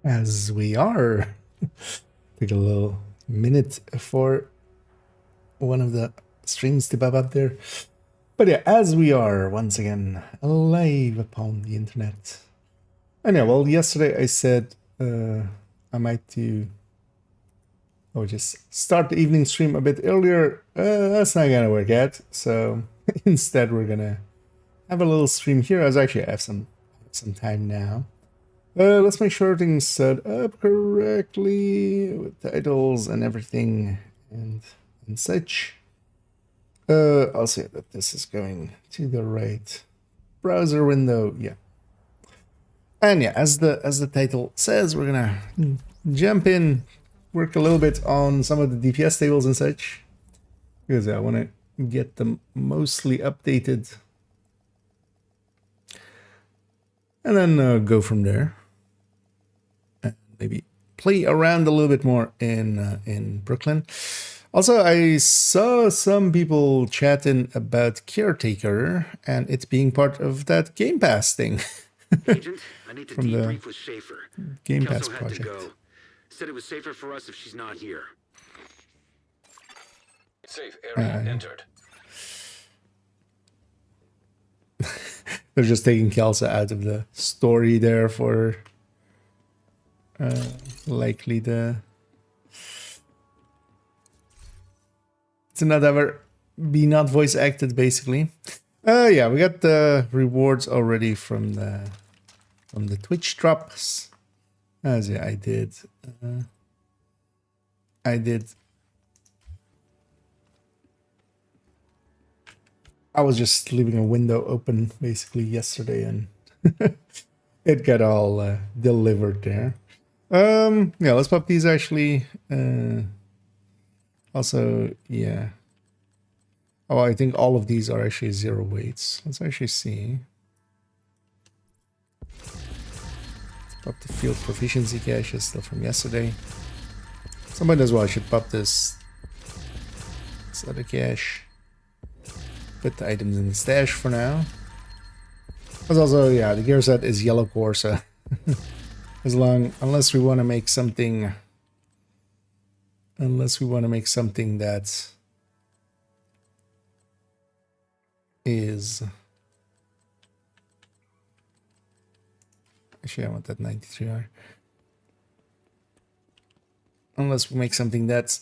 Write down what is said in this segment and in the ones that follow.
As we are. Take a little minute for one of the streams to pop up there. But yeah, as we are once again live upon the internet. And yeah, well, yesterday I said I might just start the evening stream a bit earlier. That's not gonna work out. So instead we're gonna have a little stream here. I have some time now. Let's make sure everything's set up correctly with titles and everything and such. I'll say that this is going to the right browser window. Yeah. And yeah, as the title says, we're gonna jump in, work a little bit on some of the DPS tables and such, because I want to get them mostly updated, and then go from there. And maybe play around a little bit more in Brooklyn. Also, I saw some people chatting about Caretaker and it being part of that Game Pass thing. Agent, I need to From the debrief with Schaefer. Game Pass Kelso had project. to go. Said it was safer for us if she's not here. Safe area entered. They're just taking Kelso out of the story there for likely to not ever be not voice acted, basically. Yeah, we got the rewards already from the Twitch drops. As yeah, I did I was just leaving a window open basically yesterday, and it got all delivered there. Yeah, let's pop these actually. Also, yeah. Oh, I think all of these are actually 0 weights. Let's actually see. Let's pop the field proficiency cache, still from yesterday. Somebody as well should pop this other cache. Put the items in the stash for now. But also, yeah, the gear set is yellow core, so unless we want to make something that is actually I want that 93R. Unless we make something that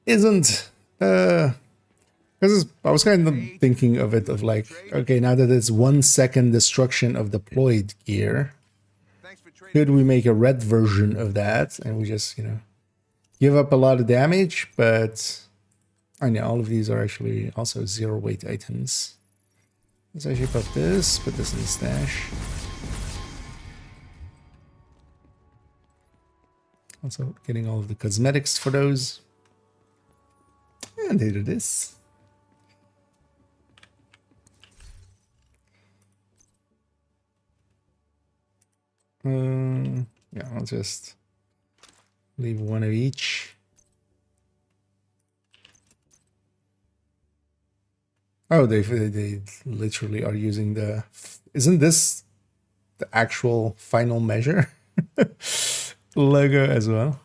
isn't because I was kind of thinking of it of like, okay, now that it's 1 second destruction of deployed gear, could we make a red version of that and we just, you know, give up a lot of damage? But I know all of these are actually also 0 weight items. Let's actually put this in the stash. Also getting all of the cosmetics for those. And here it is. Yeah, I'll just leave one of each. Oh, they literally are using the... Isn't this the actual final measure logo as well?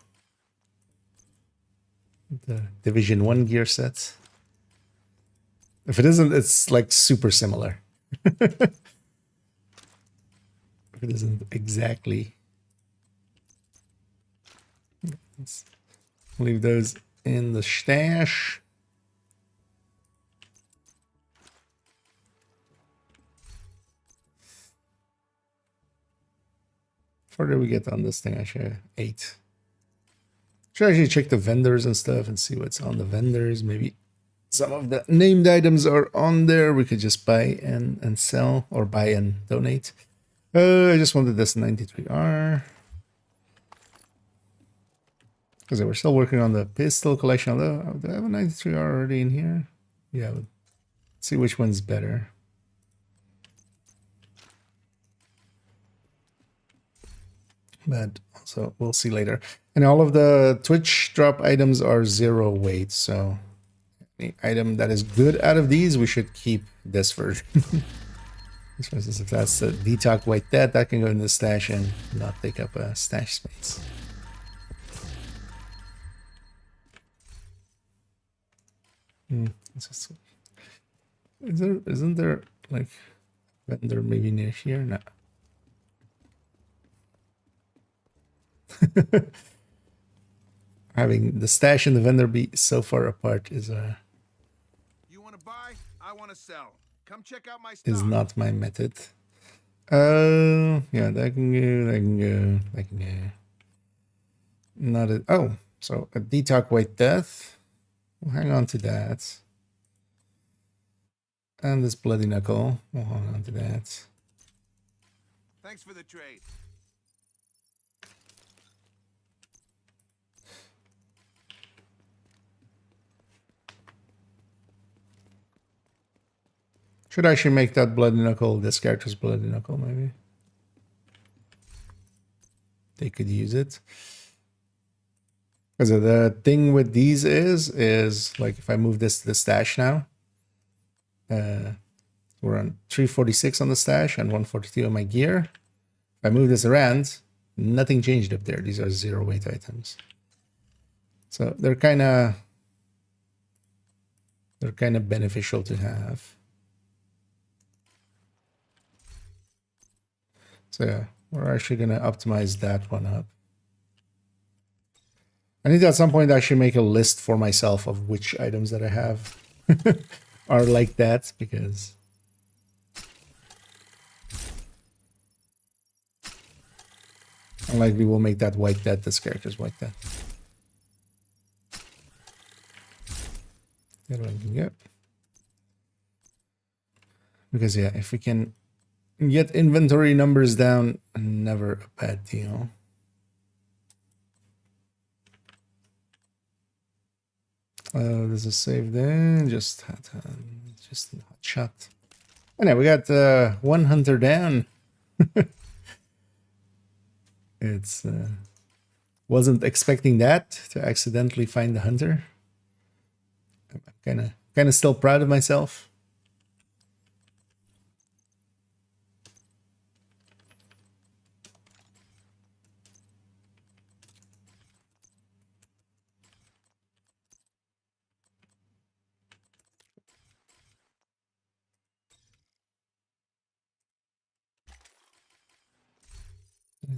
The Division 1 gear set. If it isn't, it's like super similar. If it isn't exactly. Let's leave those in the stash. What did we get on this thing? Actually, 8. Should actually check the vendors and stuff and see what's on the vendors. Maybe some of the named items are on there. We could just buy and sell, or buy and donate. I just wanted this 93R. Because we're still working on the pistol collection. Although, do I have a 93R already in here? Yeah, let's see which one's better. But also, we'll see later. And all of the Twitch drop items are 0 weight. So, the item that is good out of these, we should keep this version. For instance, if that's a detox like that, that can go in the stash and not take up a stash space. Isn't there like vendor maybe near here? No. Having the stash and the vendor be so far apart is You want to buy? I want to sell. Come check out my is stuff. not my method. Yeah, that can go, that can go, that can go. Not a, oh, so a detox white death. We'll hang on to that. And this bloody knuckle. We'll hang on to that. Thanks for the trade. Should actually make that bloody knuckle this character's bloody knuckle, maybe. They could use it. Because the thing with these is like if I move this to the stash now, we're on 346 on the stash and 142 on my gear. If I move this around, nothing changed up there. These are 0 weight items. So they're kind of beneficial to have. So yeah, we're actually going to optimize that one up. I need to at some point actually make a list for myself of which items that I have are like that, because unlikely we'll make that white death, this character's white death. The other one can get. Because yeah, if we can get inventory numbers down, never a bad deal. There's a save there. Just a hot shot. And yeah, we got one hunter down. It's wasn't expecting that, to accidentally find the hunter. I'm kind of still proud of myself.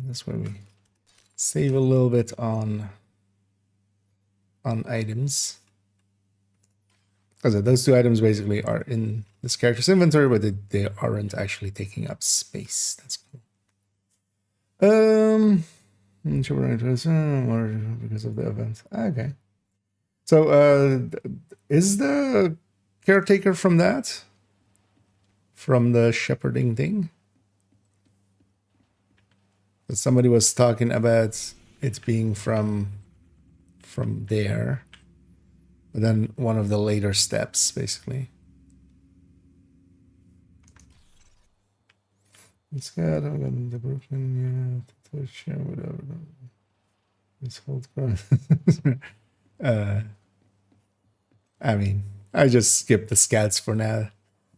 That's where we save a little bit on items. Because those two items basically are in this character's inventory, but they aren't actually taking up space. That's cool. Or because of the event. Okay. So is the caretaker from that? From the shepherding thing? But somebody was talking about it being from there. But then one of the later steps, basically. It's got the broken, yeah, touch, whatever. This whole I mean, I just skipped the scouts for now.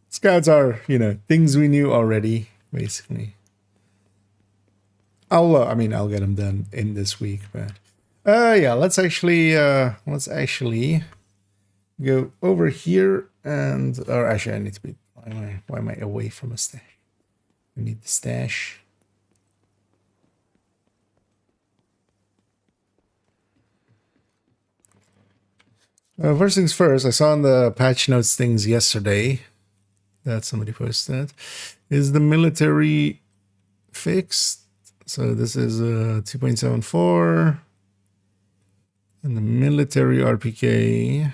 Scouts are, things we knew already, basically. I'll get them done in this week, but yeah, let's actually go over here or actually I need to be, why am I away from a stash? I need the stash. First things first, I saw in the patch notes things yesterday that somebody posted. Is the military fixed? So this is 2.74. And the military RPK.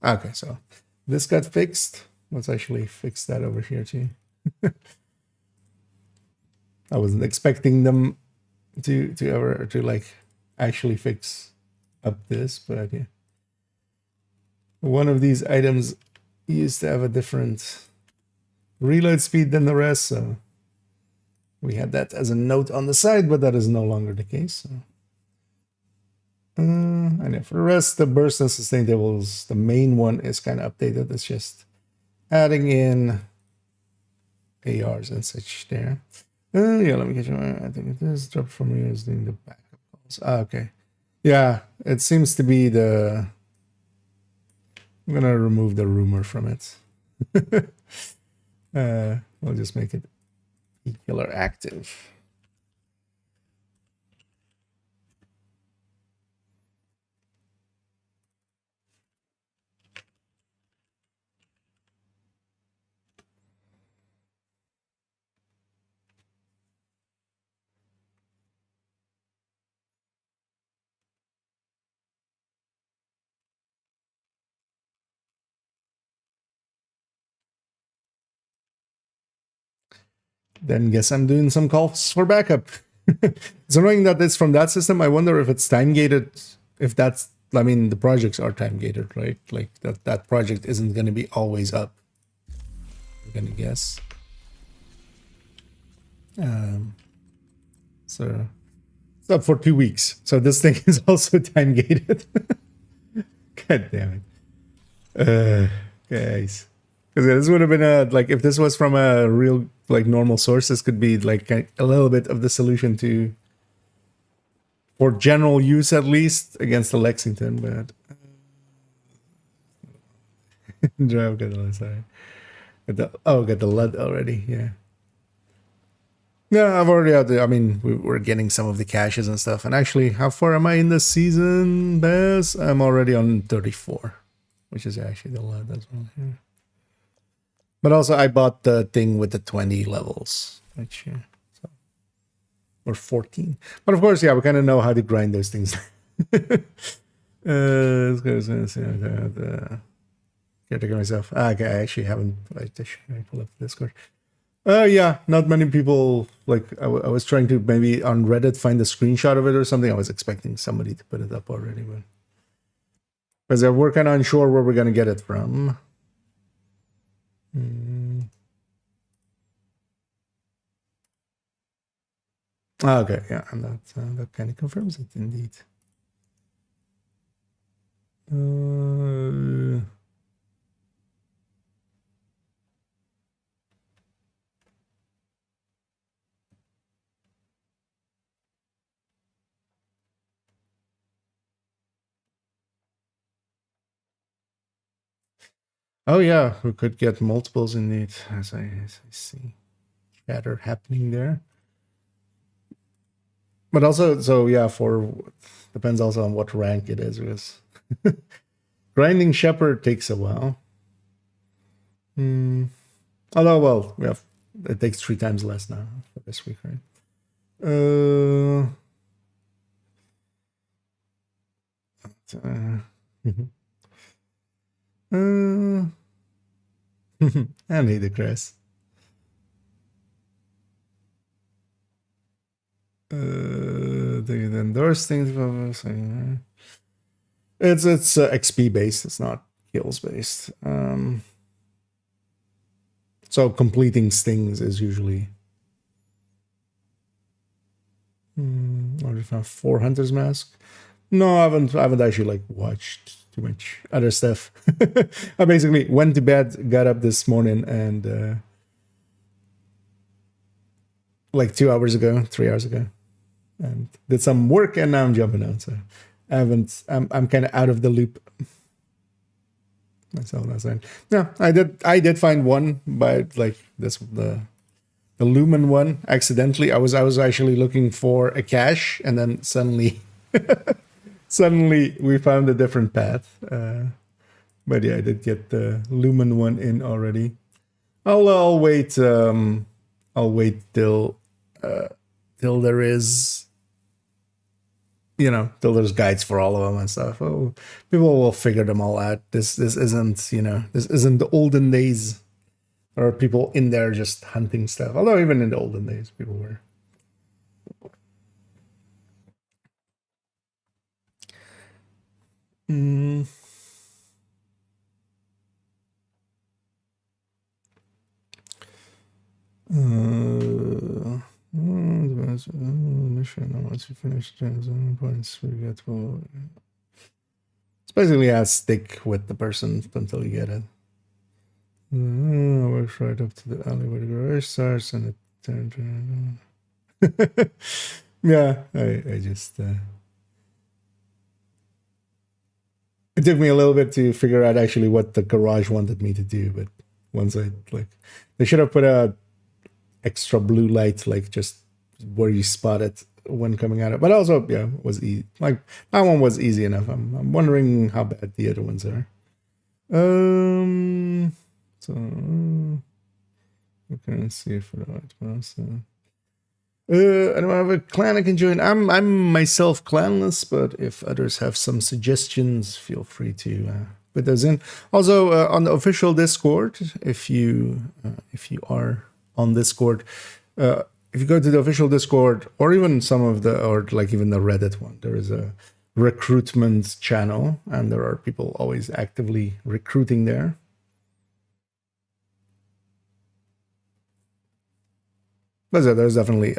Okay, so this got fixed. Let's actually fix that over here too. I wasn't expecting them to like actually fix up this, but yeah. One of these items used to have a different reload speed than the rest, so We had that as a note on the side, but that is no longer the case. So. And yeah, for the rest, the burst and sustain tables, the main one is kind of updated. It's just adding in ARs and such there. Yeah, let me get you. I think it is drop from here is doing the backup calls. Okay. Yeah, it seems to be the. I'm gonna remove the rumor from it. We'll just make it killer active. Then guess I'm doing some calls for backup. It's annoying that it's from that system. I wonder if it's time gated. If that's, I mean, the projects are time gated, right? Like that project isn't going to be always up. I'm gonna guess. So it's up for 2 weeks. So this thing is also time gated. God damn it, guys. Because this would have been a, like, if this was from a real, like, normal source, this could be like a little bit of the solution to, for general use at least, against the Lexington. But drive got the sorry. Got the LUD already. Yeah. Yeah, I've already had the, I mean, we're getting some of the caches and stuff. And actually, how far am I in the season, Baz? I'm already on 34, which is actually the LUD as well. Yeah. But also, I bought the thing with the 20 levels, which, yeah, so, or 14. But of course, yeah, we kind of know how to grind those things. Let's go to caretaker myself. Okay, I actually haven't. I pull up the Discord. Yeah, not many people. Like, I was trying to maybe on Reddit find a screenshot of it or something. I was expecting somebody to put it up already, but because we're kind of unsure where we're gonna get it from. Okay, yeah, and that kind of confirms it indeed. Oh yeah, we could get multiples indeed, as I see chatter happening there. But also, so yeah, depends also on what rank it is, because grinding Shepherd takes a while. Although, well, it takes 3 times less now for this week, right? I need the Chris. The endorse things. It's XP based. It's not kills based. So completing stings is usually. Already found 4 Hunter's Mask. No, I haven't actually like watched too much other stuff. I basically went to bed, got up this morning, and like 3 hours ago, and did some work, and now I'm jumping out. So I'm kind of out of the loop. That's all that's saying. Yeah, I did find one, but like the Lumen one accidentally. I was actually looking for a cache, and then suddenly we found a different path. But yeah, I did get the Lumen one in already. I'll wait. I'll wait till there is, till there's guides for all of them and stuff. Oh, people will figure them all out. This isn't, this isn't the olden days. There are people in there just hunting stuff. Although even in the olden days, people were. once you finish points, we get well. It's basically stick with the person until you get it. Works right up to the alley where the garage starts, and it turns. Yeah, I just. It took me a little bit to figure out actually what the garage wanted me to do, but once I they should have put a extra blue light just where you spot it when coming at it. But also, yeah, was easy. That one was easy enough. I'm wondering how bad the other ones are. So we can see for the right person. I don't have a clan I can join. I'm myself clanless, but if others have some suggestions, feel free to put those in. Also, on the official Discord, if you are on Discord, if you go to the official Discord, or even some of the, or even the Reddit one, there is a recruitment channel, and there are people always actively recruiting there. But there's definitely,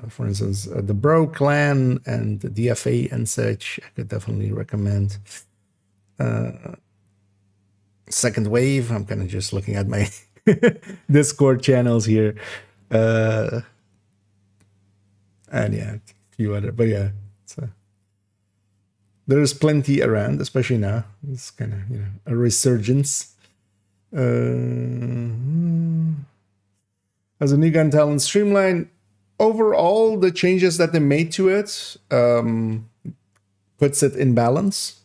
for instance, the Bro Clan and the DFA and such, I could definitely recommend. Second Wave, I'm kind of just looking at my Discord channels here. And yeah, a few other, but yeah, there's plenty around, especially now. It's kind of, a resurgence. As a new gun talent, Streamline, overall, the changes that they made to it puts it in balance.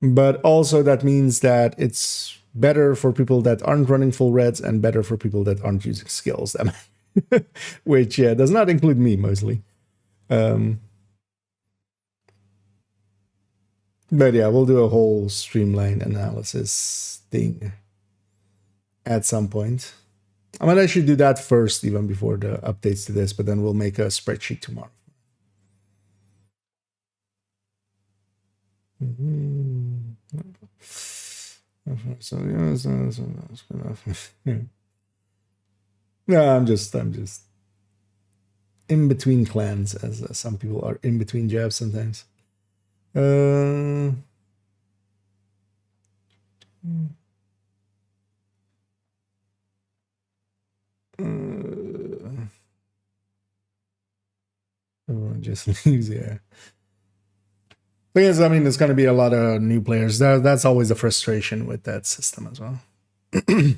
But also that means that it's better for people that aren't running full reds and better for people that aren't using skills, which does not include me mostly. But yeah, we'll do a whole Streamline analysis thing at some point. I might actually do that first, even before the updates to this, but then we'll make a spreadsheet tomorrow. So yeah, that's good enough. No, I'm just in between clans, as some people are in between jobs sometimes. Everyone just leaves, yeah. But yes, I mean, there's going to be a lot of new players. That's always a frustration with that system as well. I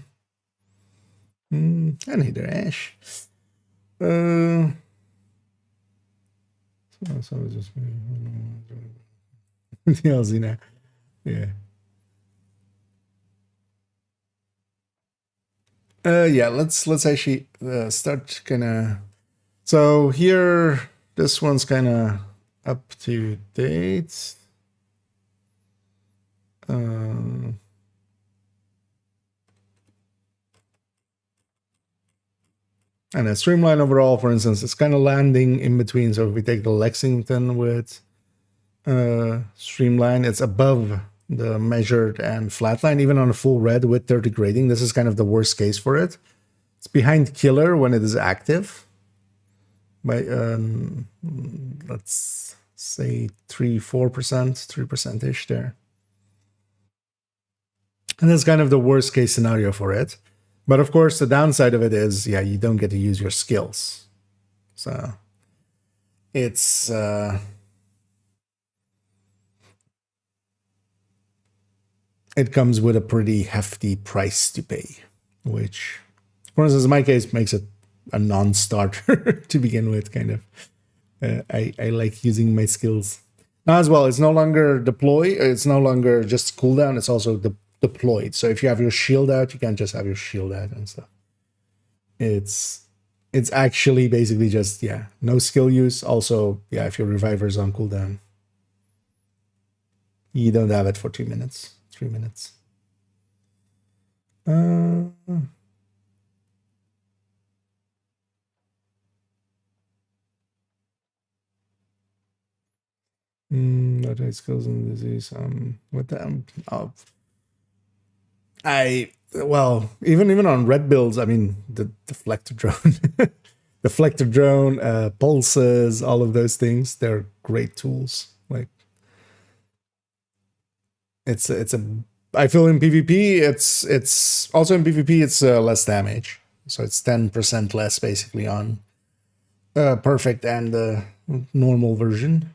need their Ash. So it's just DLC now. Yeah. Yeah, let's actually start kind of. So here, this one's kind of up to date. And a Streamline overall, for instance, it's kind of landing in between. So if we take the Lexington with Streamline, it's above the measured and flatline, even on a full red with 30 grading. This is kind of the worst case for it. It's behind Killer when it is active by let's say 3%-ish there. And that's kind of the worst case scenario for it. But of course, the downside of it is, yeah, you don't get to use your skills. So it's it comes with a pretty hefty price to pay, which, for instance, in my case, makes it a non-starter to begin with, kind of. I like using my skills. Now as well, it's no longer deploy, it's no longer just cooldown, it's also deployed. So if you have your shield out, you can't just have your shield out and stuff. It's actually basically just, yeah, no skill use. Also, yeah, if your reviver's on cooldown, you don't have it for 2 minutes. 3 minutes. That skills and disease. With them. Well, even on red builds, I mean, the deflector drone deflector drone, pulses, all of those things. They're great tools. Like it's a. I feel in PvP, it's also in PvP, it's less damage. So it's 10% less basically on perfect and the normal version.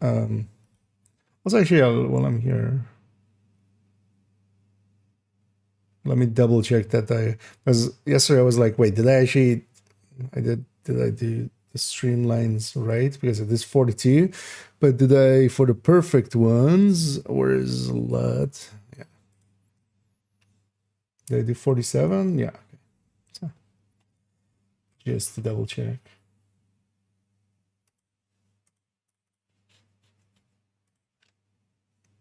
Also, actually, while I'm here, let me double check that because yesterday I was like, wait, did I do the streamlines right? Because it is 42, but did I for the perfect ones, where is LUT? Yeah. Did I do 47? Yeah. Okay. So, just to double check.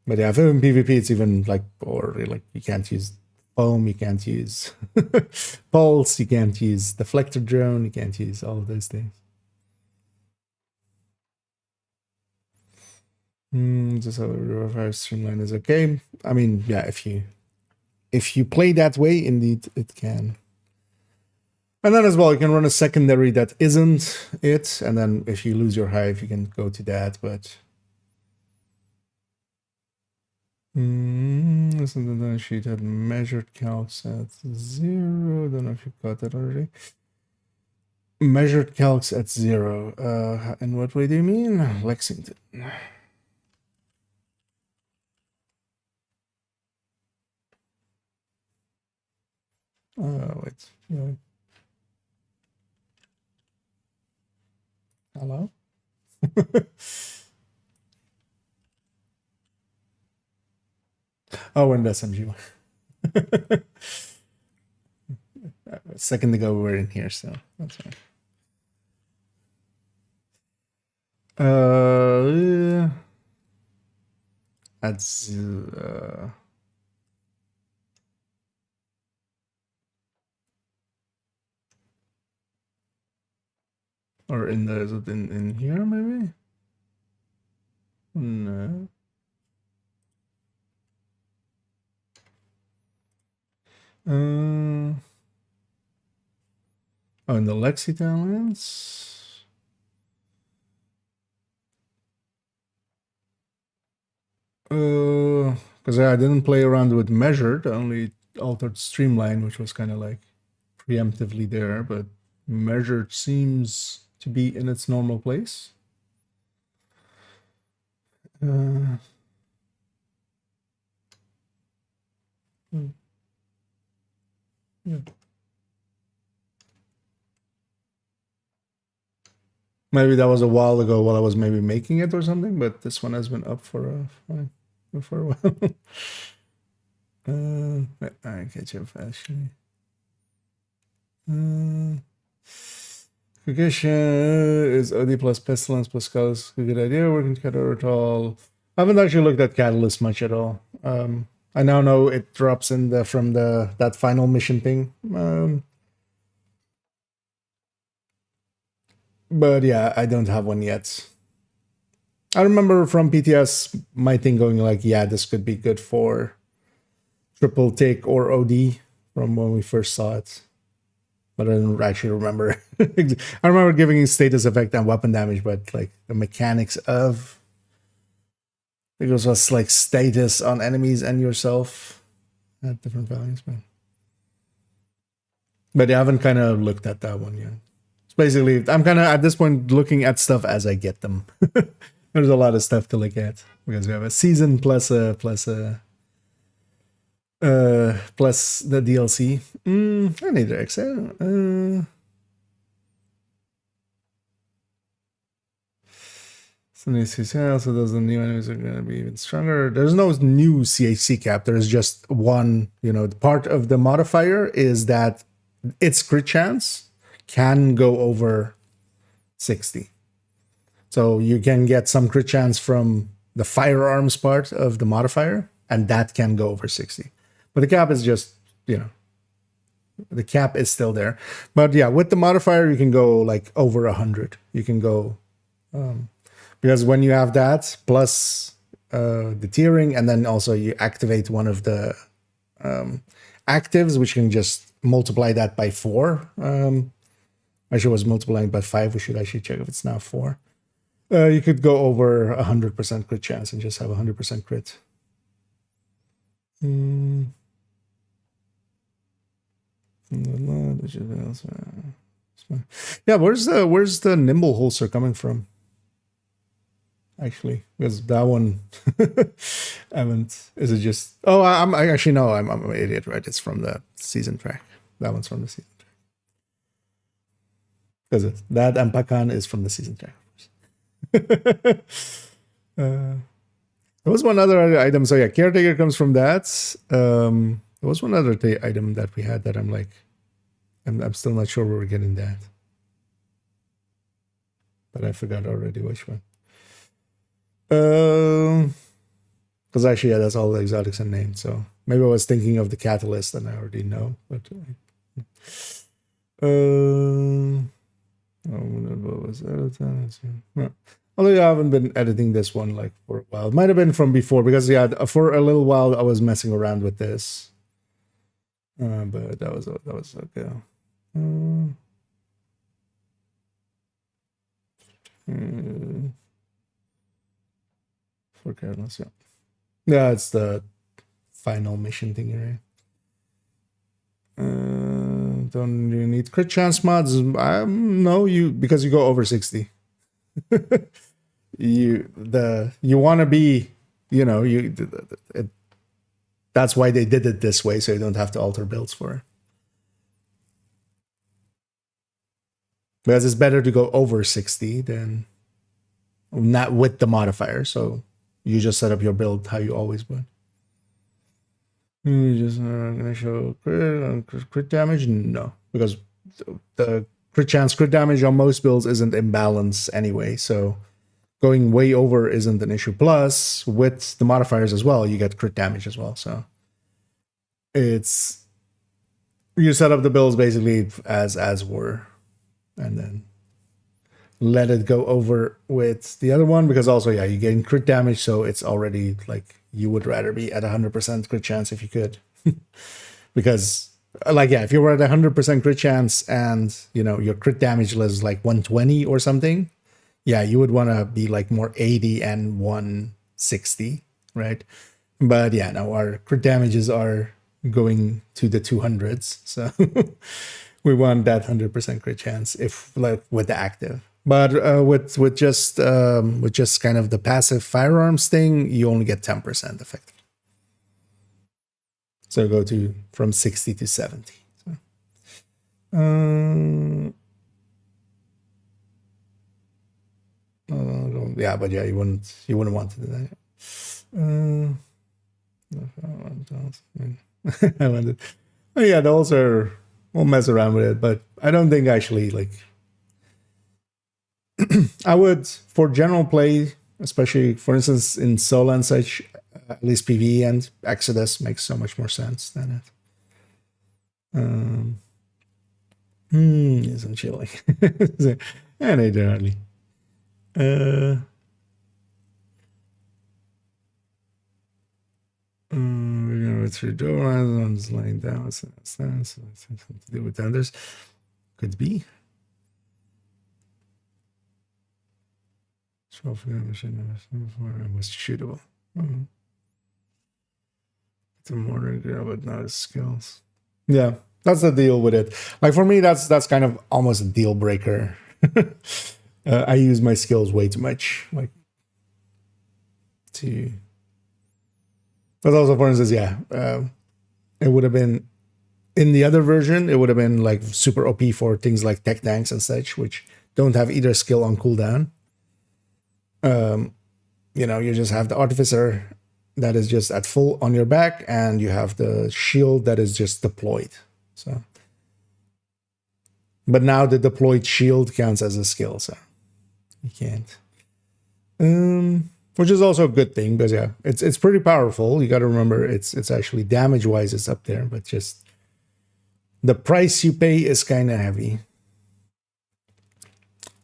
But yeah, if in PvP, it's even like, or like you can't use foam, you can't use pulse, you can't use deflector drone, you can't use all of those things. Just how reverse streamline is okay. I mean, yeah, if you play that way, indeed it can. And then as well, you can run a secondary that isn't it, and then if you lose your hive, you can go to that, but this is the sheet had measured calcs at 0. Don't know if you got that already. Measured calcs at 0. In what way do you mean? Lexington. Wait. Yeah. Hello? Oh, and SMG one. A second ago we were in here, so that's fine. That's or in the, is it in here maybe? No. Oh, in the Lexi talents. Because I didn't play around with measured, I only altered streamline, which was kind of like preemptively there, but measured seems to be in its normal place. Yeah. Maybe that was a while ago while I was maybe making it or something, but this one has been up for a while. I catch up actually. Cognition is OD plus pestilence plus catalyst. A good idea. Working together at all. I haven't actually looked at catalyst much at all. I now know it drops in from that final mission thing. But yeah, I don't have one yet. I remember from PTS my thing going like, yeah, this could be good for triple take or OD from when we first saw it. But I don't actually remember. I remember giving it status effect and weapon damage, but like the mechanics of it was like status on enemies and yourself at different values. But I haven't kind of looked at that one yet. Basically, I'm kind of at this point looking at stuff as I get them. There's a lot of stuff to look at because we have a season plus the DLC. I need to Excel. So those the new enemies are going to be even stronger. There's no new CHC cap. There's just one. Part of the modifier is that its crit chance can go over 60. So you can get some crit chance from the firearms part of the modifier, and that can go over 60. But the cap is just, the cap is still there. But yeah, with the modifier, you can go like over 100. You can go, because when you have that, plus the tiering, and then also you activate one of the actives, which can just multiply that by 4. Actually, it was multiplying by 5. We should actually check if it's now 4. You could go over 100% crit chance and just have 100% crit. Yeah, where's the nimble holster coming from? Actually, because that one is it just? Oh, I actually no, I'm an idiot, right? It's from the season track. That one's from the season track. Because that Ampakan is from the season track. There was one other item. So yeah, caretaker comes from that. There was one other item that we had that I'm like, I'm still not sure where we're getting that, but I forgot already which one. Because actually, yeah, that's all the exotics and named. So maybe I was thinking of the catalyst, and I already know. But what was that? Although I haven't been editing this one like for a while. It might have been from before because yeah, for a little while I was messing around with this. But that was okay. For careless, yeah. Yeah, it's the final mission thing, right? Don't you need crit chance mods? No, because you go over 60. You want to be, that's why they did it this way, so you don't have to alter builds for it. Because it's better to go over 60 than not with the modifier. So you just set up your build how you always would. You just gonna show crit damage? No, because the crit chance, crit damage on most builds isn't in balance anyway. So going way over isn't an issue. Plus, with the modifiers as well, you get crit damage as well. So it's you set up the builds basically as were, and then let it go over with the other one, because also, yeah, you're getting crit damage, so it's already like you would rather be at 100% crit chance if you could. Because, like, yeah, if you were at 100% crit chance and, your crit damage was like 120 or something, yeah, you would want to be like more 80 and 160, right? But yeah, now our crit damages are going to the 200s, so we want that 100% crit chance if like with the active. But with just kind of the passive firearms thing, you only get 10% effective. So go from 60 to 70. So, yeah, but yeah, you wouldn't want to do that. I wanted. Oh, yeah, those are. We'll mess around with it, but I don't think actually like. I would, for general play, especially for instance in solo and such, at least PvE and Exodus makes so much more sense than it. Isn't chilling. And I don't we're gonna go through door islands laying down. Something to do with others. Could be. Trophy was shootable. It's a mortar girl, but not his skills. Yeah, that's the deal with it. Like for me, that's kind of almost a deal breaker. I use my skills way too much, like to. But also, for instance, yeah, it would have been in the other version. It would have been like super OP for things like tech tanks and such, which don't have either skill on cooldown. You just have the artificer that is just at full on your back, and you have the shield that is just deployed. So, but now the deployed shield counts as a skill, so you can't. Which is also a good thing because yeah, it's pretty powerful. You got to remember it's actually damage wise it's up there, but just the price you pay is kind of heavy.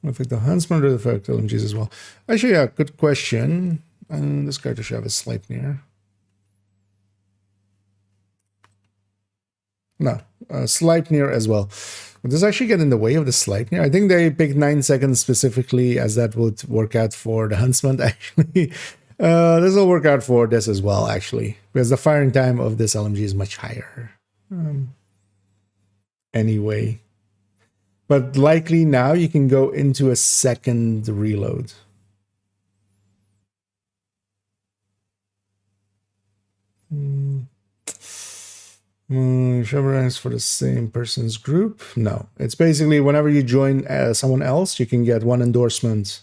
Affect the huntsman or the effect LMGs as well. Actually, yeah, good question. This character should have a Sleipnir. No, Sleipnir as well. Does this actually get in the way of the Sleipnir? I think they picked 9 seconds specifically, as that would work out for the Huntsman, actually. This will work out for this as well, actually, because the firing time of this LMG is much higher. Anyway. But likely now you can go into a second reload. Ranks for the same person's group? No. It's basically whenever you join someone else, you can get 1 endorsement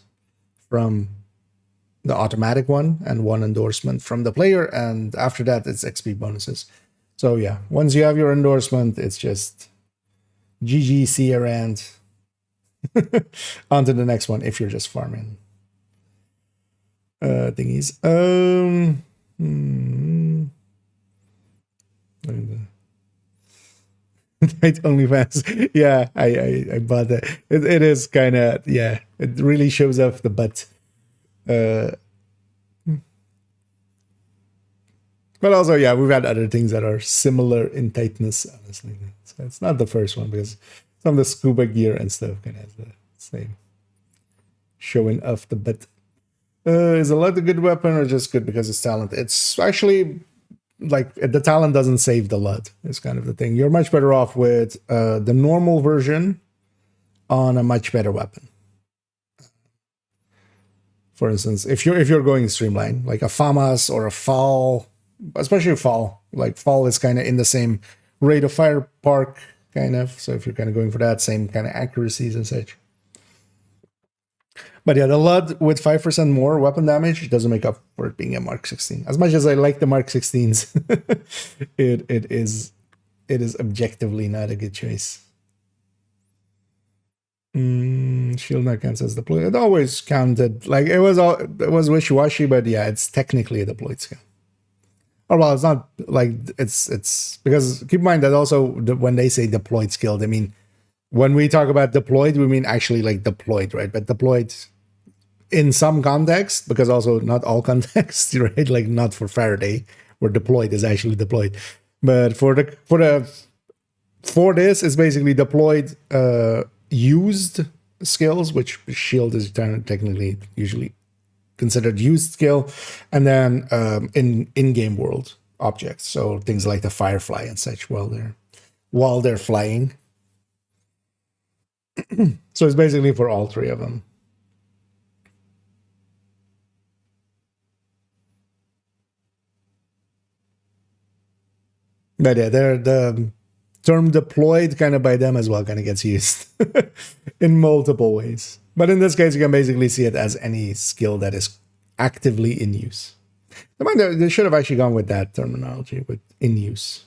from the automatic one and 1 endorsement from the player, and after that it's XP bonuses. So yeah, once you have your endorsement, it's just GG, see you around. On to the next one if you're just farming thingies. Right, OnlyFans. Yeah, I bought that. It is kind of, yeah, it really shows off the butt. But also, yeah, we've had other things that are similar in tightness, honestly. So it's not the first one, because some of the scuba gear and stuff kind of has the same showing off the butt. Is a lot a good weapon or just good because it's talent? It's actually, like, the talent doesn't save the LUT. It's kind of the thing. You're much better off with the normal version on a much better weapon. For instance, if you're going Streamline, like a FAMAS or a Fall, especially Fall, like Fall is kind of in the same rate of fire park, kind of. So if you're kind of going for that, same kind of accuracies and such. But yeah, the LUD with 5% more weapon damage doesn't make up for it being a Mark 16. As much as I like the Mark 16s, it is objectively not a good choice. Shield not counts as deployed. It always counted, like it was wishy-washy, but yeah, it's technically a deployed skill. Or well, it's not like it's because keep in mind that also when they say deployed skill, they mean when we talk about deployed, we mean actually like deployed, right? But deployed in some context, because also not all contexts, right? Like not for Faraday, where deployed is actually deployed. But for this, it's basically deployed used skills, which shield is technically usually considered used skill, and then in-game world objects, so things like the Firefly and such while they're flying. So it's basically for all 3 of them. But yeah, the term deployed kind of by them as well kind of gets used in multiple ways. But in this case, you can basically see it as any skill that is actively in use. They should have actually gone with that terminology, with in use,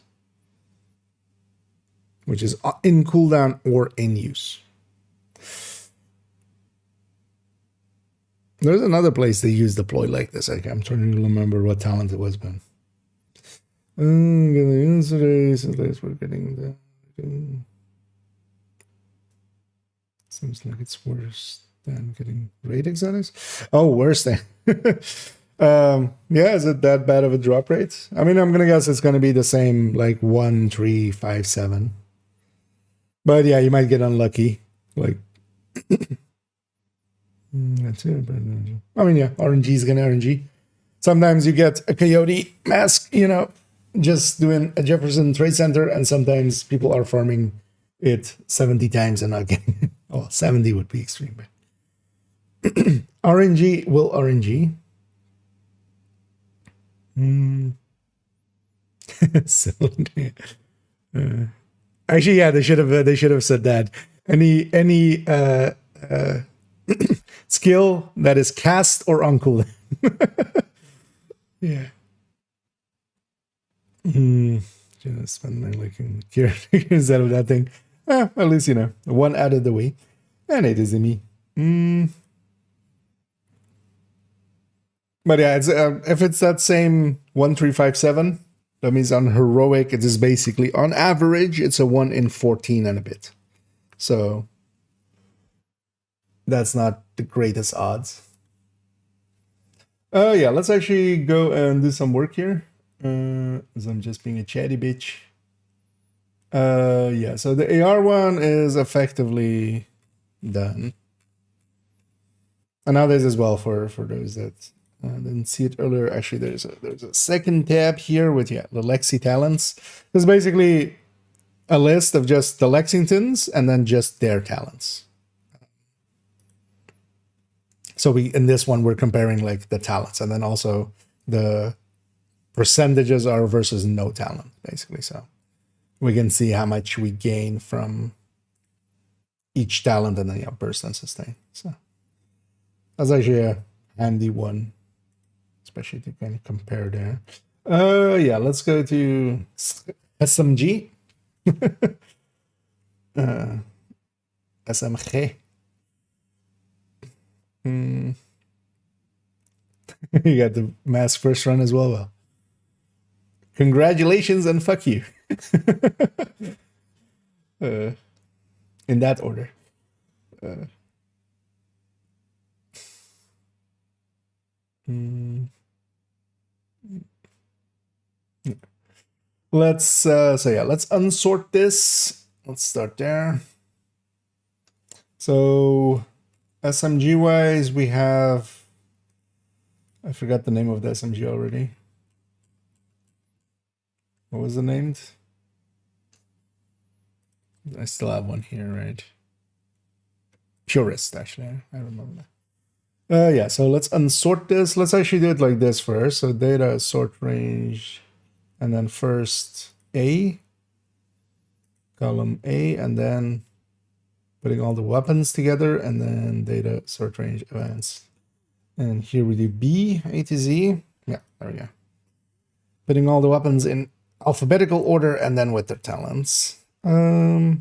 which is in cooldown or in use. There's another place they use deploy like this. I'm trying to remember what talent it was, but we're getting the. Seems like it's worse than getting raid exotics. Oh, worse than. Yeah, is it that bad of a drop rate? I mean, I'm gonna guess it's gonna be the same, like 1, 3, 5, 7. But yeah, you might get unlucky. Like, that's it. I mean, yeah, RNG is gonna RNG. Sometimes you get a coyote mask, just doing a Jefferson Trade Center, and sometimes people are farming it 70 times and not getting it. Oh, 70 would be extreme. But RNG will RNG. Actually, yeah, they should have said that. Any skill that is cast or on cooldown. Yeah. Just spend my like instead of that thing. At least one out of the way, and it is me. But yeah, it's if it's that same 1357, that means on heroic it is basically on average it's a 1 in 14 and a bit. So that's not the greatest odds. Yeah, let's actually go and do some work here. As I'm just being a chatty bitch. Yeah, so the AR one is effectively done. And now there's as well for those that didn't see it earlier. Actually, there's a second tab here with the Lexi talents. This is basically a list of just the Lexingtons and then just their talents. So in this one we're comparing like the talents, and then also the percentages are versus no talent, basically. So we can see how much we gain from each talent and then burst and sustain. So that's actually a handy one, especially to kind of compare there. Yeah, let's go to SMG. SMG. You got the mask first run as well. Well, congratulations and fuck you. In that order. Let's let's unsort this. Let's start there. So SMG wise, we have, I forgot the name of the SMG already. What was the name? I still have one here, right? Purist, actually. I remember that. Yeah, so let's unsort this. Let's actually do it like this first. So data sort range, and then first A, column A, and then putting all the weapons together, and then data sort range events. And here we do B, A to Z. Yeah, there we go. Putting all the weapons in alphabetical order and then with their talents. Anyway,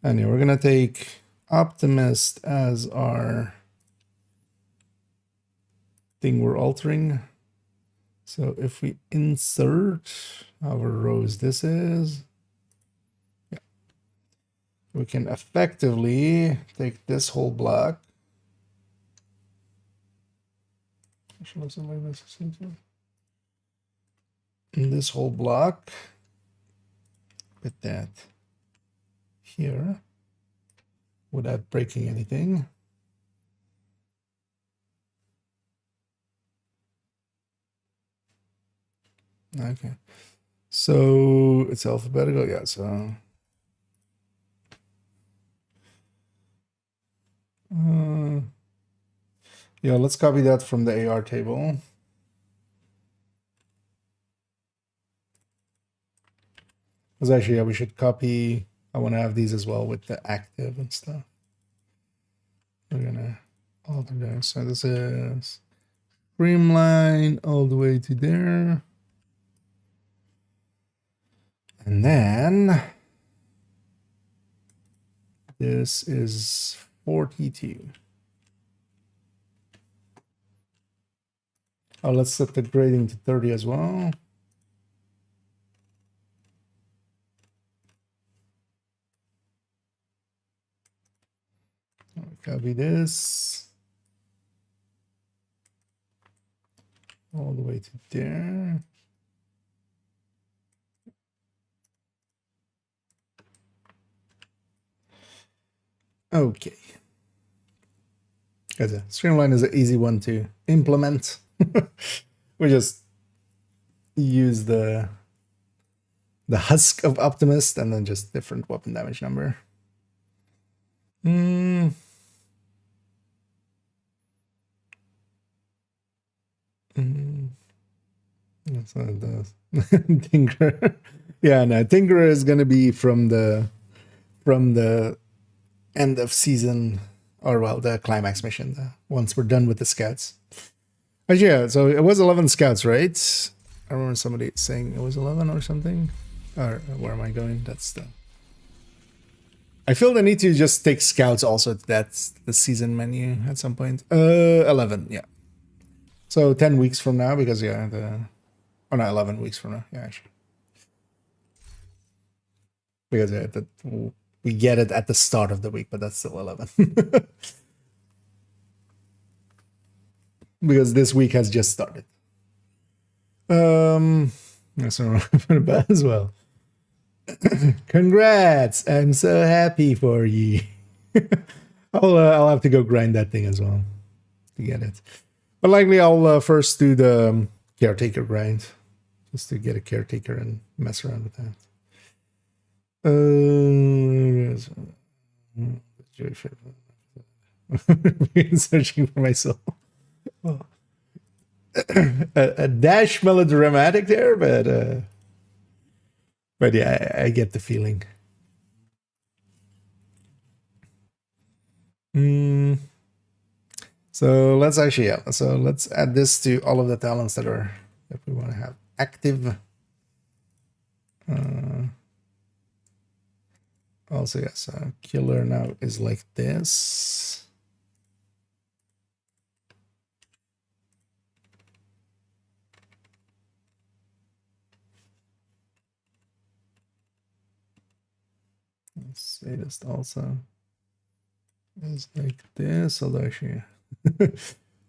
we're gonna take Optimist as our thing we're altering. So if we insert our rows this is, yeah, we can effectively take this whole block. Actually, something like this. In this whole block, put that here without breaking anything. Okay, so it's alphabetical, yeah. So yeah, let's copy that from the AR table. Because actually, yeah, we should copy. I want to have these as well with the active and stuff. We're gonna alter that. So this is Streamline all the way to there. And then this is 42. Oh, let's set the grading to 30 as well. Copy this all the way to there. Okay. Because Streamline is an easy one to implement. We just use the husk of Optimist and then just different weapon damage number. That's what it does. Tinker. Yeah, no, Tinker is gonna be from the end of season, or well, the climax mission. Once we're done with the scouts. Actually, yeah, so it was 11 scouts, right? I remember somebody saying it was 11 or something. Or where am I going? That's the. I feel the need to just take scouts also. That's the season menu at some point. 11, yeah. So 10 weeks from now, because yeah, oh no, 11 weeks from now, yeah, actually. Because yeah, we get it at the start of the week, but that's still 11. Because this week has just started. That's bad as well. Congrats! I'm so happy for you. I'll have to go grind that thing as well to get it. But likely I'll first do the caretaker grind, just to get a caretaker and mess around with that. Searching for myself. A dash melodramatic there, but yeah, I get the feeling. So let's actually, so let's add this to all of the talents that we want to have active. Also, yes, killer now is like this. Sadist also is like this, although actually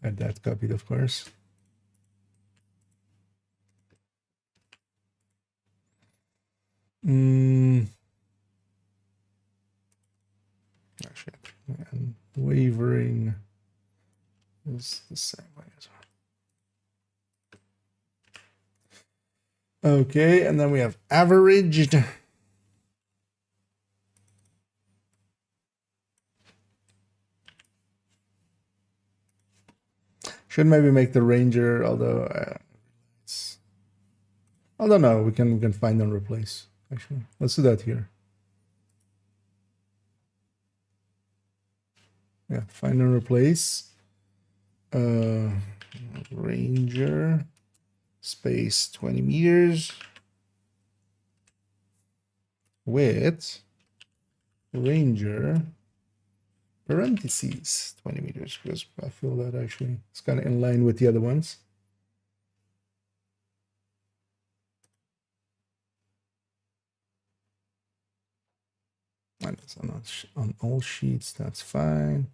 had that copied, of course. Actually, and wavering is the same way as well. Okay, and then we have averaged. Should maybe make the ranger, although I don't know. We can find and replace. Actually, let's do that here. Yeah, find and replace. Ranger space 20 meters with ranger parentheses 20 meters, because I feel that actually it's kind of in line with the other ones. And it's on all sheets, that's fine.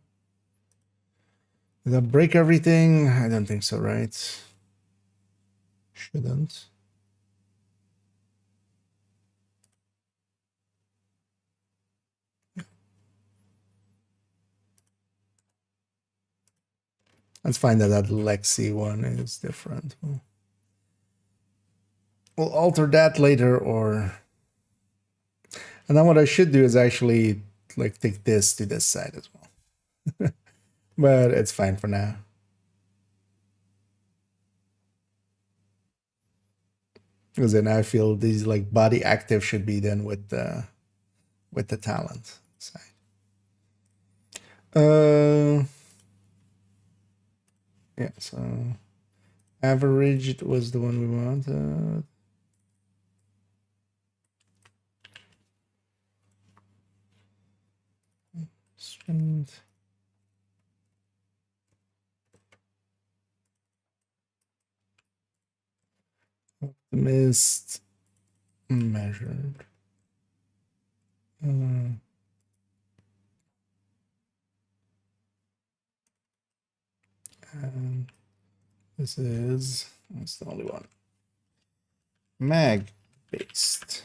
Did that break everything? I don't think so, right? Shouldn't. Let's find that Lexi one is different. We'll alter that later, or... And then what I should do is actually like take this to this side as well. But it's fine for now. Because then I feel these like body active should be then with the talent side. Yeah, so averaged was the one we wanted. Strength. Optimist measured. And this is, that's the only one. Mag based.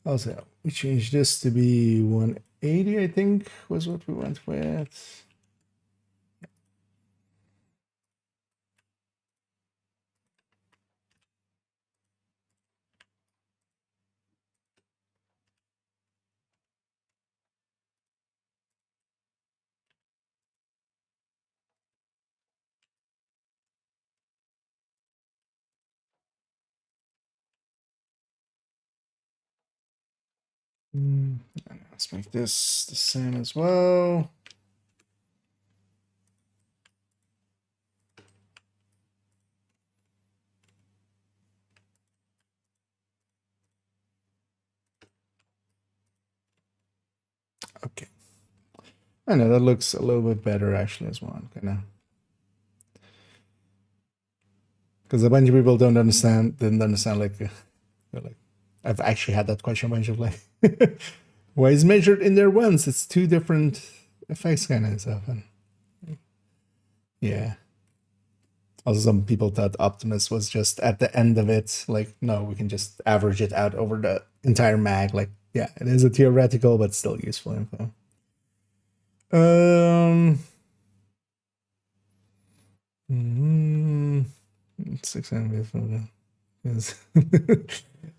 Also, we changed this to be 180, I think, was what we went with. Let's make this the same as well. Okay. I know that looks a little bit better actually as well, kind of. Because a bunch of people didn't understand like I've actually had that question a bunch of like why is measured in there once? It's two different effects kind of stuff. And yeah. Also, some people thought Optimus was just at the end of it. Like, no, we can just average it out over the entire mag. Like, yeah, it is a theoretical, but still useful info. 600.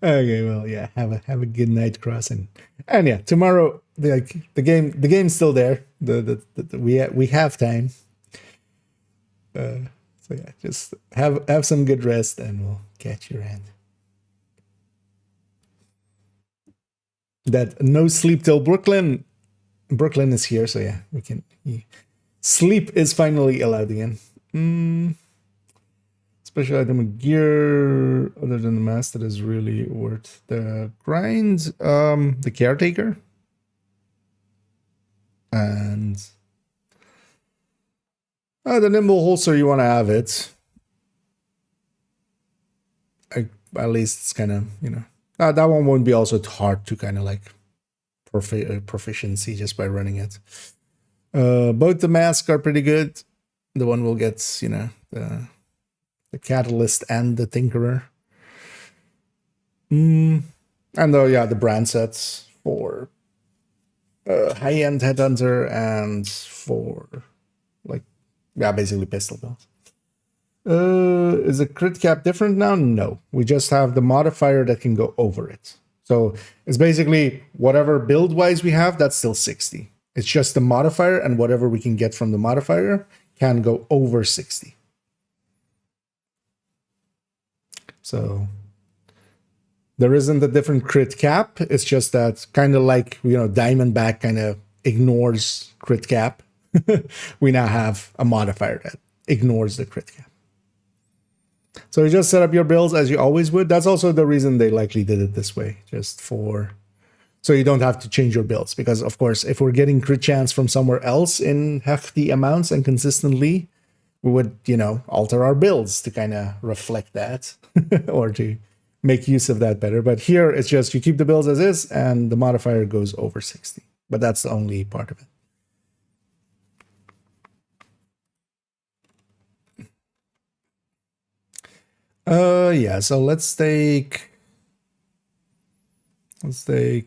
Okay, well, yeah, have a good night, Crossing. And yeah, tomorrow the game's still there. We have time. So yeah, just have some good rest, and we'll catch you around. That no sleep till Brooklyn. Brooklyn is here, so yeah, we can. Sleep is finally allowed again. Special item of gear other than the mask that is really worth the grind. The caretaker. And the nimble holster, you want to have it. At least it's kind of, you know, that one won't be also hard to kind of like proficiency just by running it. Both the masks are pretty good. The one will get, you know, the Catalyst and the Tinkerer. And though, yeah, the brand sets for high-end Headhunter and for, like, yeah, basically pistol builds. Is the crit cap different now? No. We just have the modifier that can go over it. So it's basically whatever build-wise we have, that's still 60. It's just the modifier, and whatever we can get from the modifier can go over 60. So there isn't a different crit cap. It's just that kind of like, you know, Diamondback kind of ignores crit cap. We now have a modifier that ignores the crit cap. So you just set up your builds as you always would. That's also the reason they likely did it this way, just for so you don't have to change your builds. Because of course, if we're getting crit chance from somewhere else in hefty amounts and consistently, we would, you know, alter our builds to kind of reflect that or to make use of that better. But here it's just you keep the builds as is and the modifier goes over 60. But that's the only part of it. Yeah, so let's take some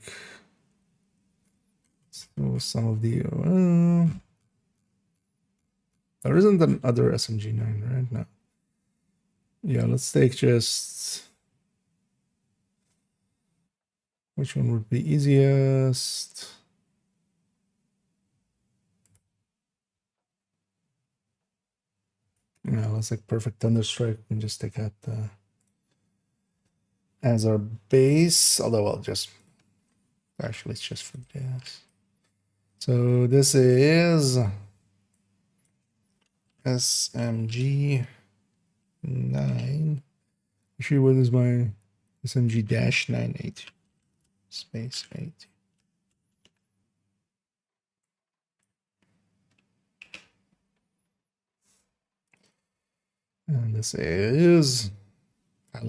of the there isn't another SMG9, right? No. Yeah, let's take just which one would be easiest? Yeah, let's take Perfect Thunderstrike and just take that as our base. Although I'll just actually it's just for this. So this is SMG 9. Actually, what is my SMG-98 space 8? And this is I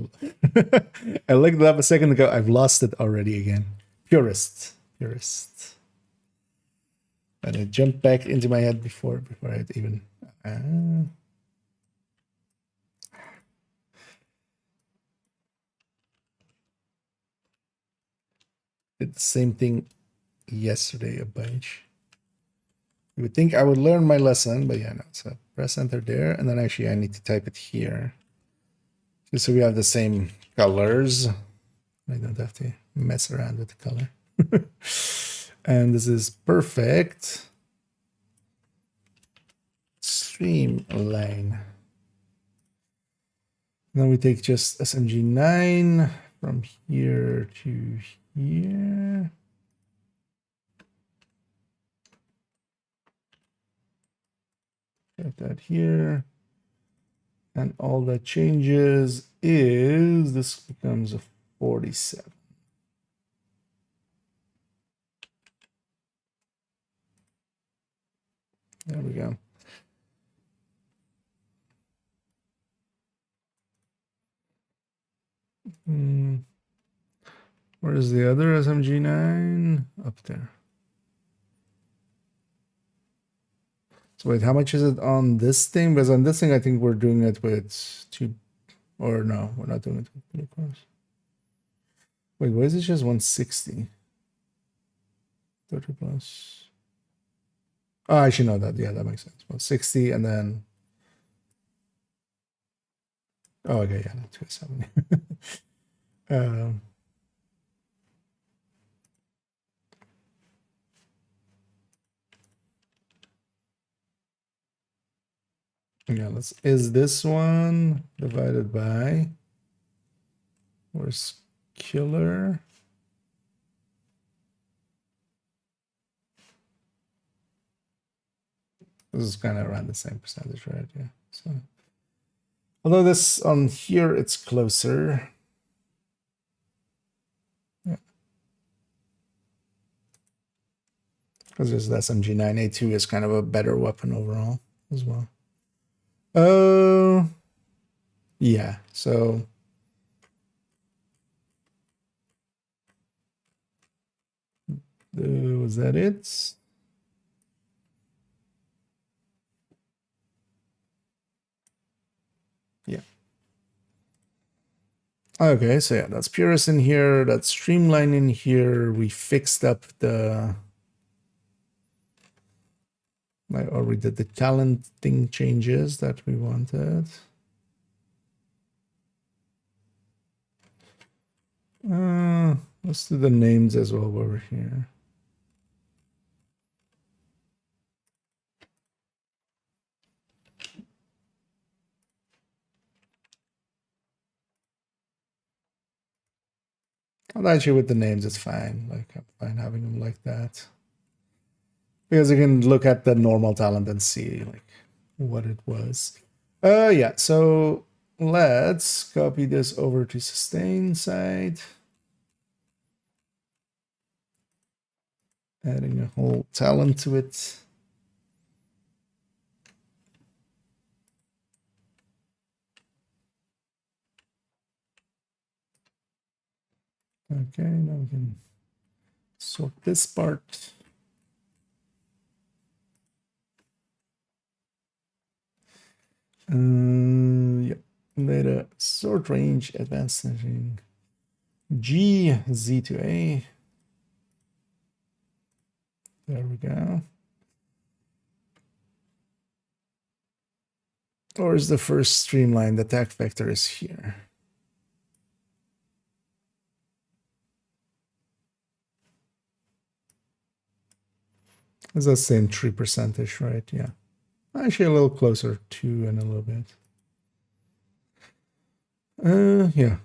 looked it up a second ago. I've lost it already again. Purist. And it jumped back into my head before I'd even did the same thing yesterday a bunch. You would think I would learn my lesson, but yeah, no. So press enter there, and then actually I need to type it here. Just so we have the same colors. I don't have to mess around with the color. And this is perfect. Streamline. Then we take just SMG9 from here to here. Get that here. And all that changes is this becomes a 47. There we go. Where is the other SMG9? Up there. So wait, how much is it on this thing? Because on this thing, I think we're doing it with 2, or no, we're not doing it with blue cores. Wait, why is it just 160? 30 plus. Oh, I should know that. Yeah, that makes sense. 160 and then. Oh, okay, yeah, 270. Yeah, is this one divided by, where's killer? This is kind of around the same percentage, right? Yeah. So, although this on here, it's closer. Yeah. Because this SMG 9A2 is kind of a better weapon overall as well. Yeah, so was that it? Yeah. Okay, so yeah, that's Purist in here, that's Streamline in here. We fixed up the, or we did the talent thing changes that we wanted. Let's do the names as well over here. And actually with the names, it's fine. Like I'm fine having them like that. Because you can look at the normal talent and see like what it was. Yeah, so let's copy this over to sustain side. Adding a whole talent to it. Okay, now we can sort this part. Yeah, data sort range, advanced setting, G, Z to A. There we go. Or is the first streamline, the attack vector is here. It's the same 3%, right? Yeah. Actually a little closer to in a little bit. Yeah.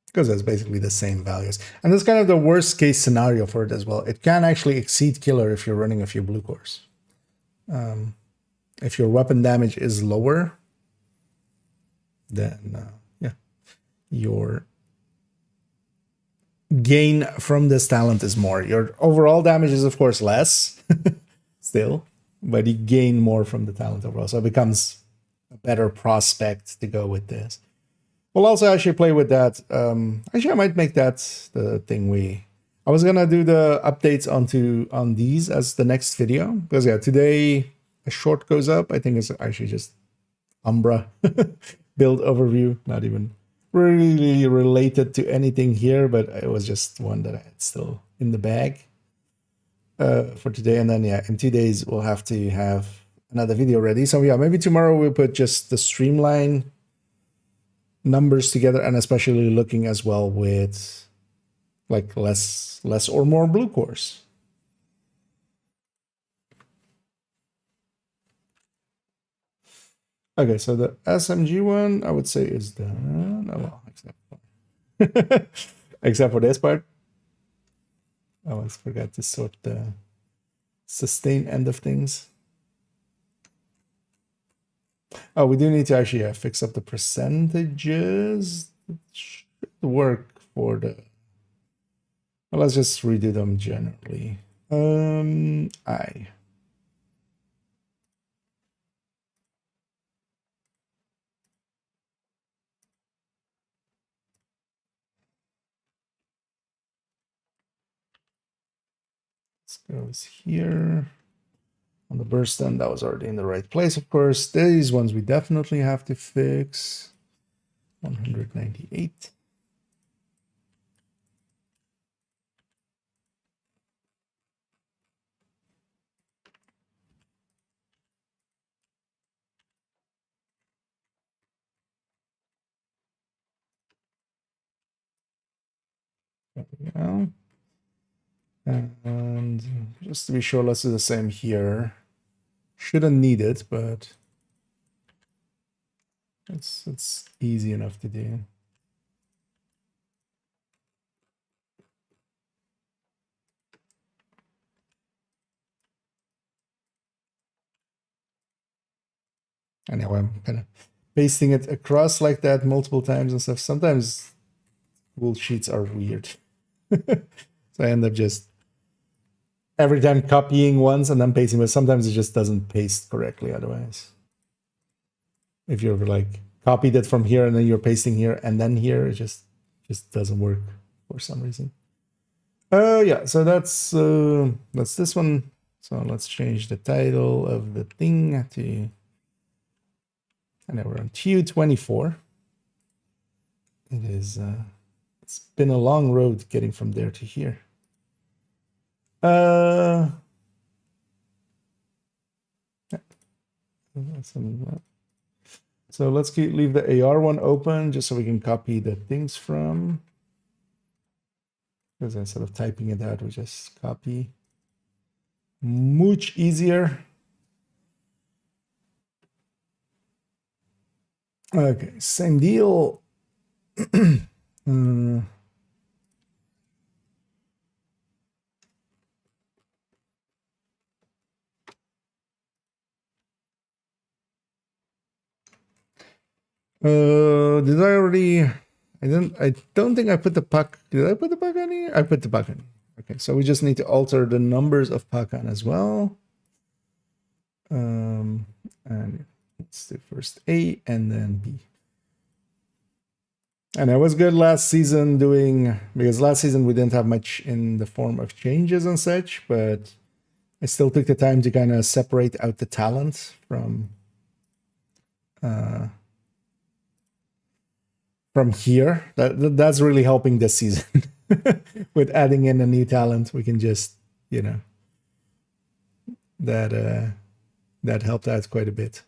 Because that's basically the same values. And that's kind of the worst case scenario for it as well. It can actually exceed killer if you're running a few blue cores. If your weapon damage is lower, then yeah, your gain from this talent is more. Your overall damage is of course less still, but you gain more from the talent overall. So it becomes a better prospect to go with this. We'll also actually play with that. Actually, I might make that the thing I was gonna do the updates on these as the next video, because yeah, today a short goes up. I think it's actually just Umbra build overview, not even really related to anything here, but it was just one that I had still in the bag for today. And then yeah, in 2 days we'll have to have another video ready. So yeah, maybe tomorrow we'll put just the Streamline numbers together, and especially looking as well with like less or more blue cores. Okay, so the SMG one I would say is done. Oh well, except for this part. I always forgot to sort the sustain end of things. Oh, we do need to actually fix up the percentages. It should work for the. Well, let's just redo them generally. I. goes here. On the burst end, that was already in the right place, of course. These ones we definitely have to fix. 198. There we go. And just to be sure, let's do the same here. Shouldn't need it, but it's easy enough to do. Anyway, I'm kind of pasting it across like that multiple times and stuff. Sometimes Google Sheets are weird. So I end up just every time copying once and then pasting, but sometimes it just doesn't paste correctly otherwise. If you're like copied it from here and then you're pasting here and then here, it just doesn't work for some reason. Yeah, so that's this one. So let's change the title of the thing to, and now we're on Q24. It is it's been a long road getting from there to here. So let's leave the AR one open just so we can copy the things from. Because instead of typing it out, we just copy. Much easier. Okay, same deal. Did I already? I don't think I put the puck. Did I put the puck on here? I put the puck on. Okay, so we just need to alter the numbers of puck on as well. And let's do first A and then B. And it was good last season because last season we didn't have much in the form of changes and such, but I still took the time to kind of separate out the talent from here. That's really helping this season. With adding in a new talent, we can just, that helped out quite a bit.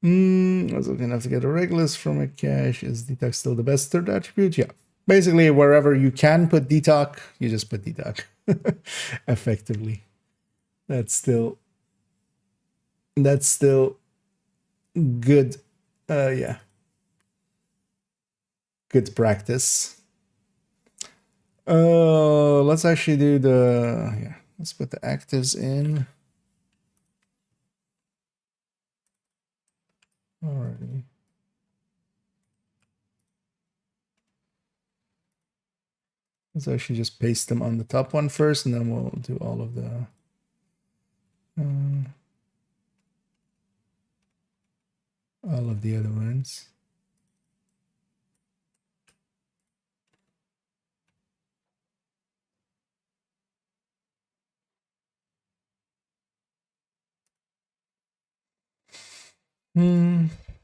I was looking enough to get a Regulus from a cache. Is detox still the best third attribute? Yeah. Basically, wherever you can put detox, you just put detox. Effectively. That's still good. Yeah. Good practice. Let's actually do let's put the actives in. Alrighty. Let's actually just paste them on the top one first, and then we'll do all of the other ones.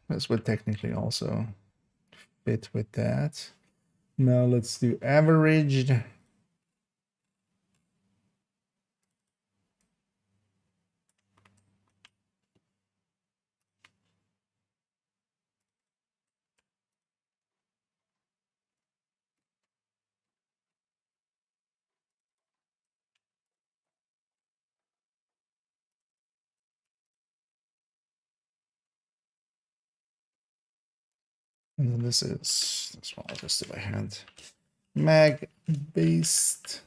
This would technically also fit with that. Now let's do averaged. And then this one I'll just do by hand. Mag based.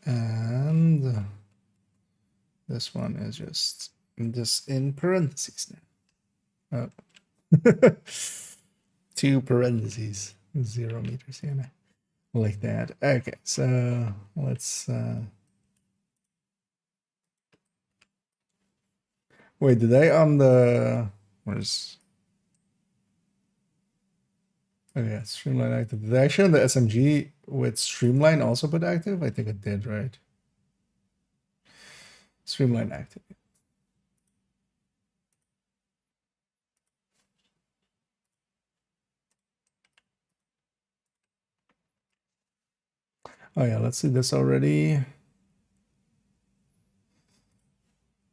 And this one is just this in parentheses now. Oh. 2 parentheses, 0 meters, like that. Okay, so let's wait, did I on the where's oh yeah, Streamline active. Did I actually on the SMG with Streamline also put active? I think it did, right? Streamline active. Oh yeah, let's see this already.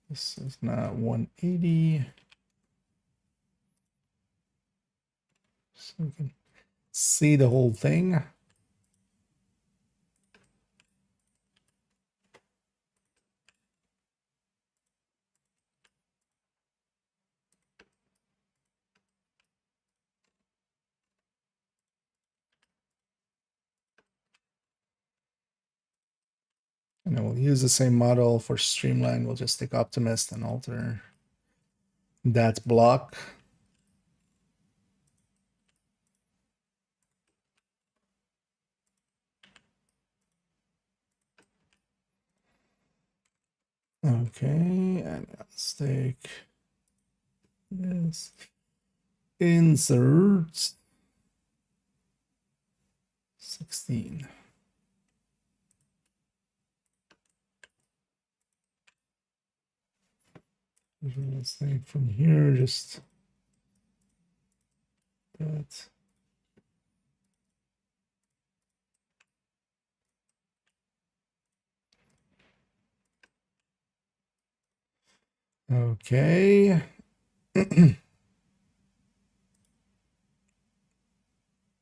This is not 180. So we can see the whole thing. And then we'll use the same model for Streamline. We'll just take Optimist and alter that block. Okay, and let's take this. Insert 16. Let's take from here, just that. Okay.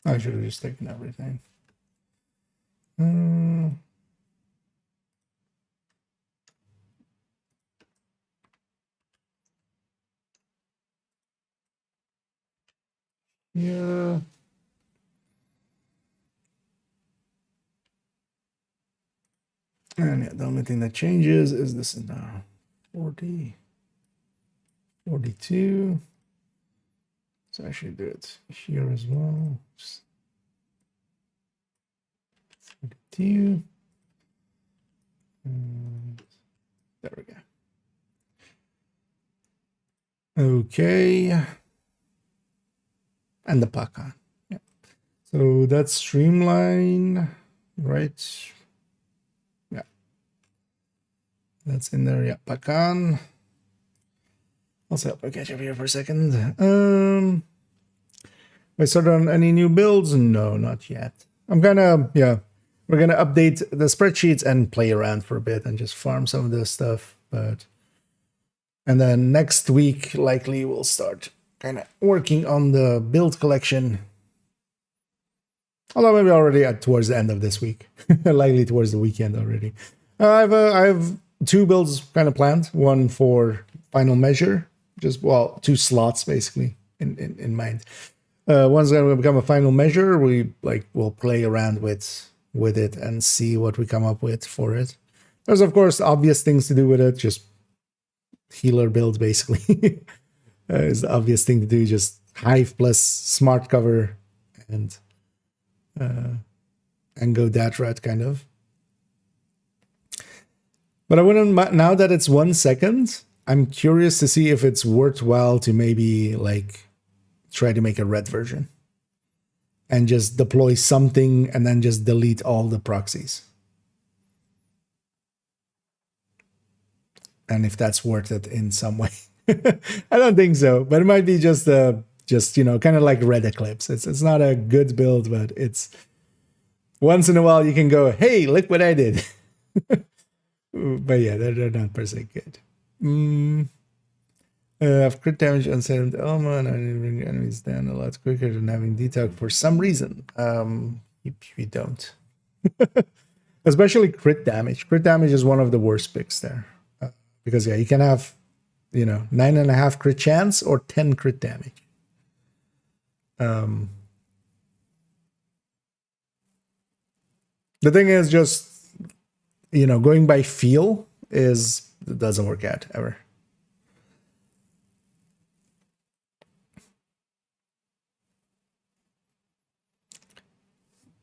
I should have just taken everything. Yeah. And yeah, the only thing that changes is this is now 40, 42. So I should do it here as well. Just 42. And there we go. Okay. And the Pakan. Yeah. So that's Streamline, right? Yeah. That's in there. Yeah. Pakan. Also, I'll catch up here for a second. I started on any new builds? No, not yet. I'm gonna, yeah, we're gonna update the spreadsheets and play around for a bit and just farm some of this stuff. And then next week, likely we'll start kind of working on the build collection. Although maybe already towards the end of this week, likely towards the weekend already. I have 2 builds kind of planned. One for final measure, just, well, 2 slots basically in mind. One's going to become a final measure. We'll play around with it and see what we come up with for it. There's of course obvious things to do with it, just healer build basically. Is the obvious thing to do, just Hive plus smart cover and go that route kind of. But I wouldn't, now that it's 1 second, I'm curious to see if it's worthwhile to maybe like try to make a red version and just deploy something and then just delete all the proxies. And if that's worth it in some way. I don't think so, but it might be just you know, kind of like Red Eclipse. It's not a good build, but it's once in a while you can go, hey, look what I did. But yeah, they're not per se good. Have crit damage on certain Elma and I bring enemies down a lot quicker than having detox for some reason. We don't. Especially crit damage. Crit damage is one of the worst picks there. Because yeah, you can have, you know, 9.5 crit chance or 10 crit damage. The thing is just, you know, going by feel it doesn't work out ever.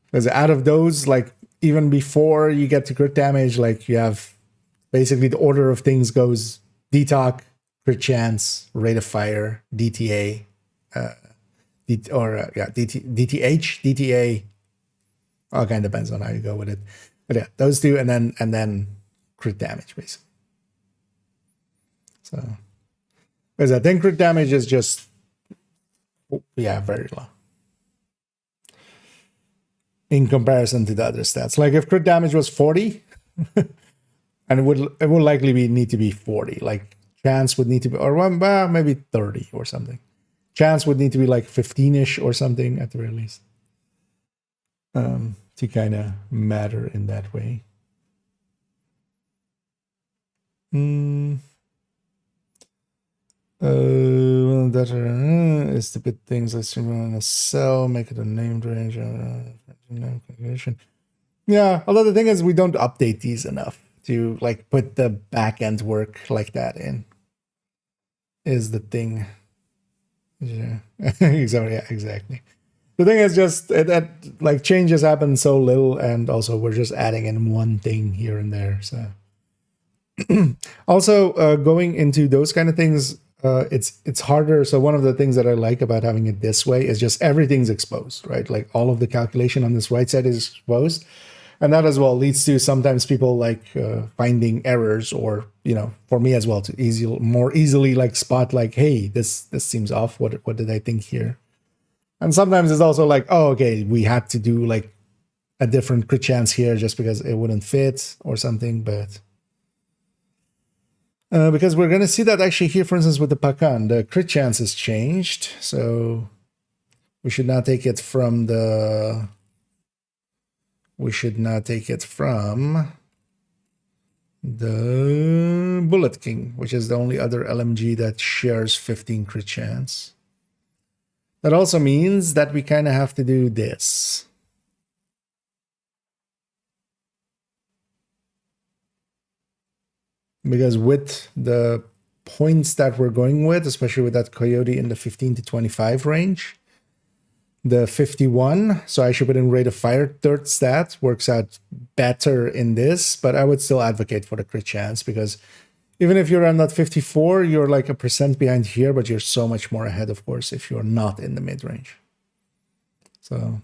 Because out of those, like even before you get to crit damage, like you have basically the order of things goes detox, crit chance, rate of fire, DTA, DTH, DTA. All kind of depends on how you go with it. But yeah, those two, and then crit damage basically. So, because I think crit damage is just, yeah, very low in comparison to the other stats. Like if crit damage was 40, and it would likely need to be 40. Like chance would need to be, or well, maybe 30 or something. Chance would need to be like 15-ish or something at the very least, to kind of matter in that way. That is the bit things let's run a cell, make it a named range, name calculation. Yeah, although the thing is we don't update these enough to like put the back end work like that in. Is the thing. Yeah, exactly. The thing is just that like changes happen so little, and also we're just adding in one thing here and there. So also going into those kind of things, it's harder. So one of the things that I like about having it this way is just everything's exposed, right? Like all of the calculation on this right side is exposed. And that as well leads to sometimes people like finding errors, or, you know, for me as well, to more easily like spot like, hey, this seems off. What did I think here? And sometimes it's also like, oh, okay, we had to do like a different crit chance here just because it wouldn't fit or something. But because we're going to see that actually here, for instance, with the Pakan, the crit chance has changed. So we should not take it from the... We should not take it from the Bullet King, which is the only other LMG that shares 15 crit chance. That also means that we kind of have to do this. Because with the points that we're going with, especially with that Coyote in the 15 to 25 range, the 51, so I should put in rate of fire, third stat, works out better in this, but I would still advocate for the crit chance, because even if you're on that 54, you're like a percent behind here, but you're so much more ahead, of course, if you're not in the mid-range. So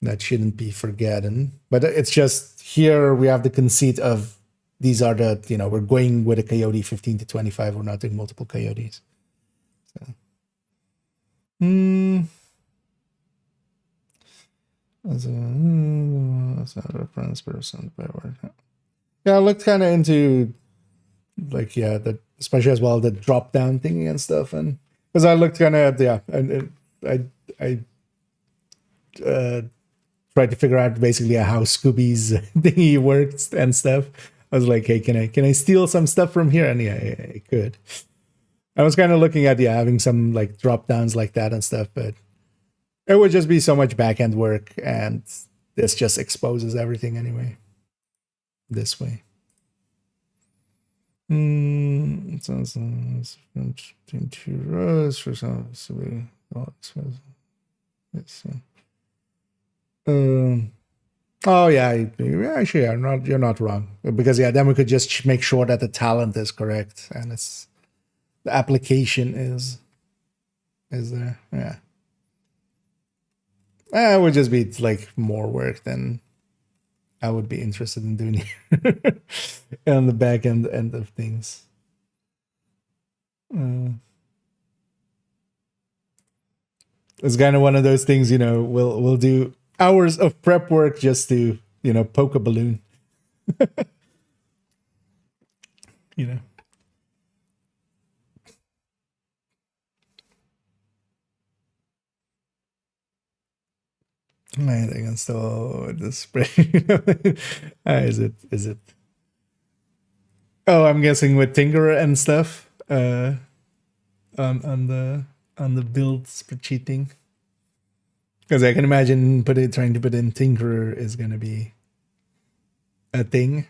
that shouldn't be forgotten. But it's just here we have the conceit of these are the, you know, we're going with a Coyote 15 to 25, we're not doing multiple Coyotes. So. As a reference person byword. Yeah, I looked kind of into like, yeah, the especially as well the drop down thingy and stuff, and because I looked kind of and I tried to figure out basically how Scooby's thingy works and stuff. I was like, hey, can I steal some stuff from here? And yeah, I could. I was kind of looking at having some like drop downs like that and stuff, but it would just be so much back end work, and this just exposes everything anyway. This way. Between two rows for some. Oh yeah, actually, you're not wrong, because yeah, then we could just make sure that the talent is correct and it's. The application is there. Yeah. It would just be like more work than I would be interested in doing here on the back end of things. It's kind of one of those things, you know, we'll do hours of prep work just to, you know, poke a balloon. You know. I think I'm still with the spray. Is it? Oh, I'm guessing with Tinkerer and stuff. On the build spreadsheet thing. Because I can imagine trying to put in Tinkerer is gonna be a thing.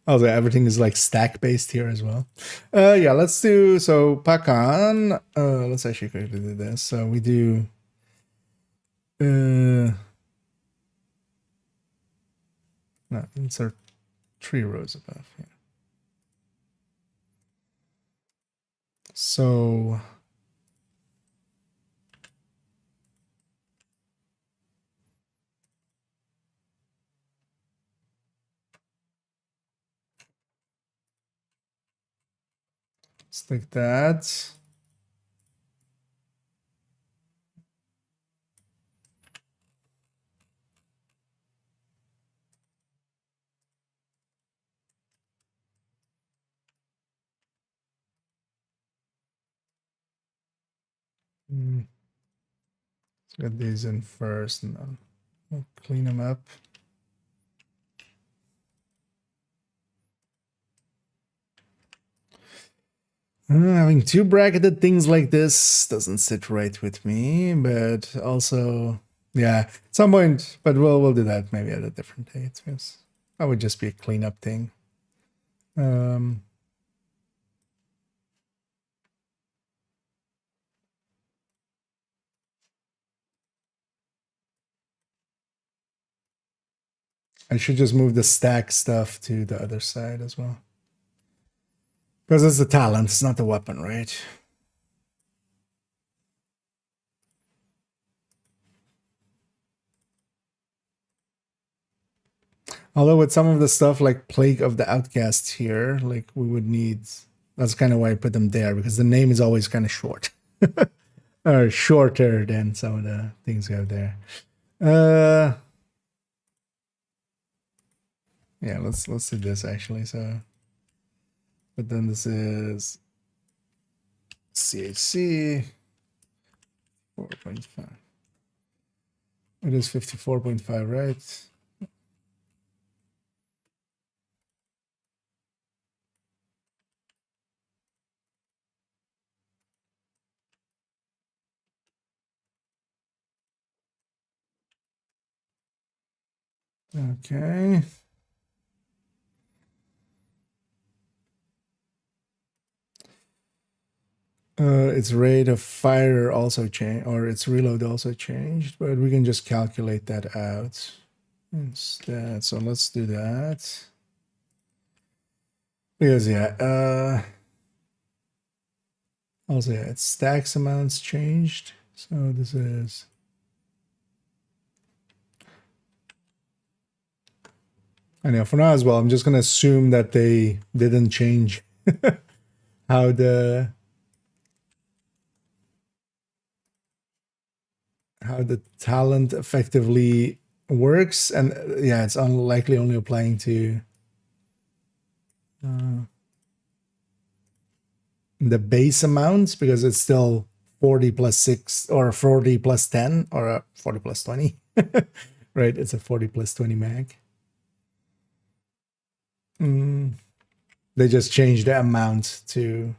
Also, everything is like stack based here as well. Yeah, let's do so. Pakan. Let's actually quickly do this. So we do. No, insert 3 rows above here. So Stick that. Let's get these in first and then we'll clean them up. Having two bracketed things like this doesn't sit right with me, but also, yeah, at some point, but we'll do that maybe at a different date, because that would just be a cleanup thing. I should just move the stack stuff to the other side as well. Because it's the talent, it's not the weapon, right? Although with some of the stuff like Plague of the Outcasts here, like we would need, that's kind of why I put them there, because the name is always kind of short. Or shorter than some of the things we have there. Yeah, let's do this actually. So, but then this is CHC 4.5. It is 54.5, right? Okay. Its rate of fire also changed, or its reload also changed, but we can just calculate that out instead. So let's do that. Because yeah, also yeah, its stacks amounts changed. So this is I know for now as well, I'm just gonna assume that they didn't change how the talent effectively works, and yeah, it's unlikely only applying to the base amounts, because it's still 40 plus 6 or 40 plus 10 or 40 plus 20. Right, it's a 40 plus 20 mag. They just changed the amount to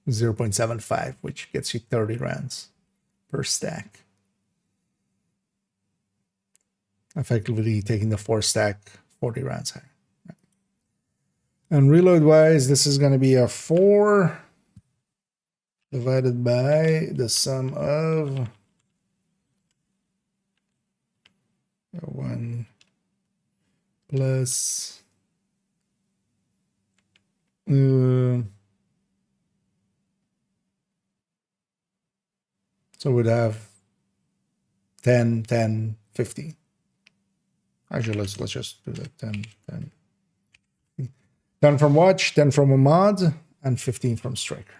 0.75, which gets you 30 rounds per stack. Effectively taking the 4 stack 40 rounds high. And reload wise, this is going to be a 4 divided by the sum of 1 plus so we'd have 10, 10, 50. Actually, let's just do that. 10, 10. 10 from watch, 10 from a mod, and 15 from striker.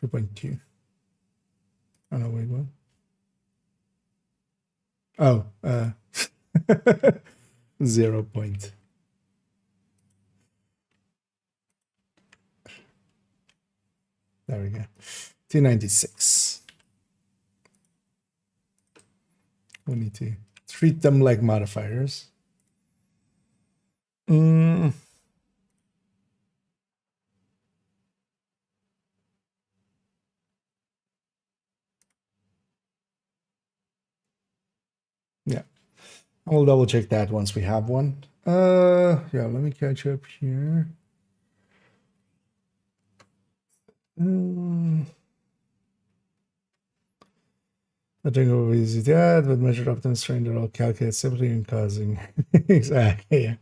3.2. Oh no, wait, what? Oh, 0 point. There we go. 296. We need to treat them like modifiers. Yeah. I'll double check that once we have one. Yeah, let me catch up here. I think it will be easy to add, but measured optimum strain they're all calculated simply and causing. Exactly, yeah.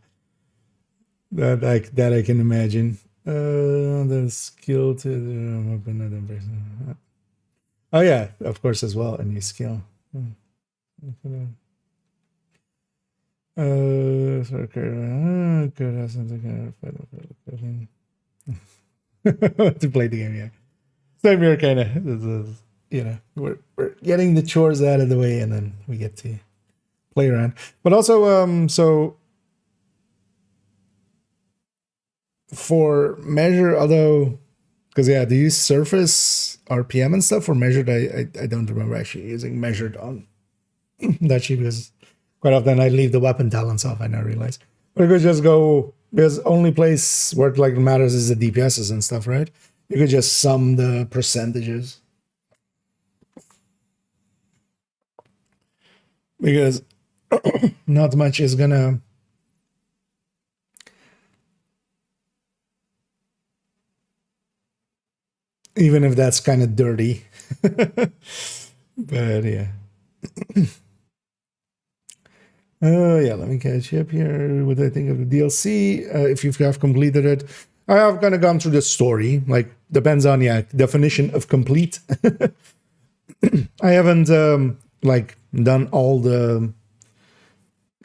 That I can imagine. The skill to another person. Oh yeah, of course as well, a new skill. to play the game. Yeah, same here, kind of. You know, we're getting the chores out of the way, and then we get to play around. But also, so for measure, although, because yeah, do you use surface RPM and stuff for measured? I don't remember actually using measured on that sheet, because quite often I leave the weapon talents off. I now realize, but you could just go, because only place where it like matters is the DPSs and stuff, right? You could just sum the percentages, because not much is gonna. Even if that's kind of dirty. But yeah. Yeah, let me catch you up here. What I think of the DLC. If you have completed it. I have kind of gone through the story. Like, depends on, yeah, definition of complete. I haven't, like, done all the,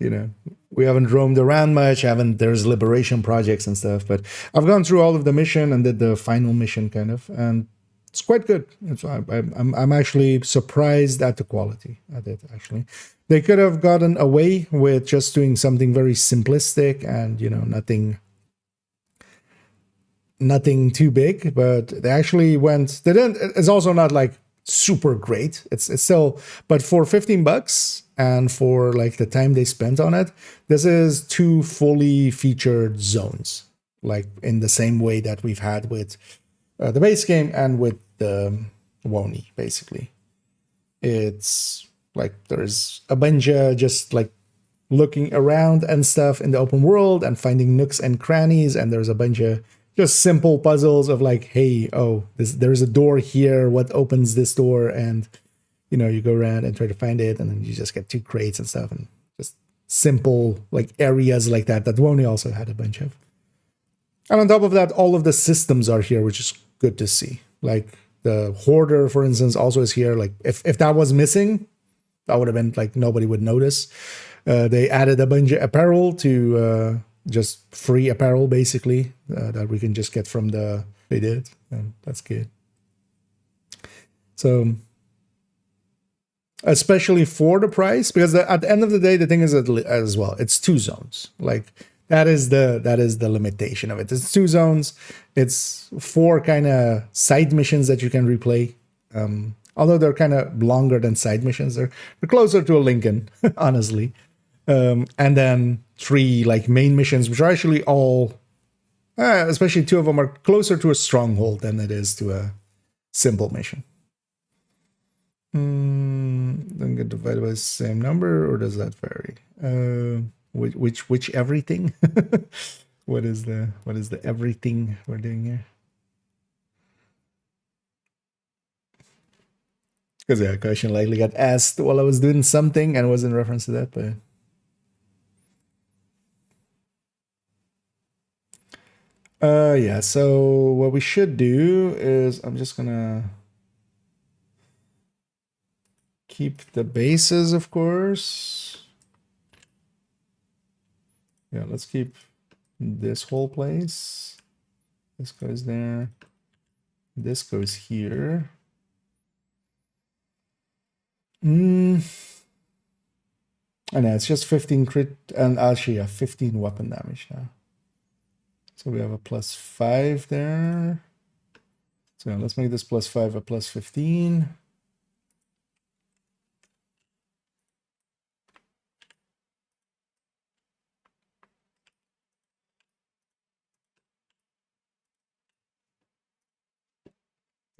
you know, we haven't roamed around much. There's liberation projects and stuff, but I've gone through all of the mission and did the final mission kind of, and it's quite good. I'm actually surprised at the quality of it. Actually, they could have gotten away with just doing something very simplistic and, you know, nothing too big, but they actually went. They didn't. It's also not like super great. It's still, but for $15 and for like the time they spent on it, this is 2 fully featured zones, like in the same way that we've had with the base game and with the WONI. Basically, it's like there's a bunch of just like looking around and stuff in the open world and finding nooks and crannies, and there's a bunch of just simple puzzles of like, hey, oh, there's a door here. What opens this door? And, you know, you go around and try to find it, and then you just get 2 crates and stuff, and just simple like areas like that WONI also had a bunch of. And on top of that, all of the systems are here, which is good to see. Like the Hoarder, for instance, also is here. Like if that was missing, that would have been like nobody would notice. They added a bunch of apparel to just free apparel, basically, that we can just get from the. They did, and that's good. So, especially for the price, because at the end of the day, the thing is as well, it's 2 zones. Like that is the limitation of it. It's 2 zones. It's 4 kind of side missions that you can replay. Although they're kind of longer than side missions, they're closer to a Lincoln, honestly. And then 3 like main missions, which are actually all, especially 2 of them, are closer to a stronghold than it is to a simple mission. Then get divided by the same number, or does that vary? Which everything? What is the everything we're doing here? Because yeah, a question likely got asked while I was doing something, and it was in reference to that, but. Yeah, so what we should do is I'm just gonna keep the bases, of course. Yeah, let's keep this whole place. This goes there. This goes here. And yeah, it's just 15 crit, and actually, yeah, 15 weapon damage now. So we have a +5 there. So let's make this +5 a +15.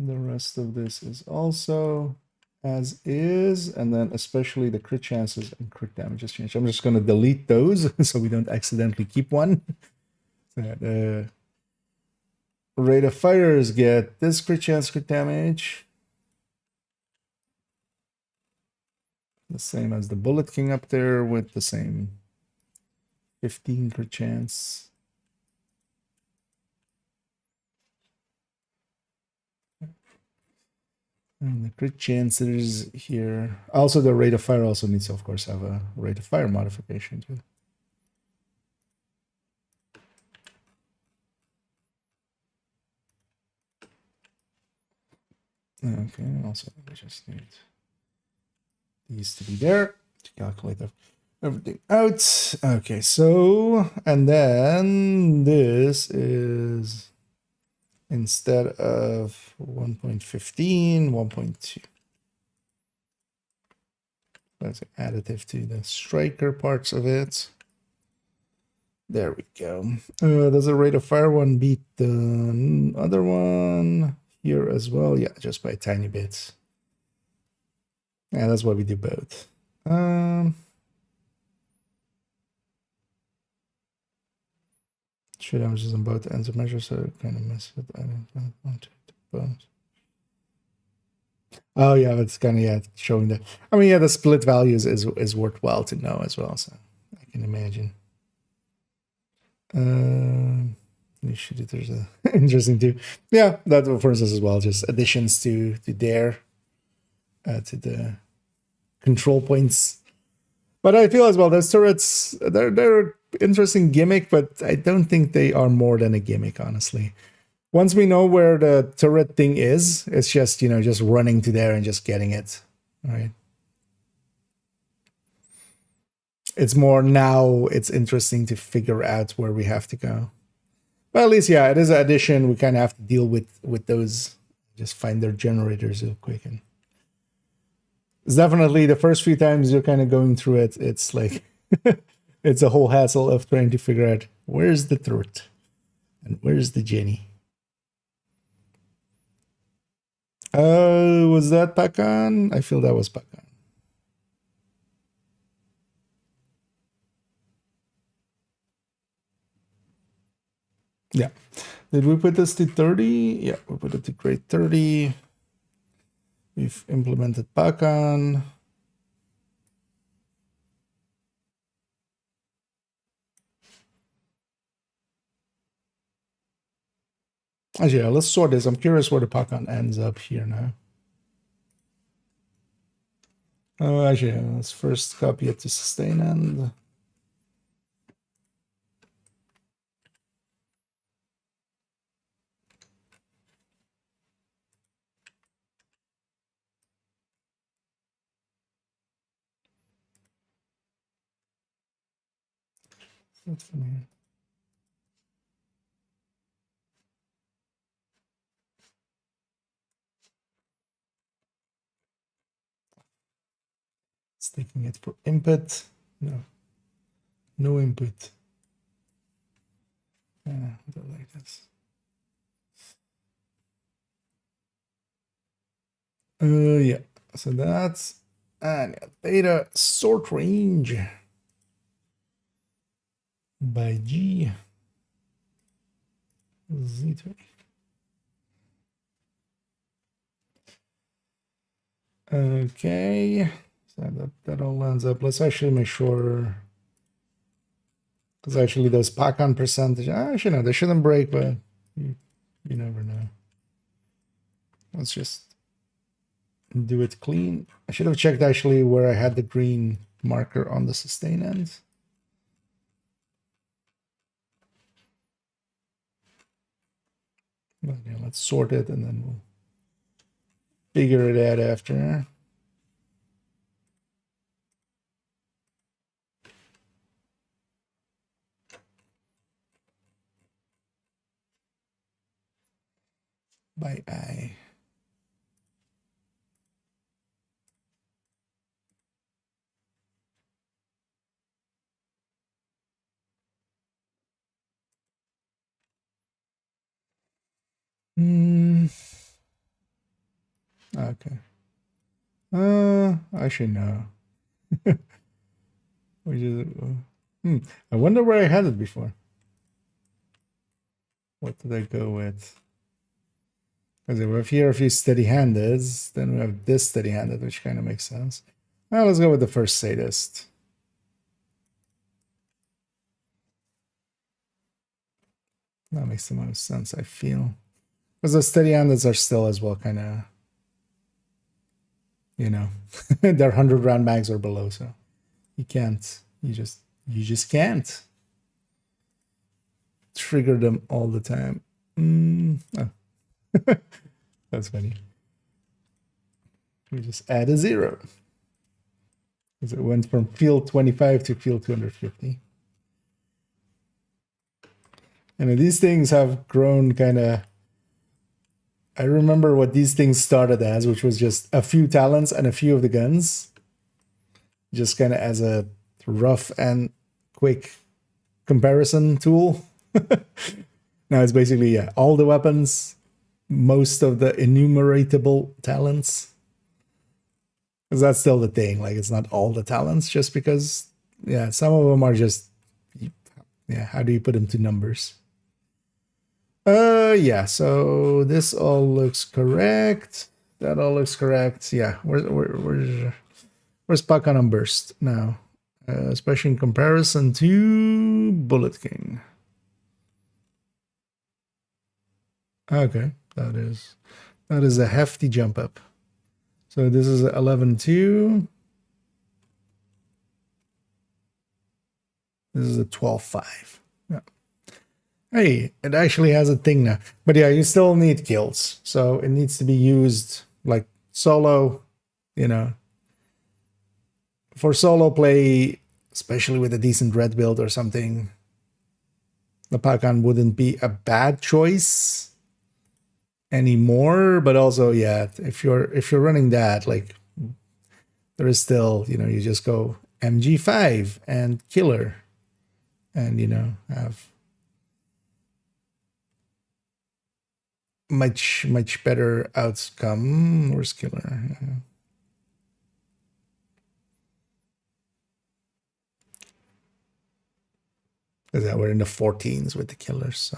The rest of this is also as is, and then especially the crit chances and crit damages change. I'm just going to delete those so we don't accidentally keep one. So rate of fires get this crit chance, crit damage. The same as the Bullet King up there with the same 15 crit chance. And the crit chances here. Also, the rate of fire also needs to, of course, have a rate of fire modification too. Okay, also we just need these to be there to calculate everything out. Okay, so, and then this is instead of 1.15, 1.2. That's additive to the striker parts of it. There we go. Does the rate of fire one beat the other one here as well? Yeah, just by a tiny bit. Yeah, that's why we do both. Should damages on both ends of measure, so it kind of mess with. I don't want to both. Oh yeah, it's kind of showing that. I mean, yeah, the split values is worthwhile to know as well. So I can imagine. You should. There's a interesting too. Yeah, that for instance as well. Just additions to there, to the control points. But I feel as well those turrets they're interesting gimmick, but I don't think they are more than a gimmick, honestly. Once we know where the turret thing is, it's just, you know, just running to there and just getting it, right? It's more now it's interesting to figure out where we have to go. But at least, yeah, it is an addition. We kind of have to deal with those. Just find their generators real quick. And it's definitely the first few times you're kind of going through it, it's like, it's a whole hassle of trying to figure out where's the turret and where's the Jenny. Was that Pakan? I feel that was Pakan. Yeah. Did we put this to 30? Yeah, we put it to grade 30. We've implemented Pakan. Actually, yeah, let's sort this. I'm curious where the Pakan ends up here now. Oh, actually, let's first copy it to sustain end. That's funny. It's taking it for input. No input. Yeah, I don't like this. Yeah. So that's data sort range by G Z3. Okay. So that all lands up. Let's actually make sure. Because actually those Pakan percentage, actually no, they shouldn't break, but you never know. Let's just do it clean. I should have checked actually where I had the green marker on the sustain end. But yeah, let's sort it and then we'll figure it out after. By I. Okay. Actually no. Which is, I wonder where I had it before. What did I go with? Because if we have here a few steady-handed, then we have this steady-handed, which kind of makes sense. Well, let's go with the first sadist. That makes the most sense, I feel. Because the steady-handeds are still as well kind of, you know, they're 100 round mags or below, so you can't, you just can't trigger them all the time. Oh. That's funny. We just add a 0. Because it went from field 25 to field 250. And these things have grown kind of... I remember what these things started as, which was just a few talents and a few of the guns. Just kind of as a rough and quick comparison tool. Now it's basically, yeah, all the weapons, most of the enumeratable talents. Because that's still the thing, like it's not all the talents, just because, yeah, some of them are just, yeah, how do you put them to numbers? Yeah, so this all looks correct. That all looks correct. Yeah, where's Pakan on burst now? Especially in comparison to Bullet King. Okay, that is a hefty jump up. So this is 11.2. This is a 12.5. Yeah. Hey, it actually has a thing now. But yeah, you still need kills. So it needs to be used like solo, you know. For solo play, especially with a decent red build or something, the Pakan wouldn't be a bad choice anymore. But also, yeah, if you're running that, like, there is still, you know, you just go MG5 and killer, and, you know, have much better outcome. Where's killer? Because yeah, we're in the 14s with the killers.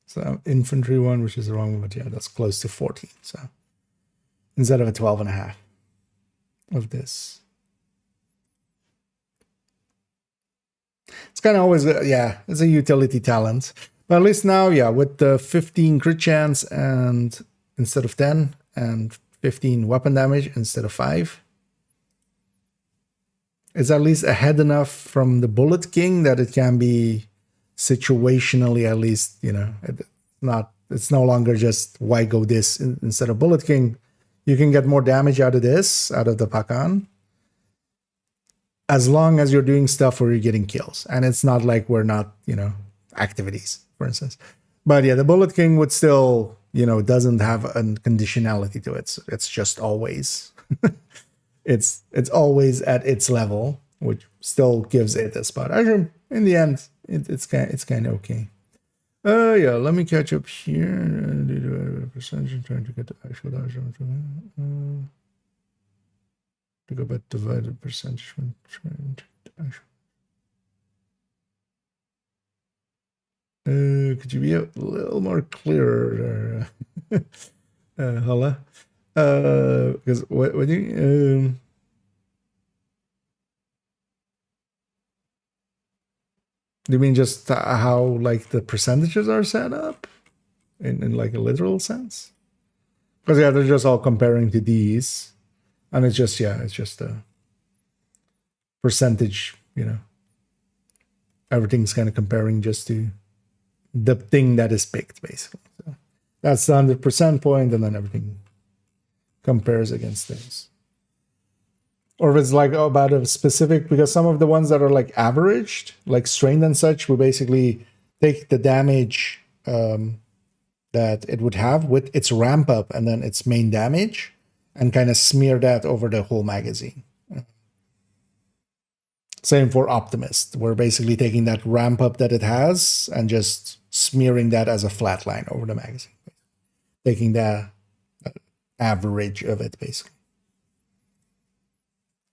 So infantry one, which is the wrong one, but yeah, that's close to 14. So instead of a 12.5 of this. It's kind of always, yeah, it's a utility talent. But at least now, yeah, with the 15 crit chance and instead of 10, and 15 weapon damage instead of 5, it's at least ahead enough from the Bullet King that it can be situationally, at least, you know, it's no longer just why go this instead of Bullet King. You can get more damage out of this, out of the Pakan, as long as you're doing stuff where you're getting kills. And it's not like we're not, you know, activities, for instance. But yeah, the Bullet King would still, you know, doesn't have a conditionality to it. So it's just always, it's always at its level, which still gives it a spot. Actually, in the end, it's kind of okay. Yeah, let me catch up here. Percentage, trying to get the actual to go back divided percentage when trying to get the actual. Could you be a little more clearer, Hala? Because what do you do you mean just how like the percentages are set up in like a literal sense? Because yeah, they're just all comparing to these, and it's just, yeah, it's just a percentage, you know. Everything's kind of comparing just to the thing that is picked, basically. So that's the 100% point, and then everything compares against things. Or if it's like about a specific, because some of the ones that are like averaged, like strained and such, we basically take the damage that it would have with its ramp up and then its main damage and kind of smear that over the whole magazine. Same for Optimist. We're basically taking that ramp up that it has and just smearing that as a flat line over the magazine. Taking the average of it, basically.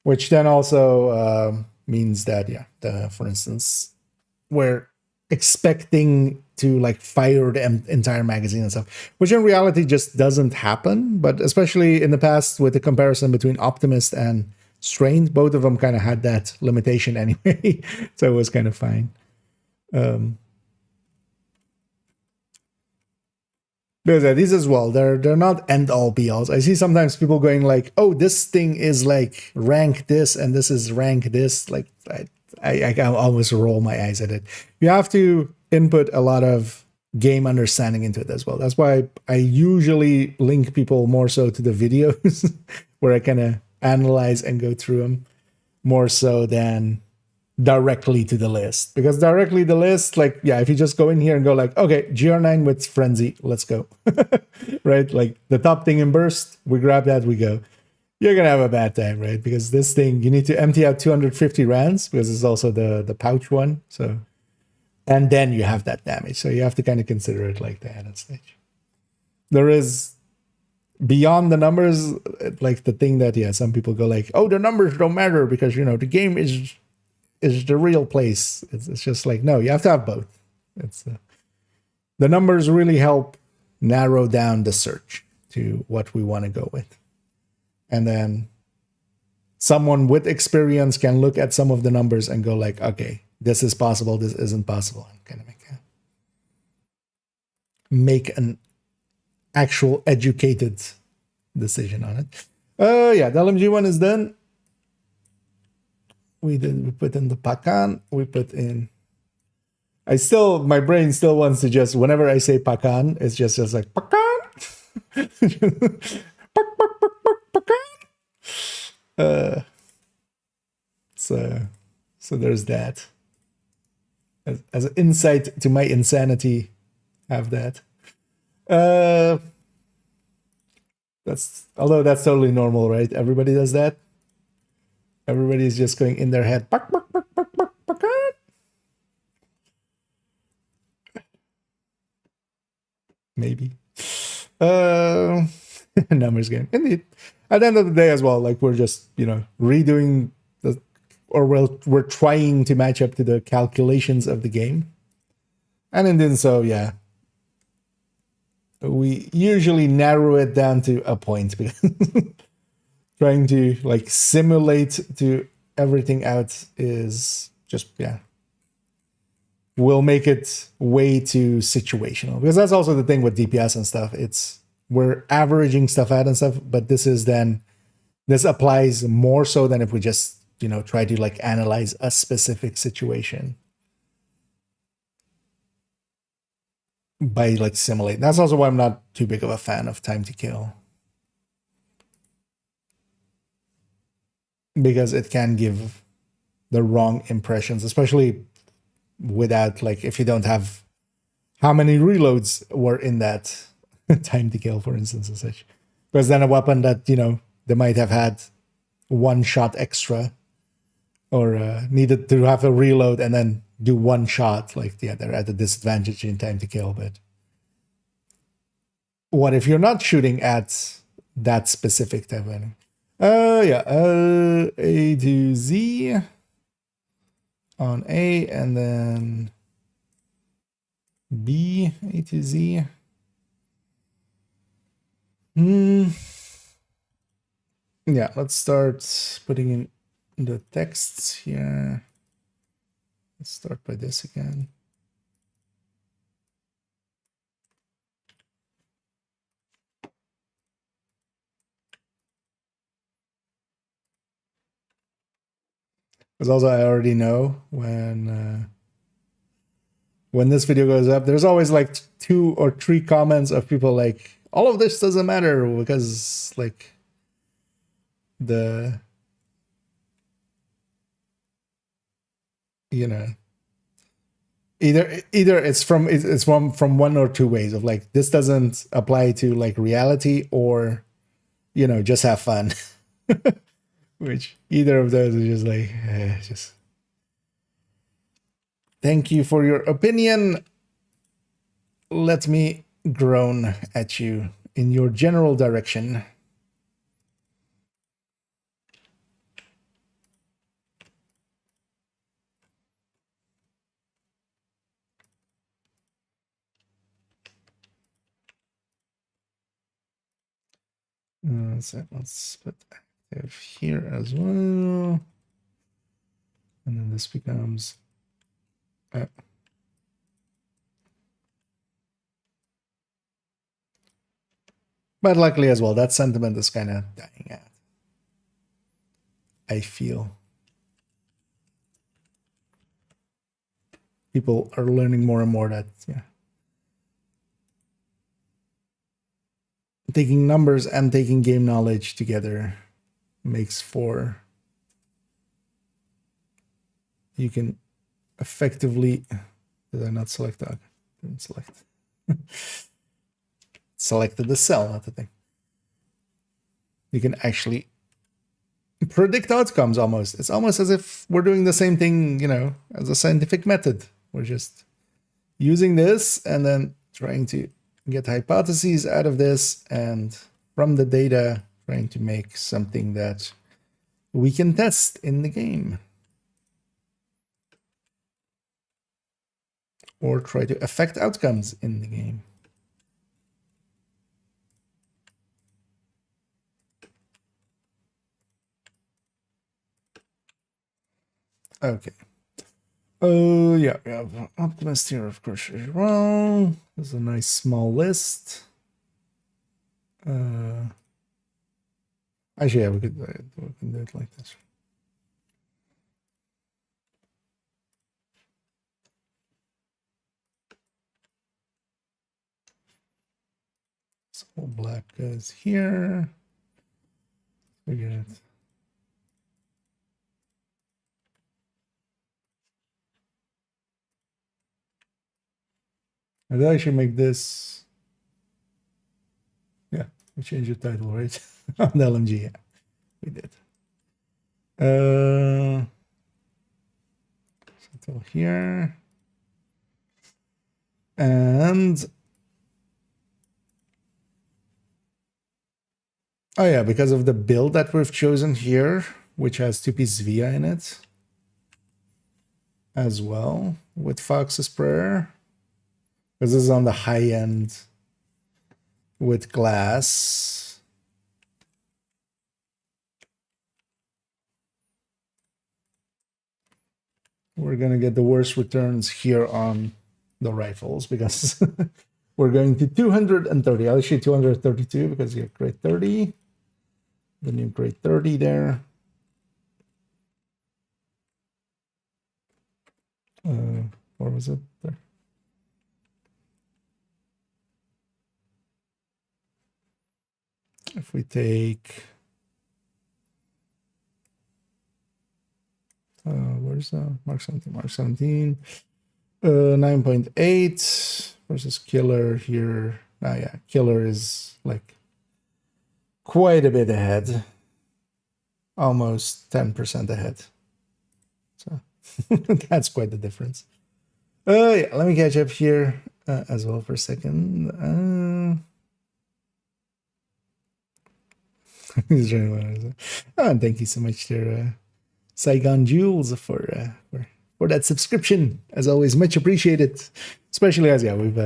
Which then also means that, yeah, for instance, we're expecting to like fire the entire magazine and stuff, which in reality just doesn't happen. But especially in the past with the comparison between Optimist and Strained, both of them kind of had that limitation anyway. So it was kind of fine. Because these as well, they're not end all be alls. I see sometimes people going like, "Oh, this thing is like rank this, and this is rank this." Like I always roll my eyes at it. You have to input a lot of game understanding into it as well. That's why I usually link people more so to the videos where I kind of analyze and go through them more so than directly to the list. Because directly the list, like, yeah, if you just go in here and go like, okay, GR9 with Frenzy, let's go. Right? Like the top thing in burst, we grab that, we go. You're gonna have a bad time, right? Because this thing, you need to empty out 250 rounds because it's also the pouch one. So, and then you have that damage. So you have to kind of consider it like that at stage. There is beyond the numbers, like the thing that, yeah, some people go like, oh, the numbers don't matter because, you know, the game is the real place. It's just like, no, you have to have both. It's the numbers really help narrow down the search to what we want to go with. And then someone with experience can look at some of the numbers and go like, okay, this is possible, this isn't possible, and kind of make an actual educated decision on it. Yeah, the LMG one is done. We put in the Pakan, we put in, my brain still wants to just, whenever I say Pakan, it's just like Pakan. So there's that. As an insight to my insanity, have that. Although that's totally normal, right? Everybody does that. Everybody's just going in their head. Maybe. Numbers game. Indeed. At the end of the day as well, like we're just, you know, redoing we're trying to match up to the calculations of the game. And in doing so, yeah, we usually narrow it down to a point because trying to like simulate to everything out is just, yeah, will make it way too situational. Because that's also the thing with DPS and stuff. We're averaging stuff out and stuff, but this applies more so than if we just, you know, try to like analyze a specific situation by like simulating. That's also why I'm not too big of a fan of time to kill, because it can give the wrong impressions, especially without, like, if you don't have how many reloads were in that time to kill, for instance, and such. Because then a weapon that, you know, they might have had one shot extra or needed to have a reload and then do one shot, like, yeah, they're at a disadvantage in time to kill. But what if you're not shooting at that specific type of enemy? A to Z on A, and then B, A to Z. Yeah, let's start putting in the texts here. Let's start by this again. Because also I already know when this video goes up, there's always like 2 or 3 comments of people like, all of this doesn't matter because like the, you know, either it's from one or two ways of like, this doesn't apply to like reality, or, you know, just have fun. Which either of those is just like, just thank you for your opinion. Let me groan at you in your general direction. So let's put active here as well. And then this becomes but luckily as well, that sentiment is kind of dying out. I feel people are learning more and more that, yeah, taking numbers and taking game knowledge together makes for you can effectively. Did I not select that? Didn't select. Selected the cell, not the thing. You can actually predict outcomes almost. It's almost as if we're doing the same thing, you know, as a scientific method. We're just using this and then trying to get hypotheses out of this, and from the data trying to make something that we can test in the game. Or try to affect outcomes in the game. Okay. Oh, yeah, we have Optimist here, of course, as well. There's a nice small list. Actually, yeah, we can do it like this. So black goes here. Figure it. I did actually make this. Yeah, we changed the title, right? On the LMG, yeah, we did. Settle here. And oh yeah, because of the build that we've chosen here, which has 2-piece VIA in it as well, with Fox's Prayer. Because this is on the high end with glass. We're going to get the worst returns here on the rifles because we're going to 230. I'll shoot 232 because you have grade 30. The new grade 30 there. Where was it? There. If we take, where's Mark 17? Mark 17, 9.8 versus Killer here. Ah, yeah, Killer is like quite a bit ahead, almost 10% ahead. So that's quite the difference. Yeah, let me catch up here as well for a second. And thank you so much to Saigon Jules for that subscription. As always, much appreciated. Especially as we've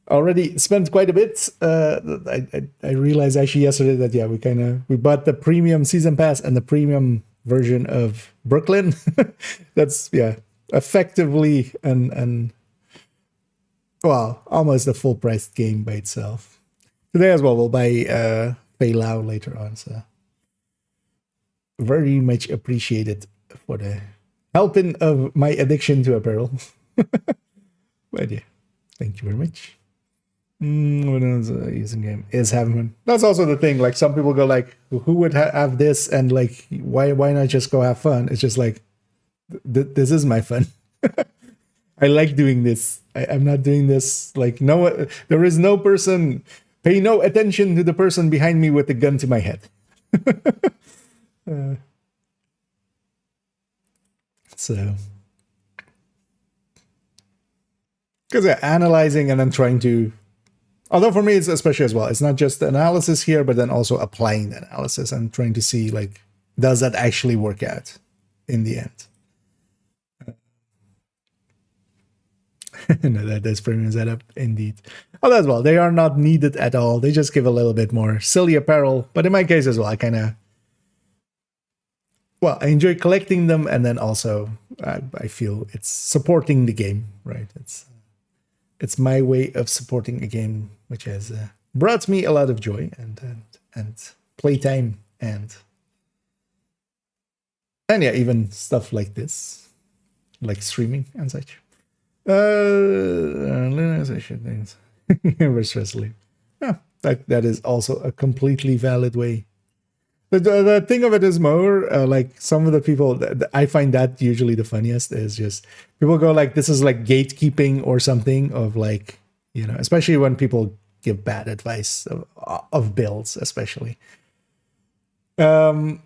already spent quite a bit. I realized actually yesterday that we bought the premium season pass and the premium version of Brooklyn. That's effectively and well, almost a full priced game by itself. Today as well we'll buy Pay Lao later on, so very much appreciated for the helping of my addiction to apparel. But yeah, thank you very much. What else using game is having fun. That's also the thing. Like some people go like, who would have this, and like why not just go have fun? It's just like this is my fun. I like doing this. I'm not doing this like no. There is no person. Pay no attention to the person behind me with the gun to my head. So, because analyzing and then trying to, although for me it's especially as well, it's not just the analysis here, but then also applying the analysis and trying to see like, does that actually work out in the end? No, that is premium setup indeed. Oh, as well, they are not needed at all. They just give a little bit more silly apparel. But in my case as well, I enjoy collecting them, and then also I feel it's supporting the game, right? It's my way of supporting a game which has brought me a lot of joy and playtime and yeah, even stuff like this, like streaming and such. Linux, I should things. Universe sleep. Yeah, that is also a completely valid way. The thing of it is more like some of the people, I find that usually the funniest is just people go like, this is like gatekeeping or something of like, you know, especially when people give bad advice of builds, especially. And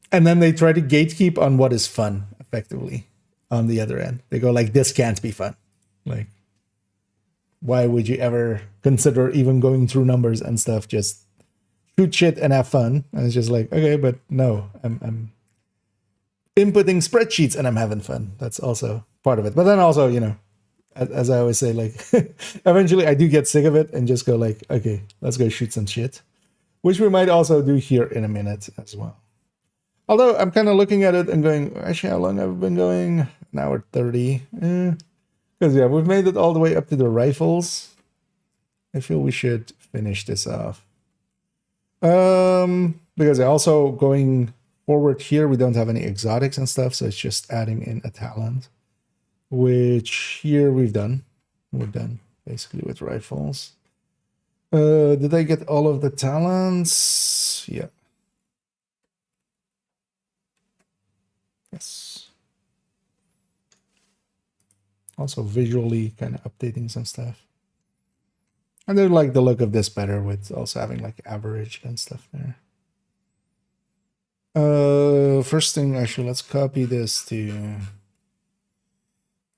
then they try to gatekeep on what is fun, effectively, on the other end. They go like, this can't be fun. Like, why would you ever consider even going through numbers and stuff? Just shoot shit and have fun. And it's just like, okay, but no, I'm inputting spreadsheets and I'm having fun. That's also part of it. But then also, you know, as I always say, like, eventually I do get sick of it and just go like, okay, let's go shoot some shit, which we might also do here in a minute as well. Although I'm kind of looking at it and going, actually, how long have I been going? An hour 30. Because yeah, we've made it all the way up to the rifles. I feel we should finish this off. Because also going forward here, we don't have any exotics and stuff, so it's just adding in a talent, which here we've done. We're done basically with rifles. Did I get all of the talents? Yeah. Yes. Also visually kind of updating some stuff. And I like the look of this better with also having like average and stuff there. First thing, actually, let's copy this to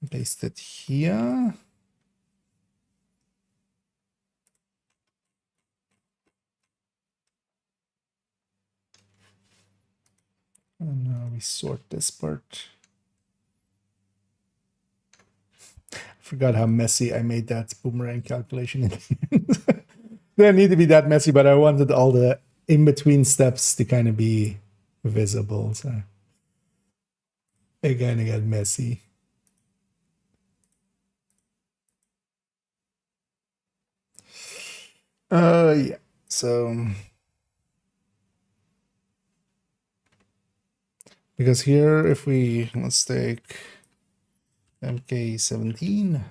paste it here. And now we sort this part. Forgot how messy I made that boomerang calculation. Didn't need to be that messy, but I wanted all the in-between steps to kind of be visible. So it kind of got messy. Yeah. So because here, if we let's take MK17.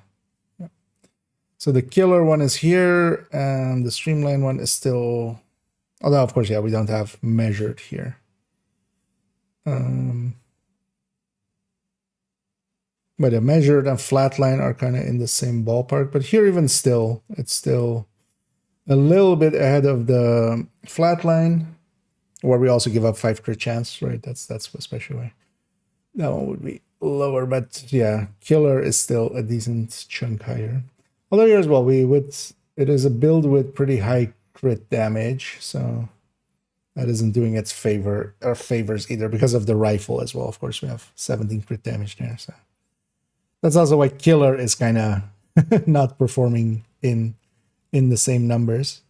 Yeah. So the killer one is here, and the streamline one is still. Although, of course, yeah, we don't have measured here. But the measured and flatline are kind of in the same ballpark. But here, even still, it's still a little bit ahead of the flatline, where we also give up 5 crit chance, right? That's especially why that one would be lower. But yeah, killer is still a decent chunk higher. Although here as well, it is a build with pretty high crit damage, so that isn't doing its favors either because of the rifle as well. Of course, we have 17 crit damage there, so that's also why killer is kind of not performing in the same numbers.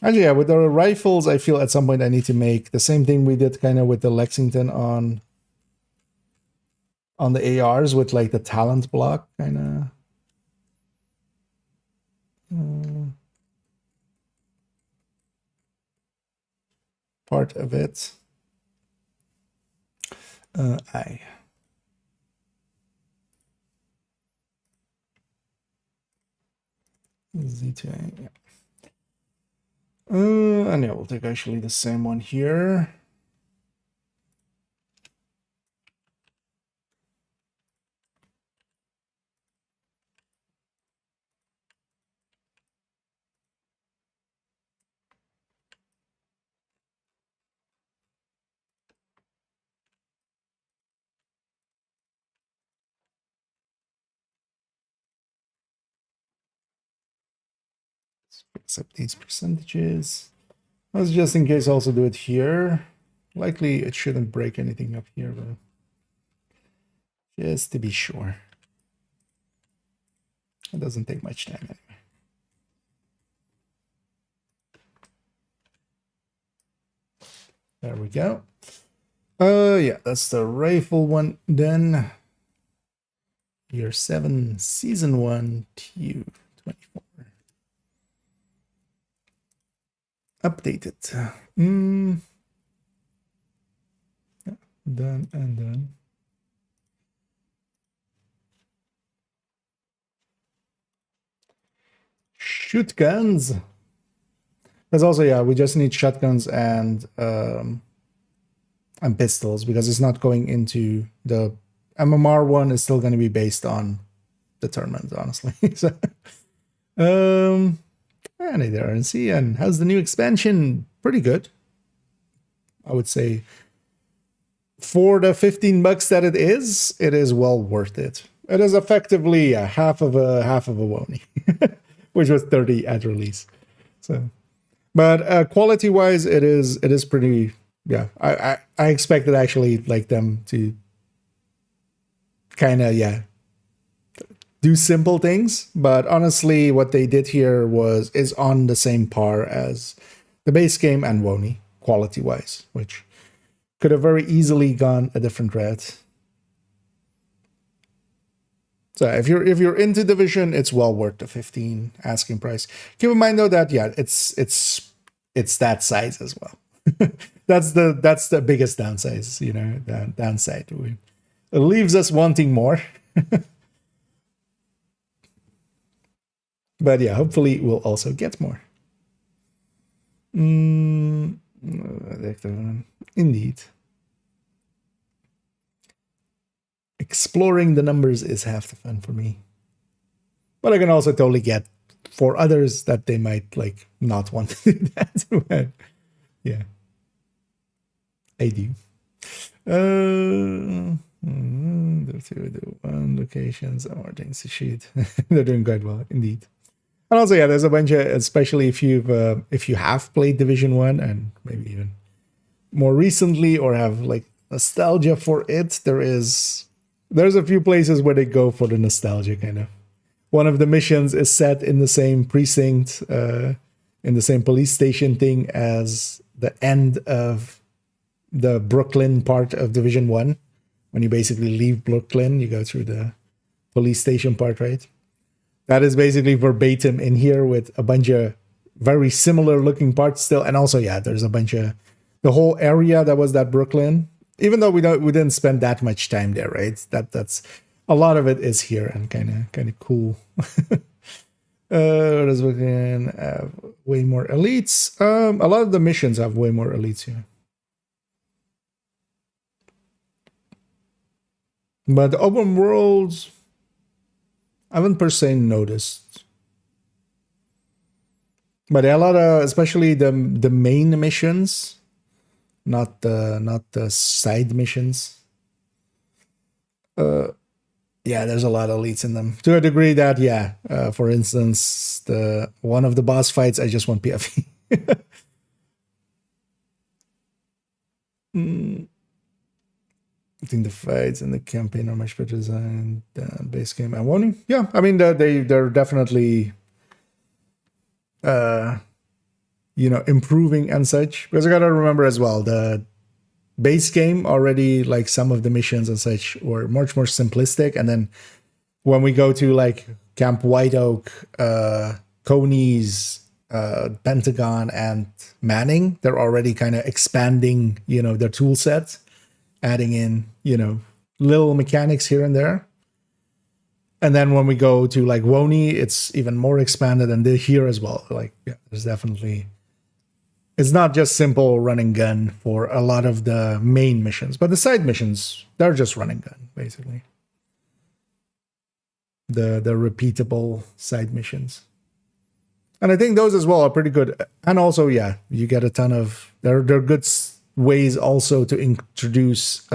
Actually, yeah, with the rifles, I feel at some point I need to make the same thing we did kind of with the Lexington on the ARs with like the talent block kind of. Part of it. I. Z2A, yeah. And yeah, we'll take actually the same one here. Accept these percentages. Let's just in case also do it here. Likely it shouldn't break anything up here, but just to be sure. It doesn't take much time anyway. There we go. Yeah, that's the rifle one done. Year 7, Season 1, TU24. Updated. Yeah, done and done. shoot guns. Because also, yeah, we just need shotguns and pistols, because it's not going into the MMR one. Is still going to be based on determined, honestly. So, and hey there, RNC, and how's the new expansion? Pretty good, I would say. For the $15 that it is well worth it. It is effectively half of a WONI, which was 30 at release. So, but quality wise, it is pretty. Yeah, I expected actually like them to kind of do simple things, but honestly, what they did here is on the same par as the base game and WONI quality wise, which could have very easily gone a different route. So if you're into Division, it's well worth the 15 asking price. Keep in mind though that it's that size as well. that's the biggest downside, the downside. It leaves us wanting more. But yeah, hopefully we'll also get more. Indeed. Exploring the numbers is half the fun for me. But I can also totally get for others that they might like not want to do that. But yeah. I do. Locations, more things to shoot. They're doing quite well, indeed. And also, yeah, there's a bunch of, especially if you have played Division 1 and maybe even more recently, or have like nostalgia for it, there's a few places where they go for the nostalgia kind of. One of the missions is set in the same precinct, in the same police station thing as the end of the Brooklyn part of Division 1. When you basically leave Brooklyn, you go through the police station part, right? That is basically verbatim in here with a bunch of very similar looking parts still. And also, yeah, there's a bunch of the whole area that was that Brooklyn. Even though we didn't spend that much time there, right? That's a lot of it is here and kind of cool. What is we can have way more elites. A lot of the missions have way more elites here. But the open worlds, I haven't per se noticed. But a lot of, especially the main missions, not the side missions. Yeah, there's a lot of elites in them. To a degree that, for instance, one of the boss fights, I just want PFE. I think the fights and the campaign are much better designed than base game. And WONI, yeah, I mean they're definitely improving and such. Because I gotta remember as well, the base game already, like some of the missions and such were much more simplistic, and then when we go to like Camp White Oak, Coney's, Pentagon, and Manning, they're already kind of expanding, their tool set, adding in, little mechanics here and there. And then when we go to like WONI, it's even more expanded, and they're here as well. Like, yeah, there's definitely, it's not just simple run and gun for a lot of the main missions, but the side missions, they're just run and gun, basically. The repeatable side missions. And I think those as well are pretty good. And also, yeah, you get a ton of, they're good ways also to introduce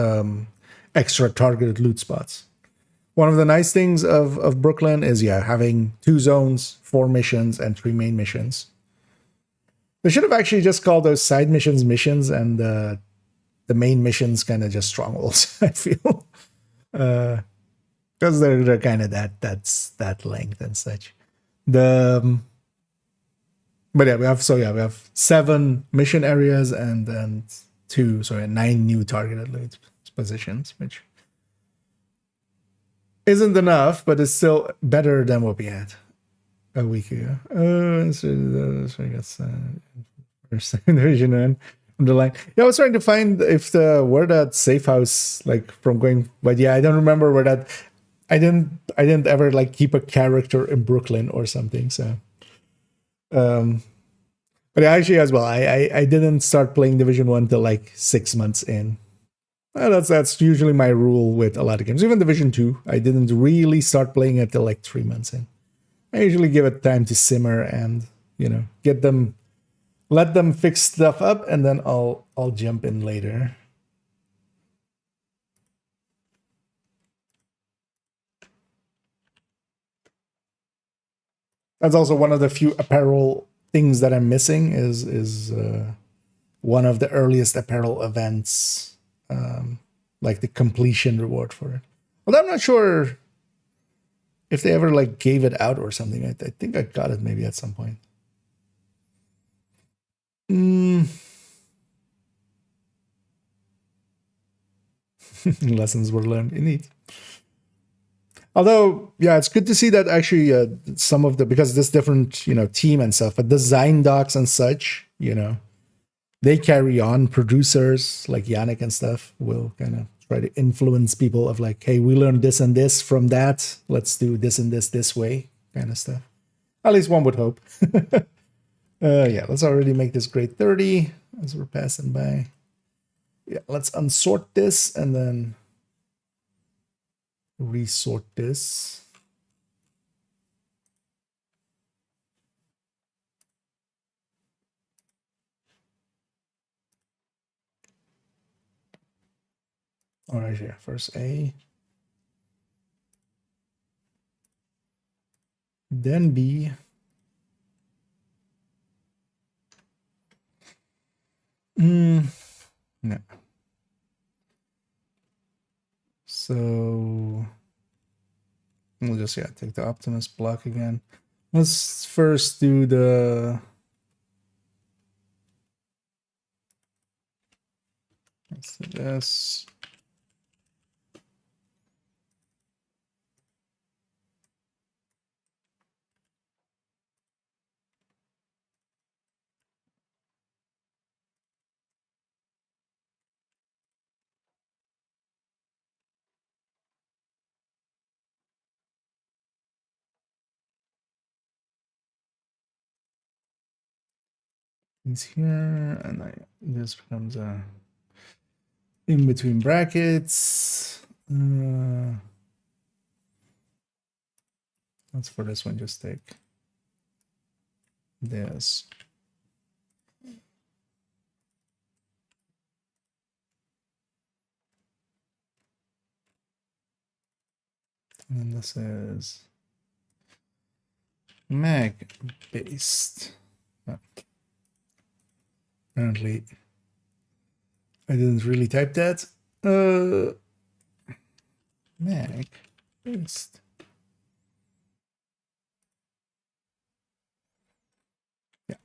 extra targeted loot spots. One of the nice things of Brooklyn is, having 2 zones, 4 missions, and 3 main missions. They should have actually just called those side missions missions, and the main missions kind of just strongholds, I feel. Because they're kind of that length and such. But yeah, we have 7 mission areas and then 9 new targeted loot positions, which isn't enough, but it's still better than what we had a week ago. So I guess first division one on the line. Yeah, I was trying to find if where that safe house from going, but yeah, I don't remember where that. I didn't ever keep a character in Brooklyn or something. So But actually, as well, I didn't start playing Division 1 till like 6 months in. Well, that's usually my rule with a lot of games. Even Division 2, I didn't really start playing it till like 3 months in. I usually give it time to simmer and, you know, let them fix stuff up, and then I'll jump in later. That's also one of the few apparel things that I'm missing is one of the earliest apparel events, like the completion reward for it. Well, I'm not sure if they ever like gave it out or something. I think I got it maybe at some point. Lessons were learned, indeed. Although, yeah, it's good to see that actually some of the, because this different, you know, team and stuff, but design docs and such, you know, they carry on. Producers like Yannick and stuff will kind of try to influence people of like, hey, we learned this and this from that. Let's do this and this way, kind of stuff. At least one would hope. Yeah, let's already make this grade 30 as we're passing by. Yeah, let's unsort this and then resort this. All right, yeah, first A, then B, no. So we'll just, yeah, take the Optimus block again. Let's first do the, let's do this. He's here, and this becomes a in between brackets. Let's for this one just take this. And then this is mag based. Oh. Apparently, I didn't really type that. Mag based. Yeah.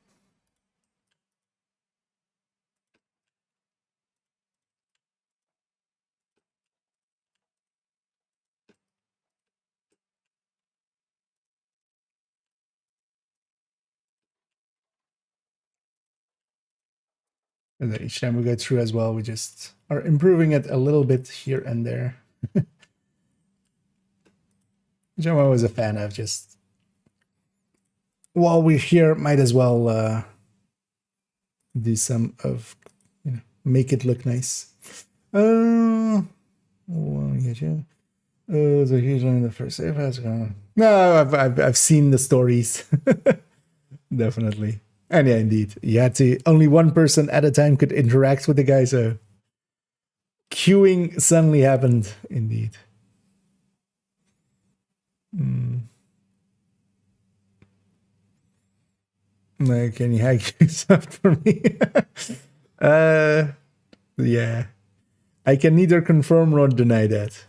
And then each time we go through as well, we just are improving it a little bit here and there. Which I'm always a fan of. Just while we're here, might as well do some of, you know, make it look nice. Well, yeah. So here's one of the first save has gone. No, I've seen the stories. Definitely. And yeah, indeed. You had to, only one person at a time could interact with the guy, so queuing suddenly happened, indeed. Like, can you hack yourself for me? Yeah. I can neither confirm nor deny that.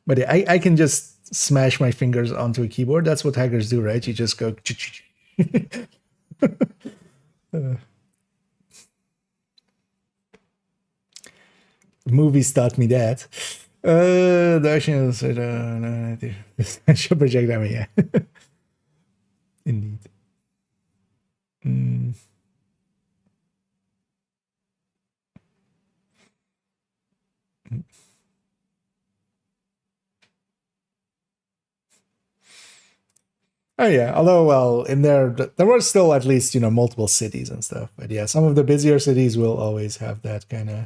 But yeah, I can just smash my fingers onto a keyboard. That's what hackers do, right? You just go. Movies taught me that. The action is special project. I mean, yeah. Indeed. Oh yeah, although well, in there were still at least multiple cities and stuff. But yeah, some of the busier cities will always have that kind of.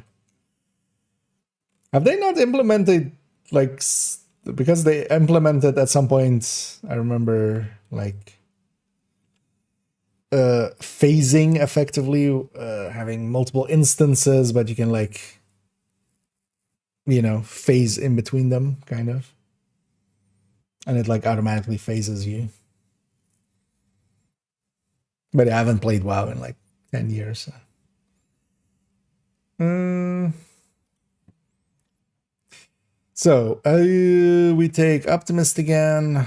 Have they not implemented like because they implemented at some point? I remember like phasing effectively, having multiple instances, but you can like phase in between them, kind of, and it like automatically phases you. But I haven't played WoW in like 10 years. So we take Optimist again.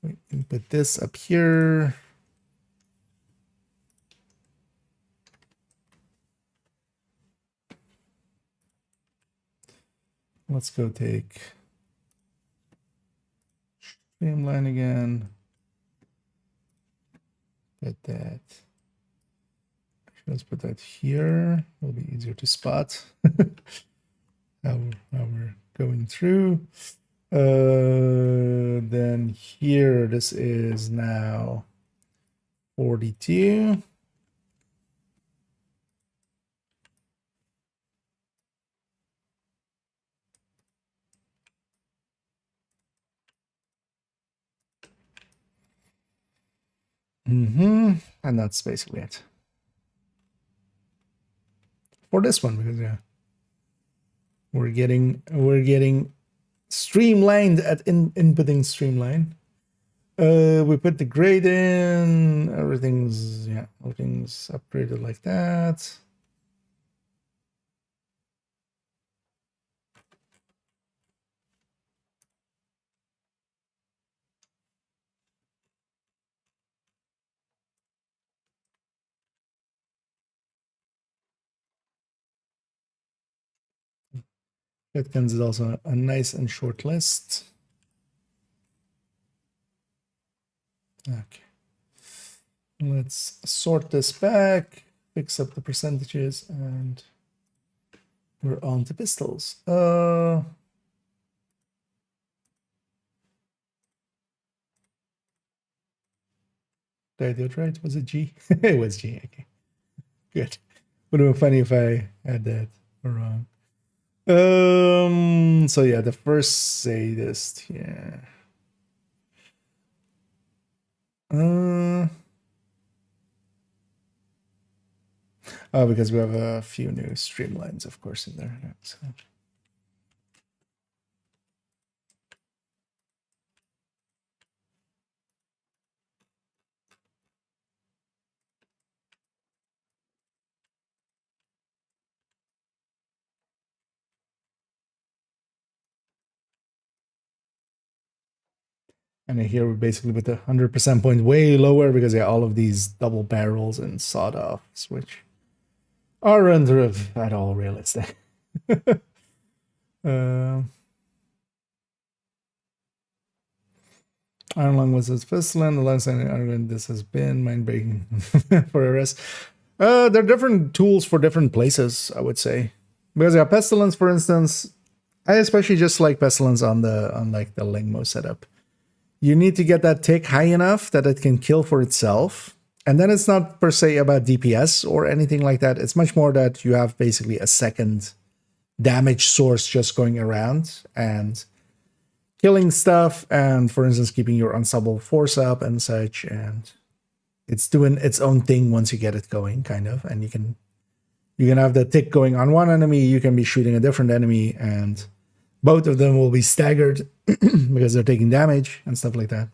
We can put this up here. Let's go take Streamline again. Put that. Let's put that here. It'll be easier to spot how we're going through. Then here, this is now 42. And that's basically it for this one, because yeah, we're getting streamlined at inputting Streamline. We put the grade in, everything's upgraded like that. Shotguns is also a nice and short list. Okay. Let's sort this back, fix up the percentages, and we're on to pistols. Did I do it right? Was it G? It was G. Okay. Good. Would have been funny if I had that wrong. So yeah, the first sadist, yeah. Oh, because we have a few new streamlines, of course, in there. So. And here we basically put the 100% point way lower because yeah, all of these double barrels and sawed-offs, which aren't at all realistic. Iron Lung was his pistol, and the last time this has been mind-breaking for a rest. There are different tools for different places, I would say. Because yeah, Pestilence, for instance, I especially just like Pestilence on like the Lingmo setup. You need to get that tick high enough that it can kill for itself. And then it's not per se about DPS or anything like that. It's much more that you have basically a second damage source just going around and killing stuff. And for instance, keeping your unstoppable force up and such. And it's doing its own thing once you get it going, kind of. And you can have the tick going on one enemy. You can be shooting a different enemy, and both of them will be staggered because they're taking damage and stuff like that.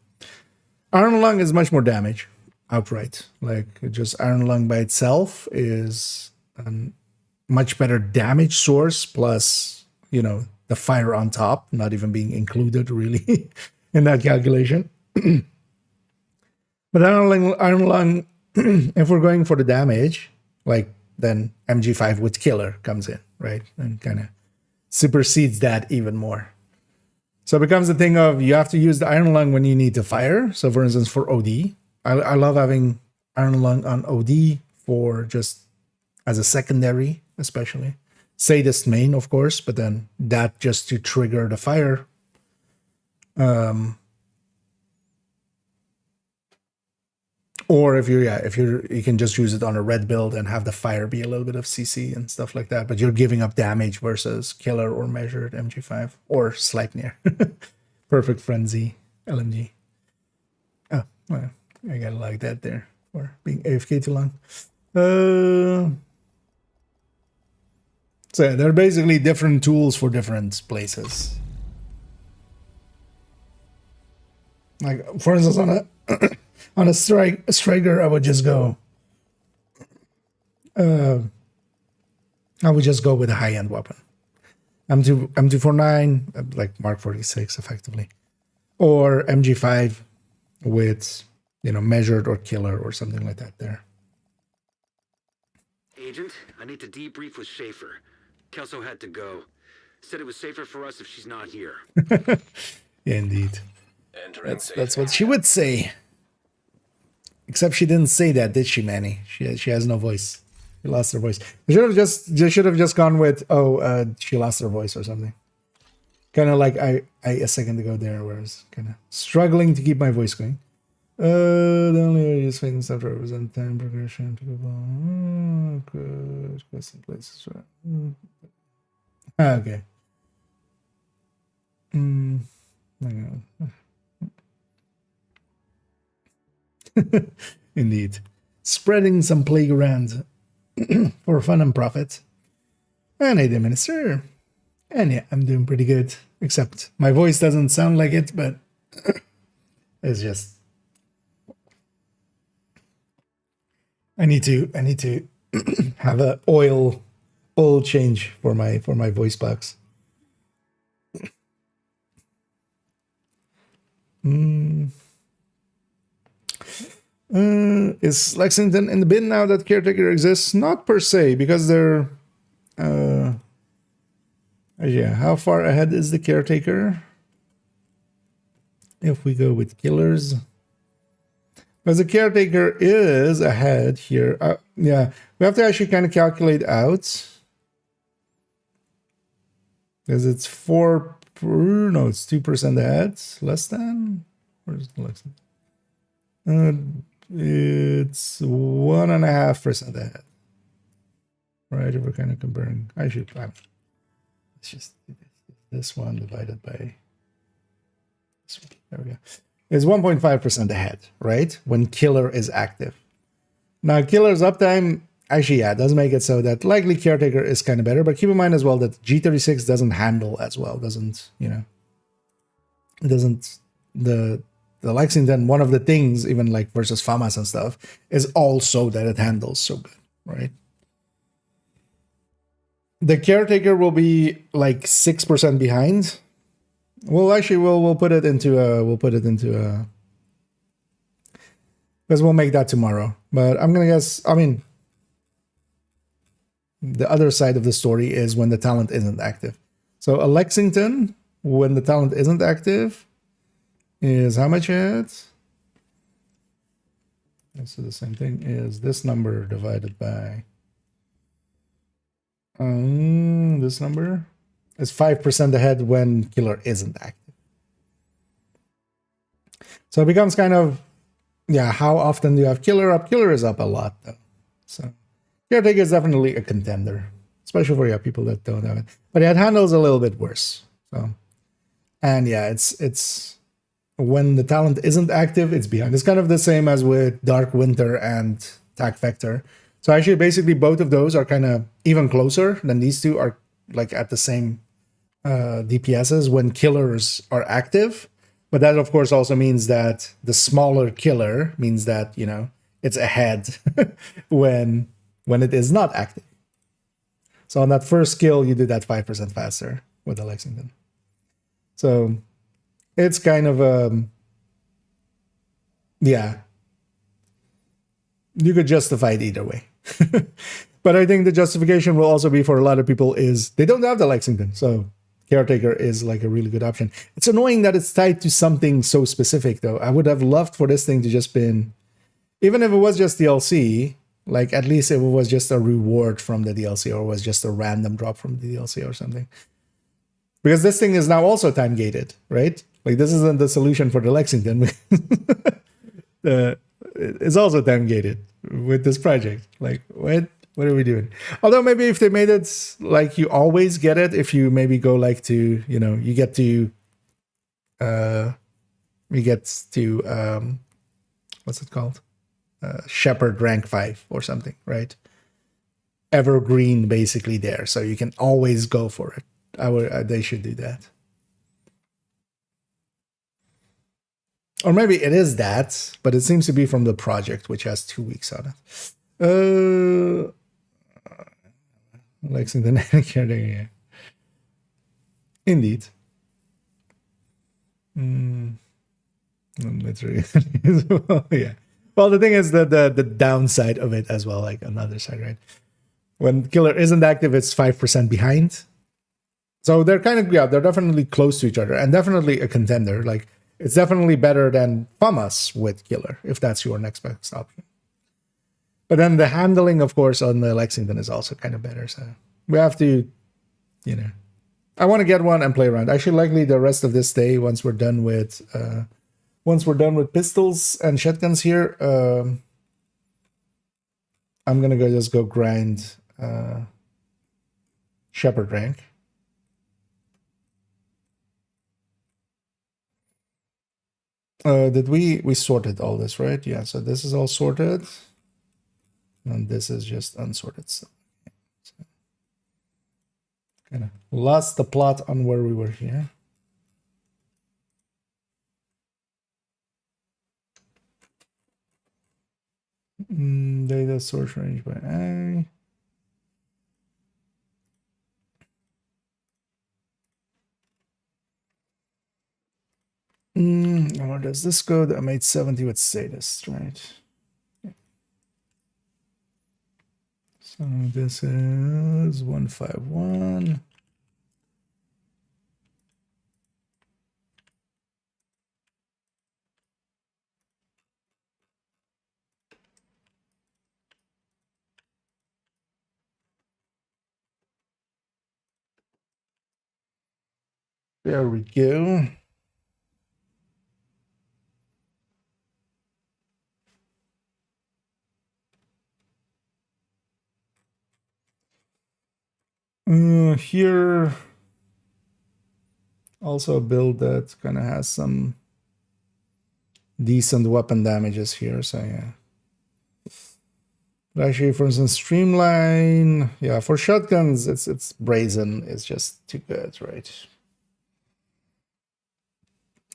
Iron Lung is much more damage outright. Like just Iron Lung by itself is a much better damage source, plus, the fire on top, not even being included really in that calculation. But Iron Lung, if we're going for the damage, like then MG5 with Killer comes in, right? And kind of supersedes that even more. So it becomes a thing of you have to use the Iron Lung when you need to fire. So for instance, for OD, I love having Iron Lung on OD for just as a secondary, especially. Sadist main, of course, but then that just to trigger the fire. Or if you can just use it on a red build and have the fire be a little bit of CC and stuff like that, but you're giving up damage versus killer or measured MG5 or Sleipnir. Perfect Frenzy LMG. Oh, well, I gotta like that there for being AFK too long. So yeah, they're basically different tools for different places. Like for instance, on a on a striker, I would just go. I would just go with a high-end weapon. M249, like Mark 46, effectively, or MG5 with measured or killer or something like that. There. Agent, I need to debrief with Schaefer. Kelso had to go. Said it was safer for us if she's not here. Yeah, indeed. Entering That's what she would say. Except she didn't say that, did she, Manny? She has no voice. She lost her voice. They should have just gone with she lost her voice or something. Kind of like I a second ago there, where I was kind of struggling to keep my voice going. The only way to use fading stuff to represent time progression. Good. Custom places. Okay. Indeed. Spreading some plague around for fun and profit. And hey, the minister. And yeah, I'm doing pretty good. Except my voice doesn't sound like it, but it's just I need to have a oil change for my voice box. Is Lexington in the bin now that Caretaker exists? Not per se, because they're yeah, how far ahead is the Caretaker? If we go with killers, because the Caretaker is ahead here. Yeah, we have to actually kind of calculate out, because it's 2% ahead, less than. Where's the Lexington? It's 1.5% ahead. Right, if we're kind of comparing. It's just this one divided by this one. There we go. It's 1.5% ahead, right? When killer is active. Now, killer's uptime, actually, yeah, does make it so that likely Caretaker is kind of better, but keep in mind as well that G36 doesn't handle as well, the Lexington, one of the things, even like versus FAMAS and stuff, is also that it handles so good, right? The Caretaker will be like 6% behind. Well, actually, we'll put it into because we'll make that tomorrow. But I'm gonna guess. I mean, the other side of the story is when the talent isn't active. So a Lexington, when the talent isn't active, is how much ahead? So the same thing is this number divided by this number is 5% ahead when killer isn't active. So it becomes kind of, yeah, how often do you have killer up? Killer is up a lot though. So Caretaker is definitely a contender, especially for people that don't have it. But yeah, it handles a little bit worse. So, and yeah, it's when the talent isn't active, it's behind. It's kind of the same as with Dark Winter and Tac Vector. So actually, basically, both of those are kind of even closer than these two are, like at the same DPSs when killers are active. But that, of course, also means that the smaller killer means that, it's ahead when it is not active. So on that first skill, you do that 5% faster with the Lexington. So it's kind of yeah, you could justify it either way. But I think the justification will also be for a lot of people is they don't have the Lexington, so Caretaker is like a really good option. It's annoying that it's tied to something so specific, though. I would have loved for this thing to just been, even if it was just DLC, like at least if it was just a reward from the DLC or was just a random drop from the DLC or something. Because this thing is now also time gated, right? Like this isn't the solution for the Lexington. is also time gated with this project. Like, what are we doing? Although maybe if they made it like you always get it, if you maybe go like to, you know, you get to what's it called? Shepherd rank 5 or something, right? Evergreen basically there, so you can always go for it. They should do that. Or maybe it is that, but it seems to be from the project, which has 2 weeks on it. Lexington, yeah. Indeed. Literally. Yeah. Well, the thing is that the downside of it as well, like another side, right? When killer isn't active, it's 5% behind. So they're kind of, yeah, they're definitely close to each other and definitely a contender. Like, it's definitely better than FAMAS with killer, if that's your next best option. But then the handling, of course, on the Lexington is also kind of better. So we have to, you know, I want to get one and play around. Actually, likely the rest of this day, once we're done with pistols and shotguns here, I'm gonna just go grind Shepherd rank. Did we sorted all this, right? Yeah, so this is all sorted. And this is just unsorted stuff. So, kind of lost the plot on where we were here. Data source range by I. And where does this go? I made 70 with sadist, right? So this is 151. There we go. Here, also a build that kind of has some decent weapon damages here, so yeah. But actually, for instance, Streamline, yeah, for shotguns, it's brazen, it's just too good, right?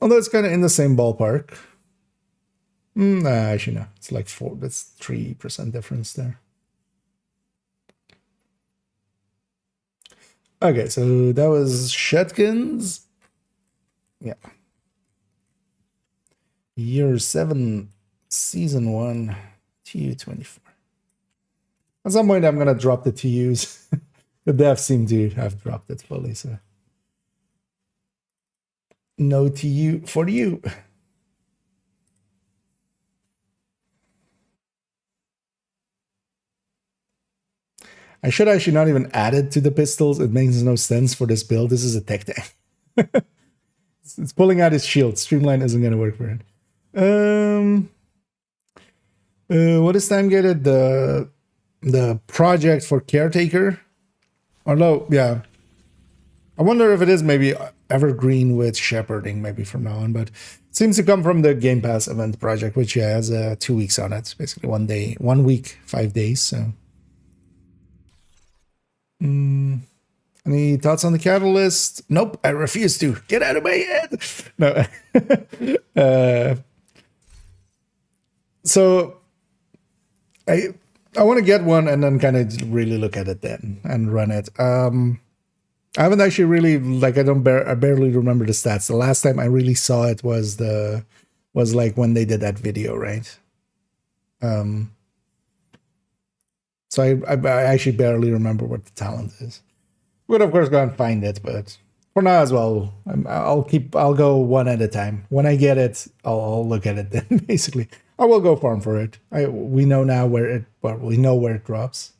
Although it's kind of in the same ballpark. Nah, actually no, it's like 4, that's 3% difference there. Okay, so that was shotguns. Yeah. Year 7, Season 1, TU24. At some point, I'm going to drop the TUs. The devs seem to have dropped it fully, so. No TU for you. I should actually not even add it to the pistols. It makes no sense for this build. This is a tech tank. It's pulling out his shield. Streamline isn't going to work for it. What is time gated? The project for caretaker. Although, yeah. I wonder if it is maybe evergreen with shepherding maybe from now on, but it seems to come from the Game Pass event project, which has 2 weeks on it. Basically 1 week, 5 days, so. Any thoughts on the catalyst? Nope, I refuse to. Get out of my head. No. So I want to get one and then kind of really look at it then and run it. I haven't actually really, like, I barely remember the stats. The last time I really saw it was like when they did that video, right? So I actually barely remember what the talent is. We'll of course go and find it, but for now as well, I'll go one at a time. When I get it, I'll look at it then. Basically, I will go farm for it. We know now where it drops.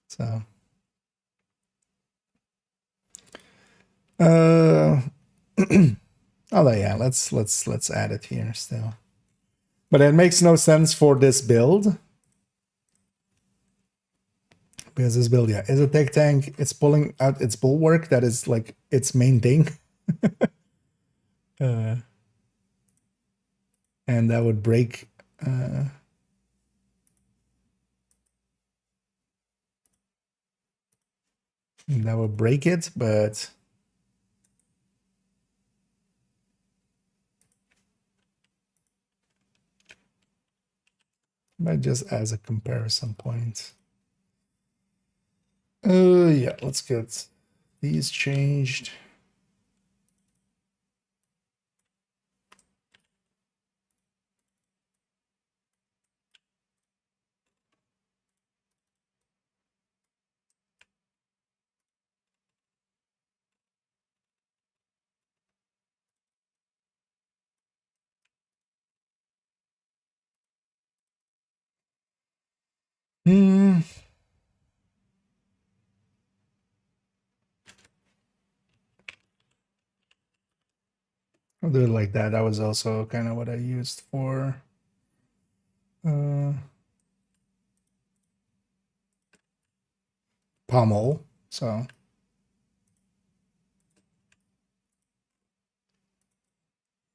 So, although yeah, let's add it here still. But it makes no sense for this build. Because this build, yeah, is a tech tank. It's pulling out its bulwark. That is like its main thing. And that would break... that would break it, but... But just as a comparison point. Yeah, let's get these changed. I'll do it like that. That was also kind of what I used for pommel. So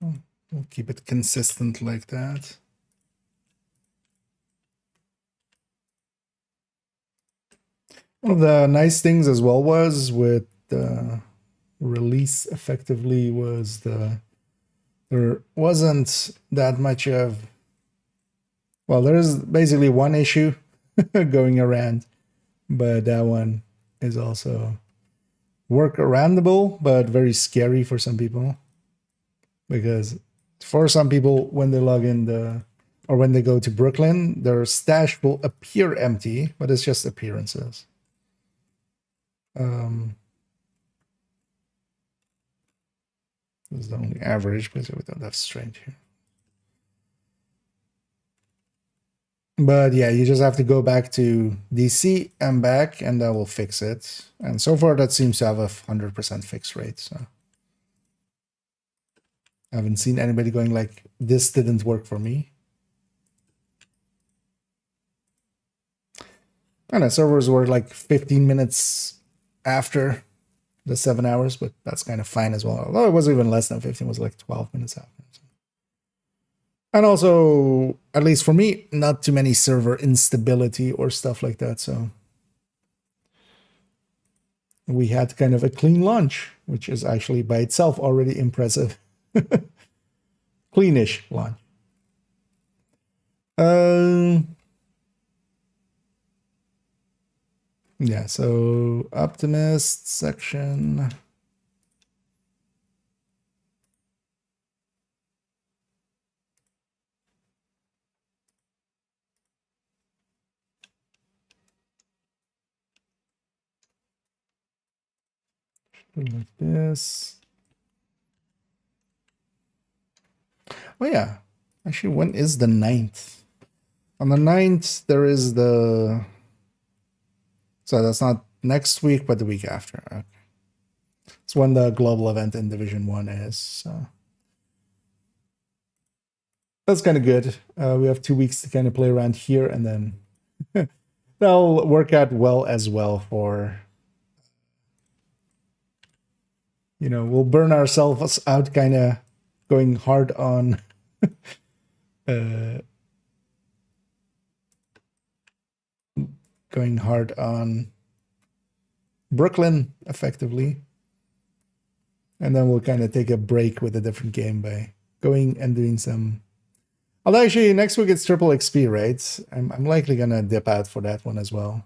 we'll keep it consistent like that. One of the nice things as well was with the release effectively was there wasn't that much of, well, there is basically one issue going around, but that one is also workaroundable, but very scary for some people. Because for some people, when they log in or when they go to Brooklyn, their stash will appear empty, but it's just appearances. This is the only average because we don't have strength here. But yeah, you just have to go back to DC and back, and that will fix it. And so far, that seems to have a 100% fix rate. So I haven't seen anybody going like, this didn't work for me. And the servers were like 15 minutes after the 7 hours, but that's kind of fine as well. Although it was even less than 15, it was like 12 minutes after. And also, at least for me, not too many server instability or stuff like that. So we had kind of a clean launch, which is actually by itself already impressive. Cleanish launch. Yeah, so Optimist section. Like this. Oh yeah, actually, when is the 9th? On the 9th, there is the... So that's not next week, but the week after. Okay. It's when the global event in Division 1 is. So that's kind of good. We have 2 weeks to kind of play around here, and then that'll work out well as well for... You know, we'll burn ourselves out kind of going hard on... going hard on Brooklyn, effectively. And then we'll kind of take a break with a different game by going and doing some... Although actually, next week it's triple XP, right? I'm likely going to dip out for that one as well.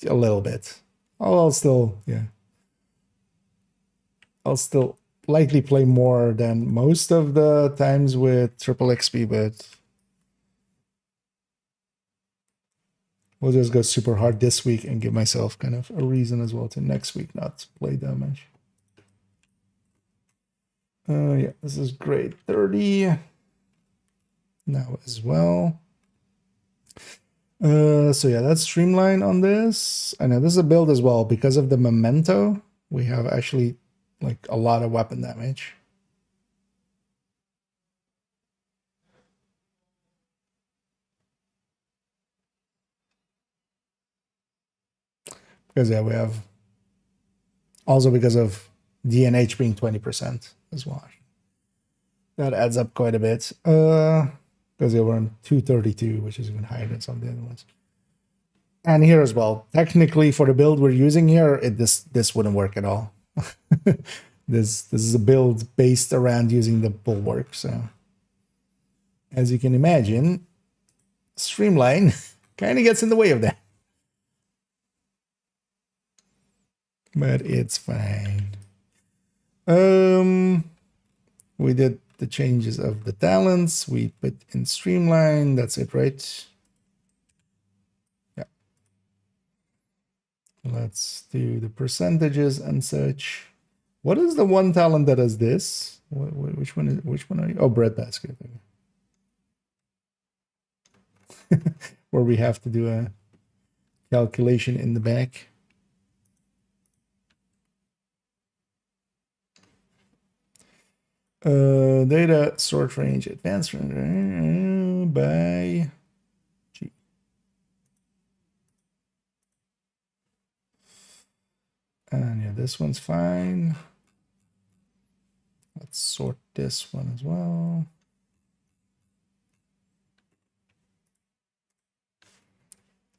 A little bit. I'll still, yeah. I'll still likely play more than most of the times with triple XP, but... We'll just go super hard this week and give myself kind of a reason as well to next week not play damage. Yeah, this is grade 30 now as well. So yeah, that's Streamline on this. I know this is a build as well. Because of the memento, we have actually like a lot of weapon damage. Because yeah, we have also because of DNH being 20% as well. That adds up quite a bit. Because yeah, we're on 232, which is even higher than some of the other ones. And here as well, technically for the build we're using here, this wouldn't work at all. This is a build based around using the bulwark. So as you can imagine, Streamline kind of gets in the way of that. But it's fine. We did the changes of the talents. We put in Streamline. That's it, right? Yeah. Let's do the percentages and such. What is the one talent that does this? Which one are you? Oh, breadbasket. Where we have to do a calculation in the back. Data sort range, advanced range by G. And yeah, this one's fine. Let's sort this one as well.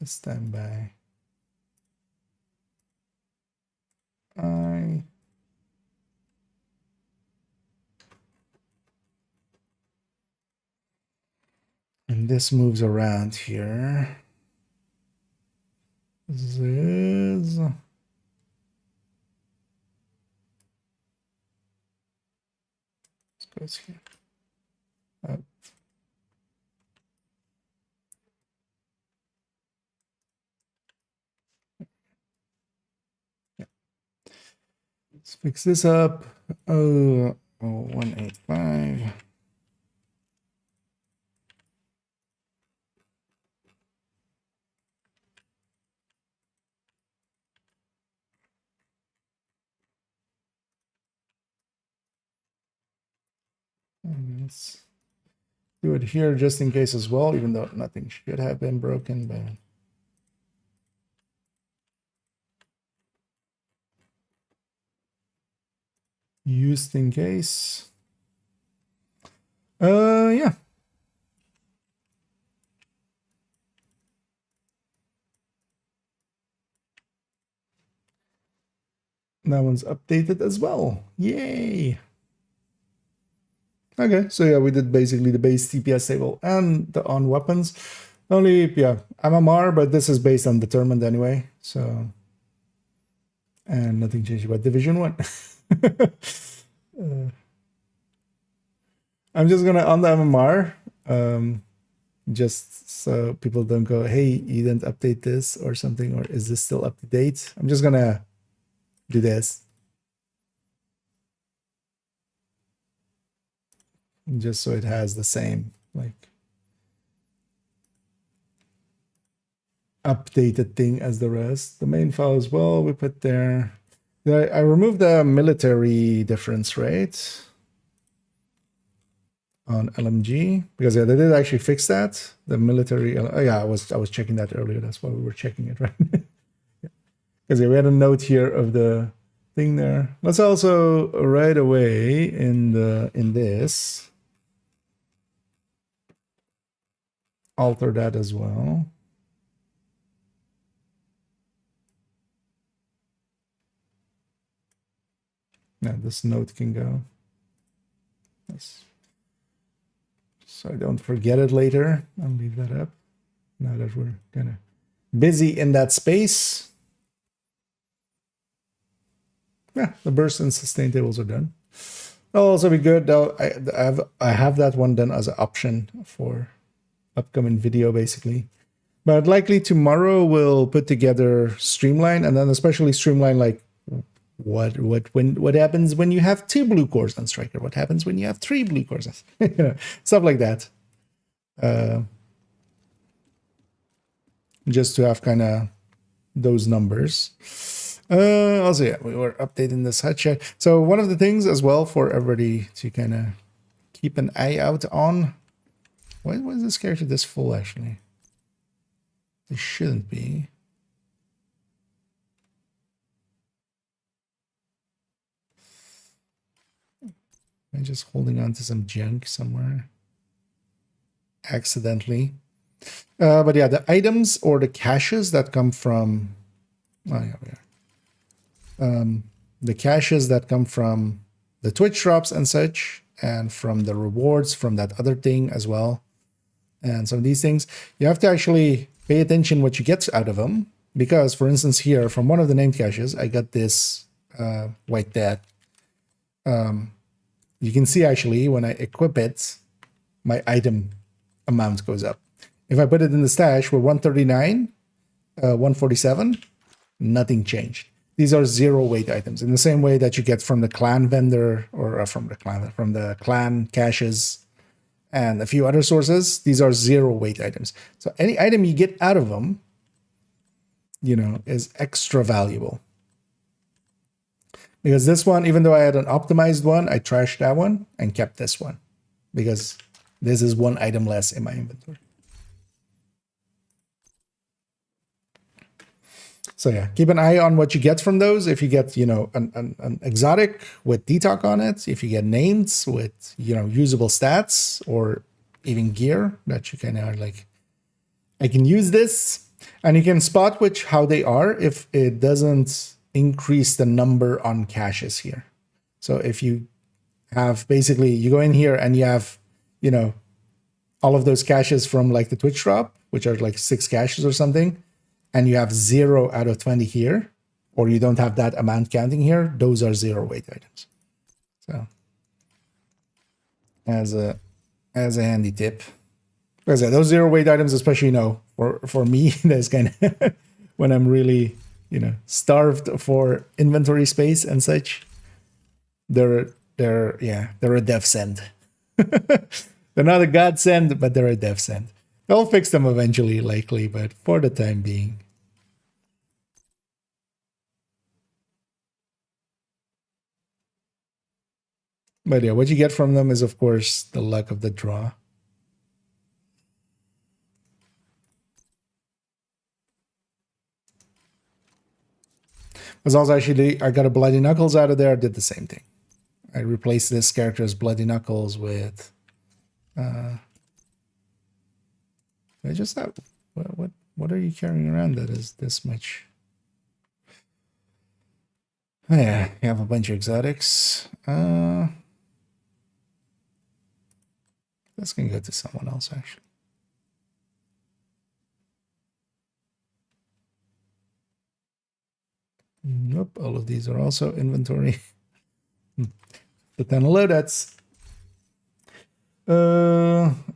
This time by I. And this moves around here. This is goes here. Up. Yeah. Let's fix this up. 185. And let's do it here just in case as well, even though nothing should have been broken. But used in case. Yeah. That one's updated as well. Yay. Okay, so yeah, we did basically the base DPS table and the on weapons. Only, yeah, MMR, but this is based on determined anyway. So, and nothing changed about Division 1. I'm just gonna on the MMR, just so people don't go, hey, you didn't update this or something, or is this still up to date? I'm just gonna do this. Just so it has the same, like, updated thing as the rest. The main file as well, we put there. I removed the military difference rate on LMG because yeah, they did actually fix that. The military, oh yeah, I was checking that earlier. That's why we were checking it, right? Because yeah, we had a note here of the thing there. Let's also right away in this alter that as well. Now this note can go. Nice. So I don't forget it later. I'll leave that up now that we're kind of busy in that space. Yeah, the burst and sustain tables are done. That'll also be good. I have that one done as an option for upcoming video, basically. But likely tomorrow we'll put together Streamline, and then especially Streamline like what happens when you have 2 blue cores on Striker? What happens when you have 3 blue cores? You know, stuff like that. Just to have kind of those numbers. Also, yeah, we were updating this HUD check. So one of the things as well for everybody to kind of keep an eye out on. Why is this character this full, actually? It shouldn't be. I'm just holding on to some junk somewhere accidentally. But yeah, the items or the caches that come from... Oh, yeah, we are. The caches that come from the Twitch drops and such, and from the rewards from that other thing as well. And some of these things, you have to actually pay attention what you get out of them. Because, for instance, here, from one of the named caches, I got this white dad. You can see, actually, when I equip it, my item amount goes up. If I put it in the stash, we're 139, 147, nothing changed. These are 0 weight items, in the same way that you get from the clan vendor, or from the clan caches, and a few other sources. These are 0 weight items. So any item you get out of them, you know, is extra valuable. Because this one, even though I had an optimized one, I trashed that one and kept this one. Because this is 1 item less in my inventory. So yeah, keep an eye on what you get from those. If you get, you know, an exotic with detox on it, if you get names with, you know, usable stats, or even gear that you kind of like, I can use this, and you can spot how they are if it doesn't increase the number on caches here. So if you have, basically, you go in here and you have, you know, all of those caches from like the Twitch drop, which are like 6 caches or something, and you have 0 out of 20 here, or you don't have that amount counting here, those are 0 weight items. So as a handy tip. Because those 0 weight items, especially, you know, for me, that's kind of when I'm really, you know, starved for inventory space and such, they're a death send. They're not a godsend, but they're a death send. They'll fix them eventually, likely, but for the time being. But yeah, what you get from them is, of course, the luck of the draw. Was also actually, I got a Bloody Knuckles out of there, did the same thing. I replaced this character's Bloody Knuckles with... I just have... What are you carrying around that is this much? Oh yeah, you have a bunch of exotics. This can go to someone else, actually. Nope, all of these are also inventory. The 10 loadouts.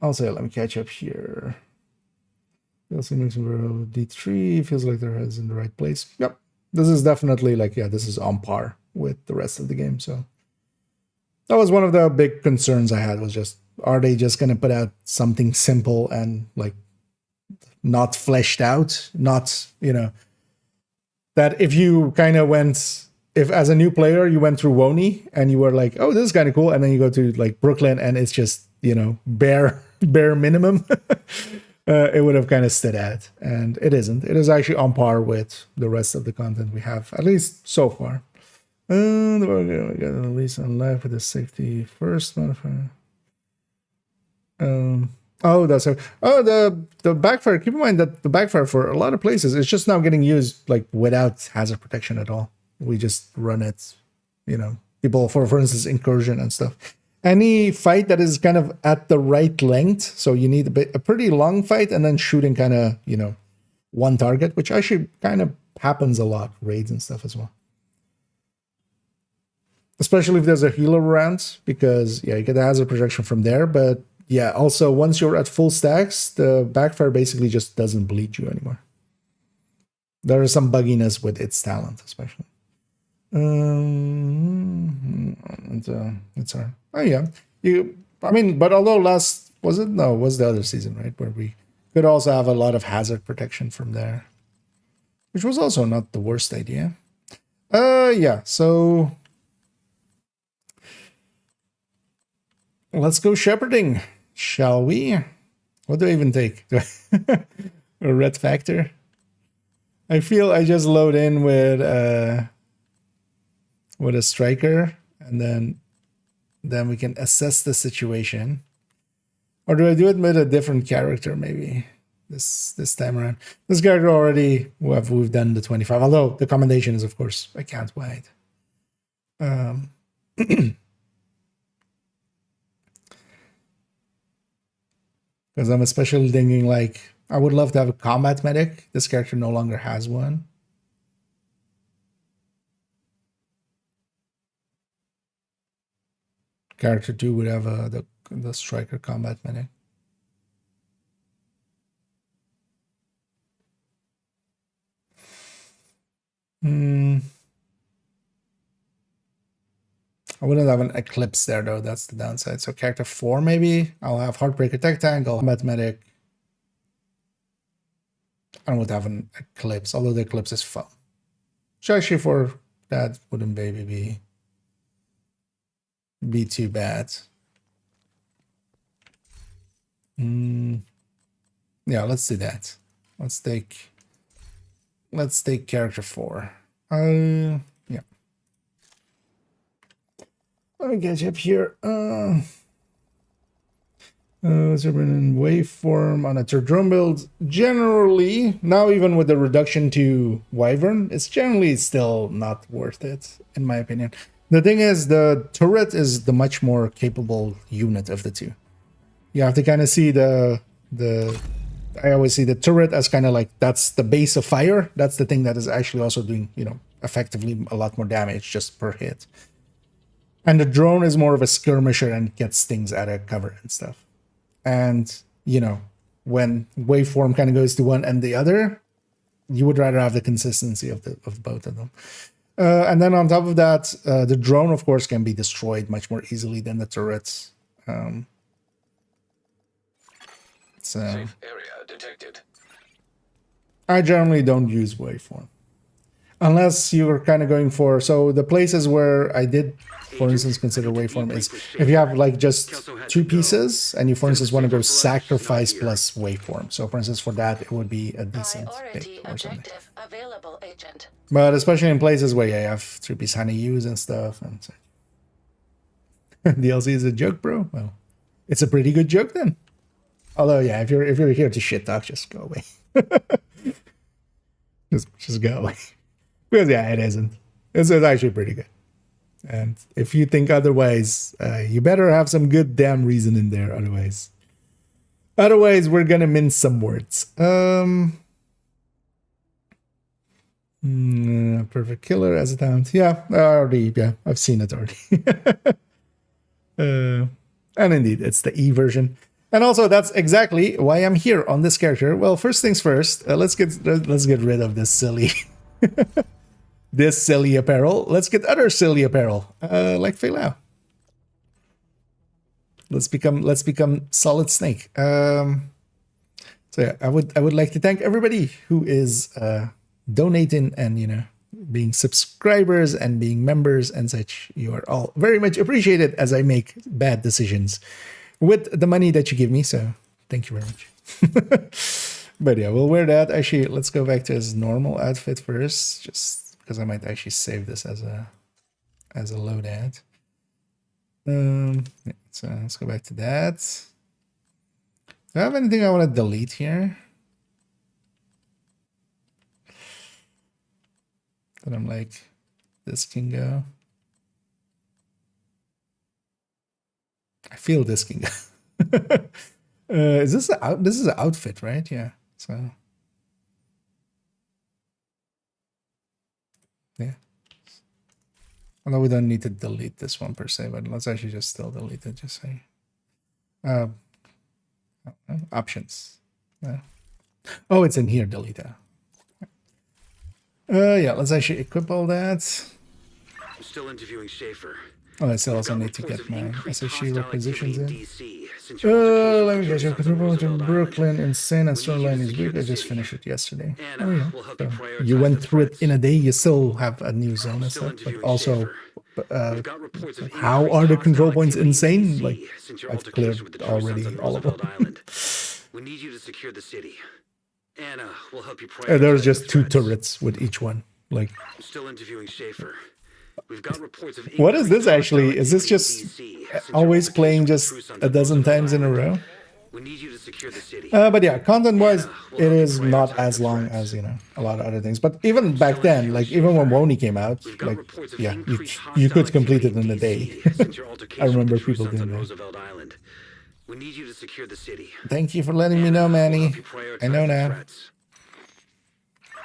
Also, let me catch up here. Also makes D3, feels like their head's in the right place. Yep, this is definitely like, yeah, this is on par with the rest of the game. So that was one of the big concerns I had, was just, are they just going to put out something simple and like not fleshed out? Not, you know, that if you kind of went, if as a new player, you went through Wony and you were like, oh, this is kind of cool. And then you go to like Brooklyn and it's just, you know, bare minimum. It would have kind of stood out, and it isn't. It is actually on par with the rest of the content we have, at least so far. We got at least on live with the safety first modifier. Oh, that's a, the backfire. Keep in mind that the backfire for a lot of places is just now getting used like without hazard protection at all. We just run it, you know, people for instance incursion and stuff. Any fight that is kind of at the right length, so you need a pretty long fight and then shooting kind of, you know, one target, which actually kind of happens a lot, raids and stuff as well. Especially if there's a healer around, because yeah, you get the hazard protection from there, but yeah, also once you're at full stacks, the backfire basically just doesn't bleed you anymore. There is some bugginess with its talent, especially. It's hard. Oh yeah, I mean, but although was the other season, right, where we could also have a lot of hazard protection from there, which was also not the worst idea. Yeah. So let's go shepherding, shall we? What do I even take? A red factor. I feel I just load in with a striker, and then then we can assess the situation. Or do I do it with a different character maybe this time around? This character already, we've done the 25, although the commendation is, of course, I can't wait. Because I'm especially thinking, like, I would love to have a combat medic. This character no longer has one. Character 2 would have the striker combat medic. I wouldn't have an Eclipse there, though. That's the downside. So character 4, maybe. I'll have Heartbreaker Tech Tank, I'll have Combat Medic. I don't have an Eclipse, although the Eclipse is fun. So actually for that wouldn't maybe be too bad. Yeah, let's do that. Let's take character 4. Yeah. Let me catch up here. Urban waveform on a drone build. Generally, now even with the reduction to Wyvern, it's generally still not worth it, in my opinion. The thing is, the turret is the much more capable unit of the two. You have to kind of see I always see the turret as kind of like, that's the base of fire. That's the thing that is actually also doing, effectively a lot more damage just per hit. And the drone is more of a skirmisher and gets things out of cover and stuff. And, when waveform kind of goes to one and the other, you would rather have the consistency of both of them. And then on top of that, the drone, of course, can be destroyed much more easily than the turrets. Safe area detected. I generally don't use waveform. Unless you're kind of going for... So the places where I did, for instance, consider waveform is if you have like just 2 pieces and you, for instance, want to go sacrifice plus waveform. So for instance, for that, it would be a decent pick or something. But especially in places where you have 3-piece honey use and stuff. And so. DLC is a joke, bro? Well, it's a pretty good joke then. Although, yeah, if you're here to shit talk, just go away. just go away. Because, yeah, it isn't. It's actually pretty good. And if you think otherwise, you better have some good damn reason in there. Otherwise, we're gonna mince some words. Perfect killer as a talent. Yeah, I've seen it already. And indeed, it's the E version. And also, that's exactly why I'm here on this character. Well, first things first, let's get rid of this silly... this silly apparel. Let's get other silly apparel, like Feilau. Let's become Solid Snake. So yeah, I would like to thank everybody who is donating and being subscribers and being members and such. You are all very much appreciated as I make bad decisions with the money that you give me. So thank you very much. But yeah, we'll wear that. Actually, let's go back to his normal outfit first, just because I might actually save this as a loadout. Yeah, so let's go back to that. Do I have anything I want to delete here? That I'm like, this can go. I feel this can go. Is this this is an outfit, right? Yeah. So. Yeah. Although we don't need to delete this one per se, but let's actually just still delete it. Just say options. Oh, it's in here. Delete that. Yeah. Let's actually equip all that. I'm still interviewing Schaefer. Oh, I still also need to get my SSG requisitions in. Let me guess. Your control to Brooklyn, Insane, and Streamline is weak. I just finished it yesterday. Oh yeah. So you went through it in a day. You still have a new zone and stuff. But also, how are the control points insane? Like I've cleared already all of them. We need you to secure the city. Anna will help you prioritize. There's just 2 turrets with each one. Like I'm still interviewing Schaefer. We've got reports of What is this increased actually? Is this hostility just in DC since your always altercation playing with the just true sons a of dozen Roosevelt times in a Island. row? We need you to secure the city. But yeah, content-wise, Anna will it help you is not prioritize as the long threats. as, you know, a lot of other things. But even back Still then, interviewing like even when Schaefer. Woney came out, We've got like reports of yeah, increased you could hostile complete it activity in a day. DC since your I altercation with remember the true people sons doing on that. Roosevelt Island. We need you to secure the city. Thank you for letting me Anna know, will Manny. help you I know prioritize the now. threats.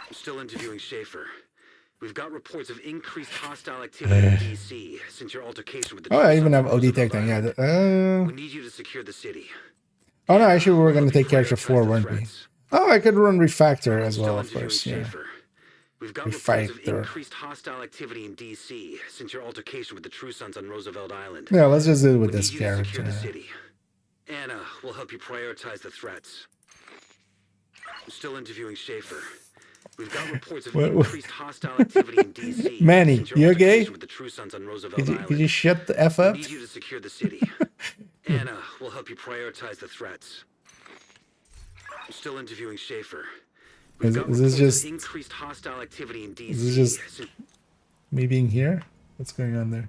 I'm still interviewing Schaefer. We've got reports of increased hostile activity in DC since your altercation with the Oh, true I even sons have on OD Roosevelt tech thing. Yeah. Island. We need you to secure the city. Oh no, Anna actually we were will gonna help you take character prioritize 4, the weren't we? threats. Oh, I could run refactor as Still well, of interviewing course. Yeah. Schaefer. We've got reports of Refactor. increased hostile activity in DC since your altercation with the true sons on Roosevelt Island. Yeah, let's just do it We with this need you to secure the character. city. Anna will help you prioritize the threats. I'm still interviewing Schaefer. We've got reports of increased hostile activity in DC. Manny, since your you altercation okay? with the true sons on Roosevelt Could Island. you shut the F We up? need you to secure the city. Anna will help you prioritize the threats. I'm still interviewing Schaefer. We've got Is this reports just of increased hostile activity in DC. is this just me being here? What's going on there?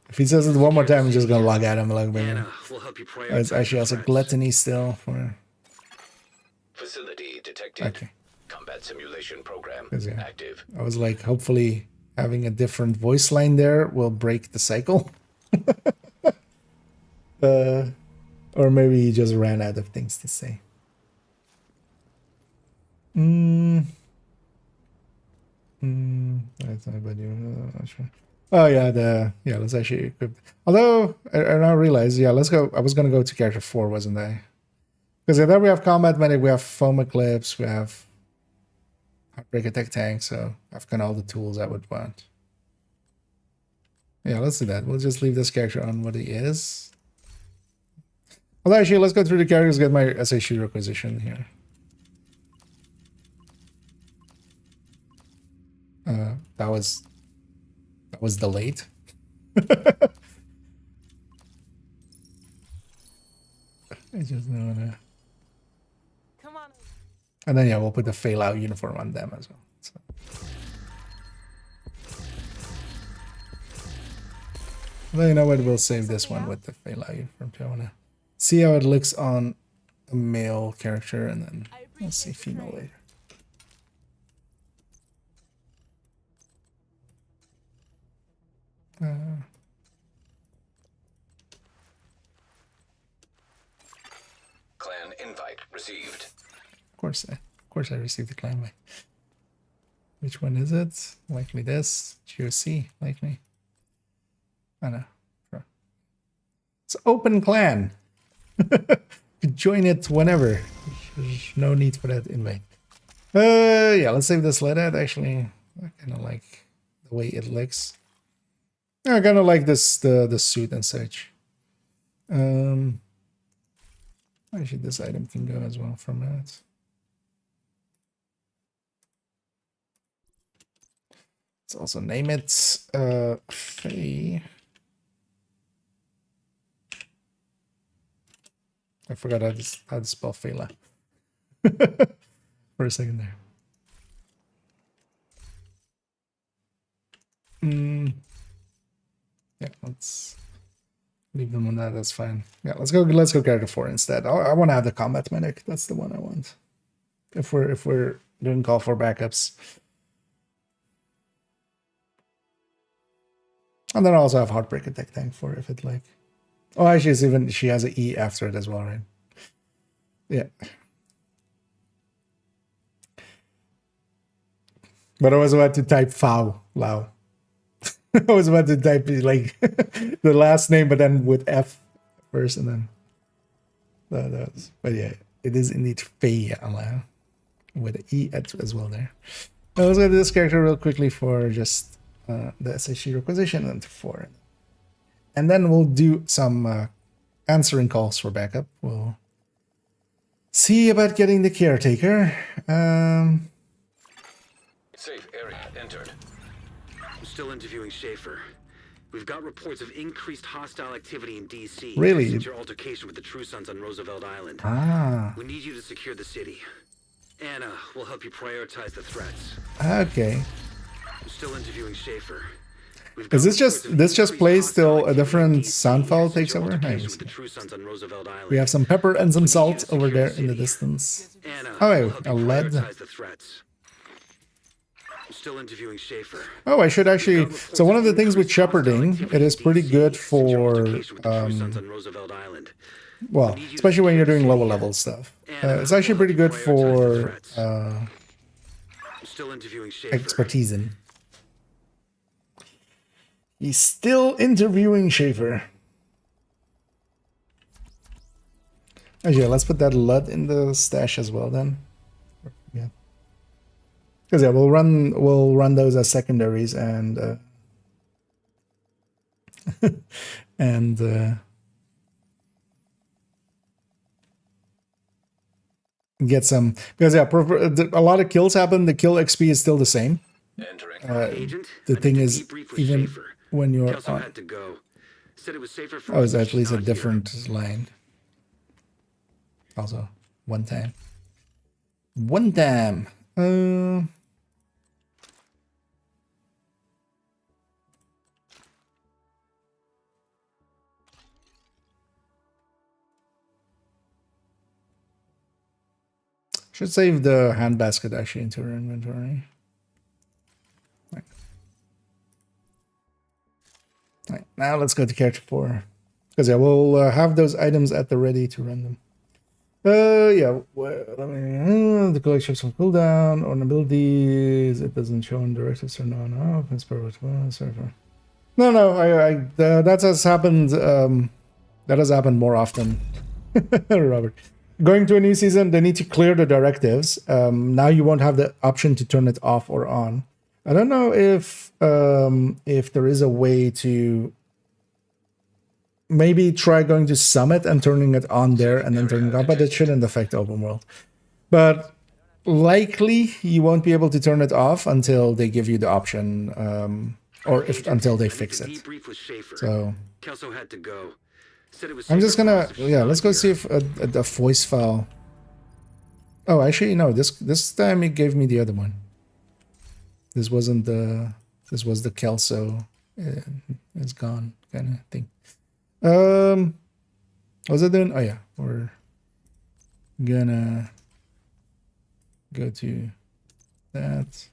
If he says it one more time, I'm just gonna log out. I'm like, man. Anna will help you prioritize It's actually the also threats. gluttony still for. Facility detected. Okay. Combat simulation program Yeah. active. I was like, hopefully having a different voice line there will break the cycle. Or maybe he just ran out of things to say. That's not about you. Not sure. Oh yeah, let's actually equip. Although I now realize, yeah, let's go. I was gonna go to character 4, wasn't I? Because then we have combat medic, we have foam eclipse, we have heartbreak attack tank. So I've got all the tools I would want. Yeah, let's do that. We'll just leave this character on what he is. Although actually, let's go through the characters, get my SA shooter acquisition here. That was delayed. I just don't wanna. Come on. And then yeah, we'll put the fail out uniform on them as well. So. Well, you know what? We'll save this one with the fail out uniform. I wanna see how it looks on a male character, and then we'll see female later. Clan invite received. Of course, I received the clan invite. Which one is it? Likely this. GOC, likely. I know. Sure. It's open clan. You join it whenever. There's no need for that invite. Yeah, let's save this letter. Actually, I kind of like the way it looks. I kind of like this, the suit and such. Actually, this item can go as well from that. Let's also name it Faye. I forgot how to spell Fela for a second there. Yeah, let's leave them on that. That's fine. Yeah, let's go character 4 instead. I want to have the combat medic. That's the one I want. If we're doing call for backups. And then I also have heartbreak attack tank for if it like. Oh, actually, she has an E after it as well, right? Yeah. But I was about to type Fao Lao. I was about to type like the last name, but then with F first, and then that was. But yeah, it is indeed Faye Lao with an E as well there. Now let's go to this character real quickly for just the SHG requisition and 4. And then we'll do some answering calls for backup. We'll see about getting the caretaker. Safe area entered. I'm still interviewing Schaefer. We've got reports of increased hostile activity in DC. Really? Since your altercation with the True Sons on Roosevelt Island. Ah. We need you to secure the city. Anna will help you prioritize the threats. Okay. Still interviewing Schaefer. We've Is got this just reports of increased plays till hostile a different activity in sound DC file since takes your over? altercation Hey, with the True Sons on Roosevelt Island. we have some pepper and some We need you salt to over secure there the in the city. distance. Anna Oh, will help a you lead. prioritize the threats. Still interviewing Schaefer. Oh, I should actually. So one of the things with shepherding, it is pretty good for, well, especially when you're doing lower level stuff. It's actually pretty good for expertising. He's still interviewing Schaefer. Actually, let's put that LUD in the stash as well then. Yeah. Because yeah, we'll run those as secondaries and and get some, because yeah, a lot of kills happen. The kill XP is still the same. Entering. The thing is, even when you're on, had to go. Said it was safer for oh, us it's to at least just a not here. different line. Also, one time. One time. Should save the handbasket actually into our inventory. Right, now let's go to character 4. Because yeah, we'll have those items at the ready to run them. Yeah, well, let me, the collection of cooldown on abilities. It doesn't show on directives or no. It's perfect. No, that has happened. That has happened more often, Robert. Going to a new season, they need to clear the directives. Now you won't have the option to turn it off or on. I don't know if there is a way to maybe try going to Summit and turning it on there and then turning it off, but it shouldn't affect open world. But likely you won't be able to turn it off until they give you the option, or until they fix it. So Kelso had to go. Said it was I'm just safer for gonna, us to just yeah, not let's go here. see if the voice file. Oh, actually, no. This time it gave me the other one. This wasn't the. This was the Kelso. It's gone kind of thing. Was it doing? Oh yeah, we're gonna go to that,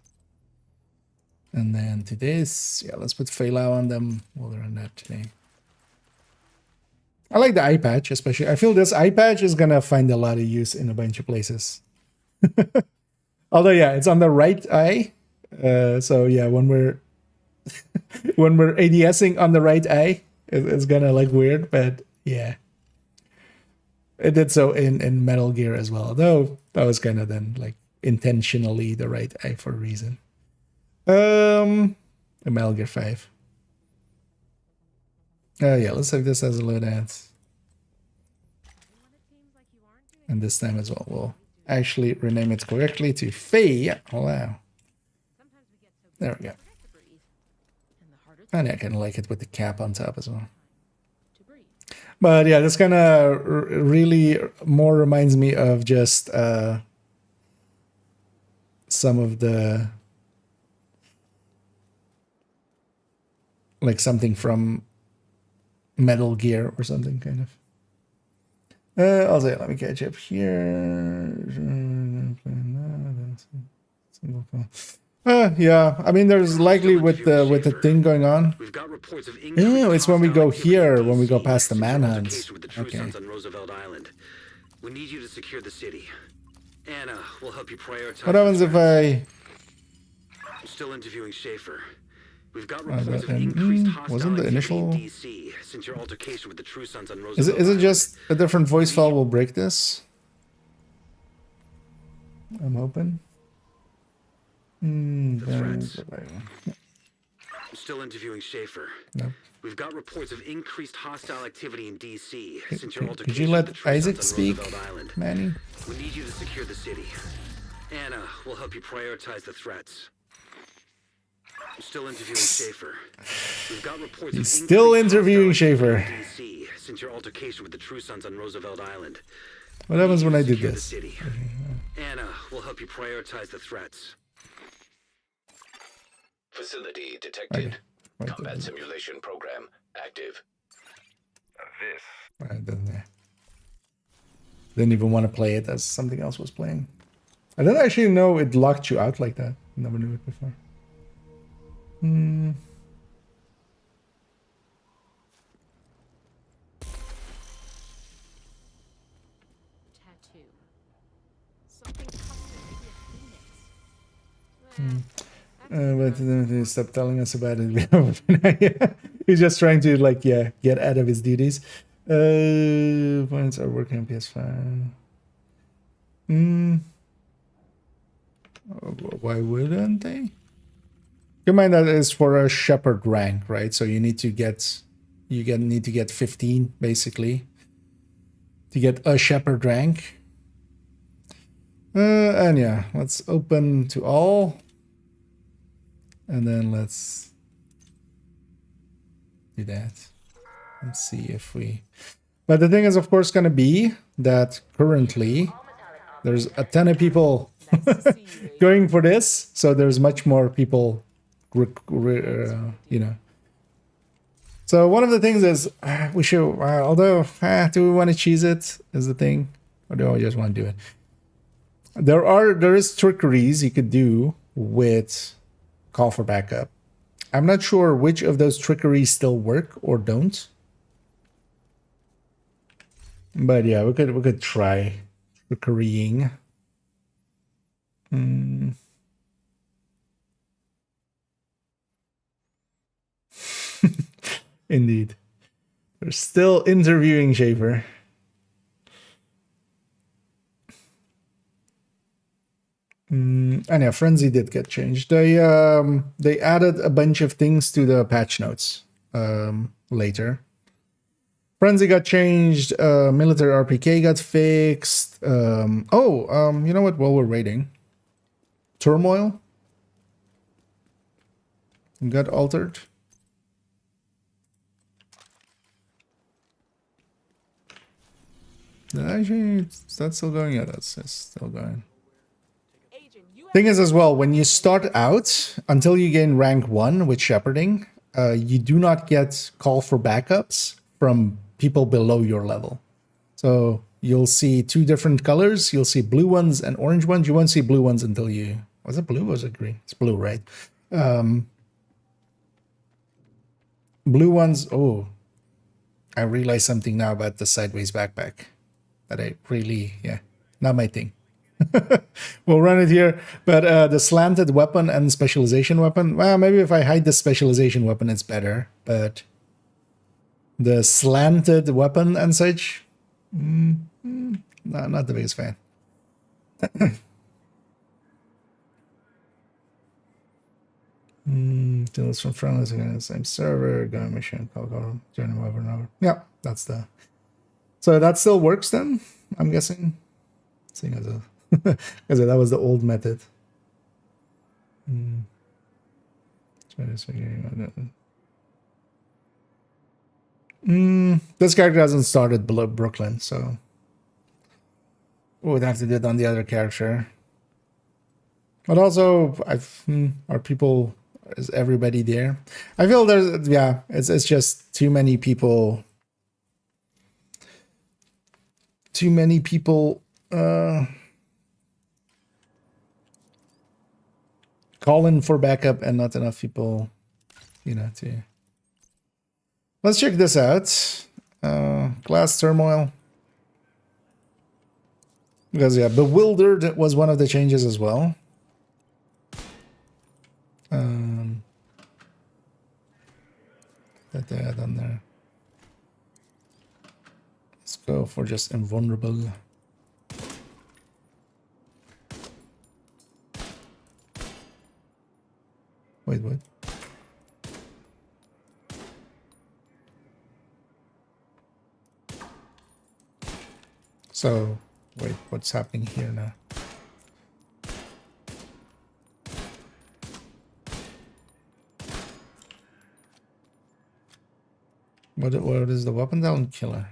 and then to this. Yeah, let's put Failau on them. We'll run that today. I like the eye patch, especially. I feel this eye patch is gonna find a lot of use in a bunch of places. Although, yeah, it's on the right eye. So yeah, when we're when we're ADSing on the right eye, it's gonna look weird, but yeah, it did so in Metal Gear as well. Though that was kind of then like intentionally the right eye for a reason. In Metal Gear 5. Yeah, let's save this as a loadout. And this time as well, we'll actually rename it correctly to Faye. Wow. There we go. And I kind of like it with the cap on top as well. But yeah, this kind of really more reminds me of just some of the, like something from Metal Gear or something, kind of. Also, let me catch up here. Yeah, I mean, there's likely with the thing going on. We've got reports of Oh, it's when we go hostile here, activity when we go in past the DC manhunts. altercation with the True Okay. Sons on Roosevelt Island. We need you to secure the city. Anna will help you prioritize. What happens if I? I'm still interviewing Schaefer. We've got that- reports of and, increased hostile wasn't the activity in initial- DC since your altercation with the True Sons on Roosevelt Is it Island. just a different voice file will break this? I'm hoping. threats. I'm still interviewing Schaefer. Nope. We've got reports of increased hostile activity in DC since your Could altercation you with let the True Isaac Sons on speak, Roosevelt Island. Manny? We need you to secure the city. Anna will help you prioritize the threats. I'm still interviewing Schaefer. We've got reports He's of still increased interviewing hostile Schaefer. activity in DC since your altercation with the True Sons on Roosevelt Island. What happens when I do Secure the this? city. Anna will help you prioritize the threats. Facility detected. Okay. Right, Combat simulation program active. Right, didn't even want to play it as something else was playing. I didn't actually know it locked you out like that. Never knew it before. Tattoo. Something custom, maybe a phoenix. But stop telling us about it. He's just trying to like get out of his duties. Points are working on PS5. Why wouldn't they? Keep in mind that is for a shepherd rank, right? So you need to get 15 basically to get a shepherd rank. And yeah, let's open to all. And then let's do that. Let's see if we... But the thing is, of course, going to be that currently there's a ton of people going for this. So there's much more people, you know. So one of the things is we should, although, do we want to cheese it is the thing? Or do I just want to do it? There is trickeries you could do with call for backup. I'm not sure which of those trickeries still work or don't. But yeah, we could try trickerying. Indeed. They're still interviewing Schaefer. And yeah, Frenzy did get changed. They added a bunch of things to the patch notes later. Frenzy got changed. Military RPK got fixed. You know what? While we're waiting, Turmoil got altered. Actually, is that still going? Yeah, that's still going. Thing is as well, when you start out, until you gain rank 1 with shepherding, you do not get call for backups from people below your level. So you'll see 2 different colors. You'll see blue ones and orange ones. You won't see blue ones until you... Was it blue or was it green? It's blue, right? Blue ones... Oh, I realized something now about the sideways backpack. That I really... Yeah, not my thing. We'll run it here, but the slanted weapon and specialization weapon, well, maybe if I hide the specialization weapon it's better, but the slanted weapon and such, not the biggest fan. Tools from friendlies again, the same server, gun mission, call, journey over and over. Yeah, that's the... So that still works then, I'm guessing, seeing as a... Because that was the old method. This character hasn't started below Brooklyn, so we'd have to do it on the other character. But also, is everybody there? I feel there's, yeah, it's just too many people. Calling for backup and not enough people, you know, to... Let's check this out. Glass Turmoil. Because, yeah, Bewildered was one of the changes as well. That they had on there. Let's go for just Invulnerable. Wait, what? So, wait, what's happening here now? What is the weapon down killer?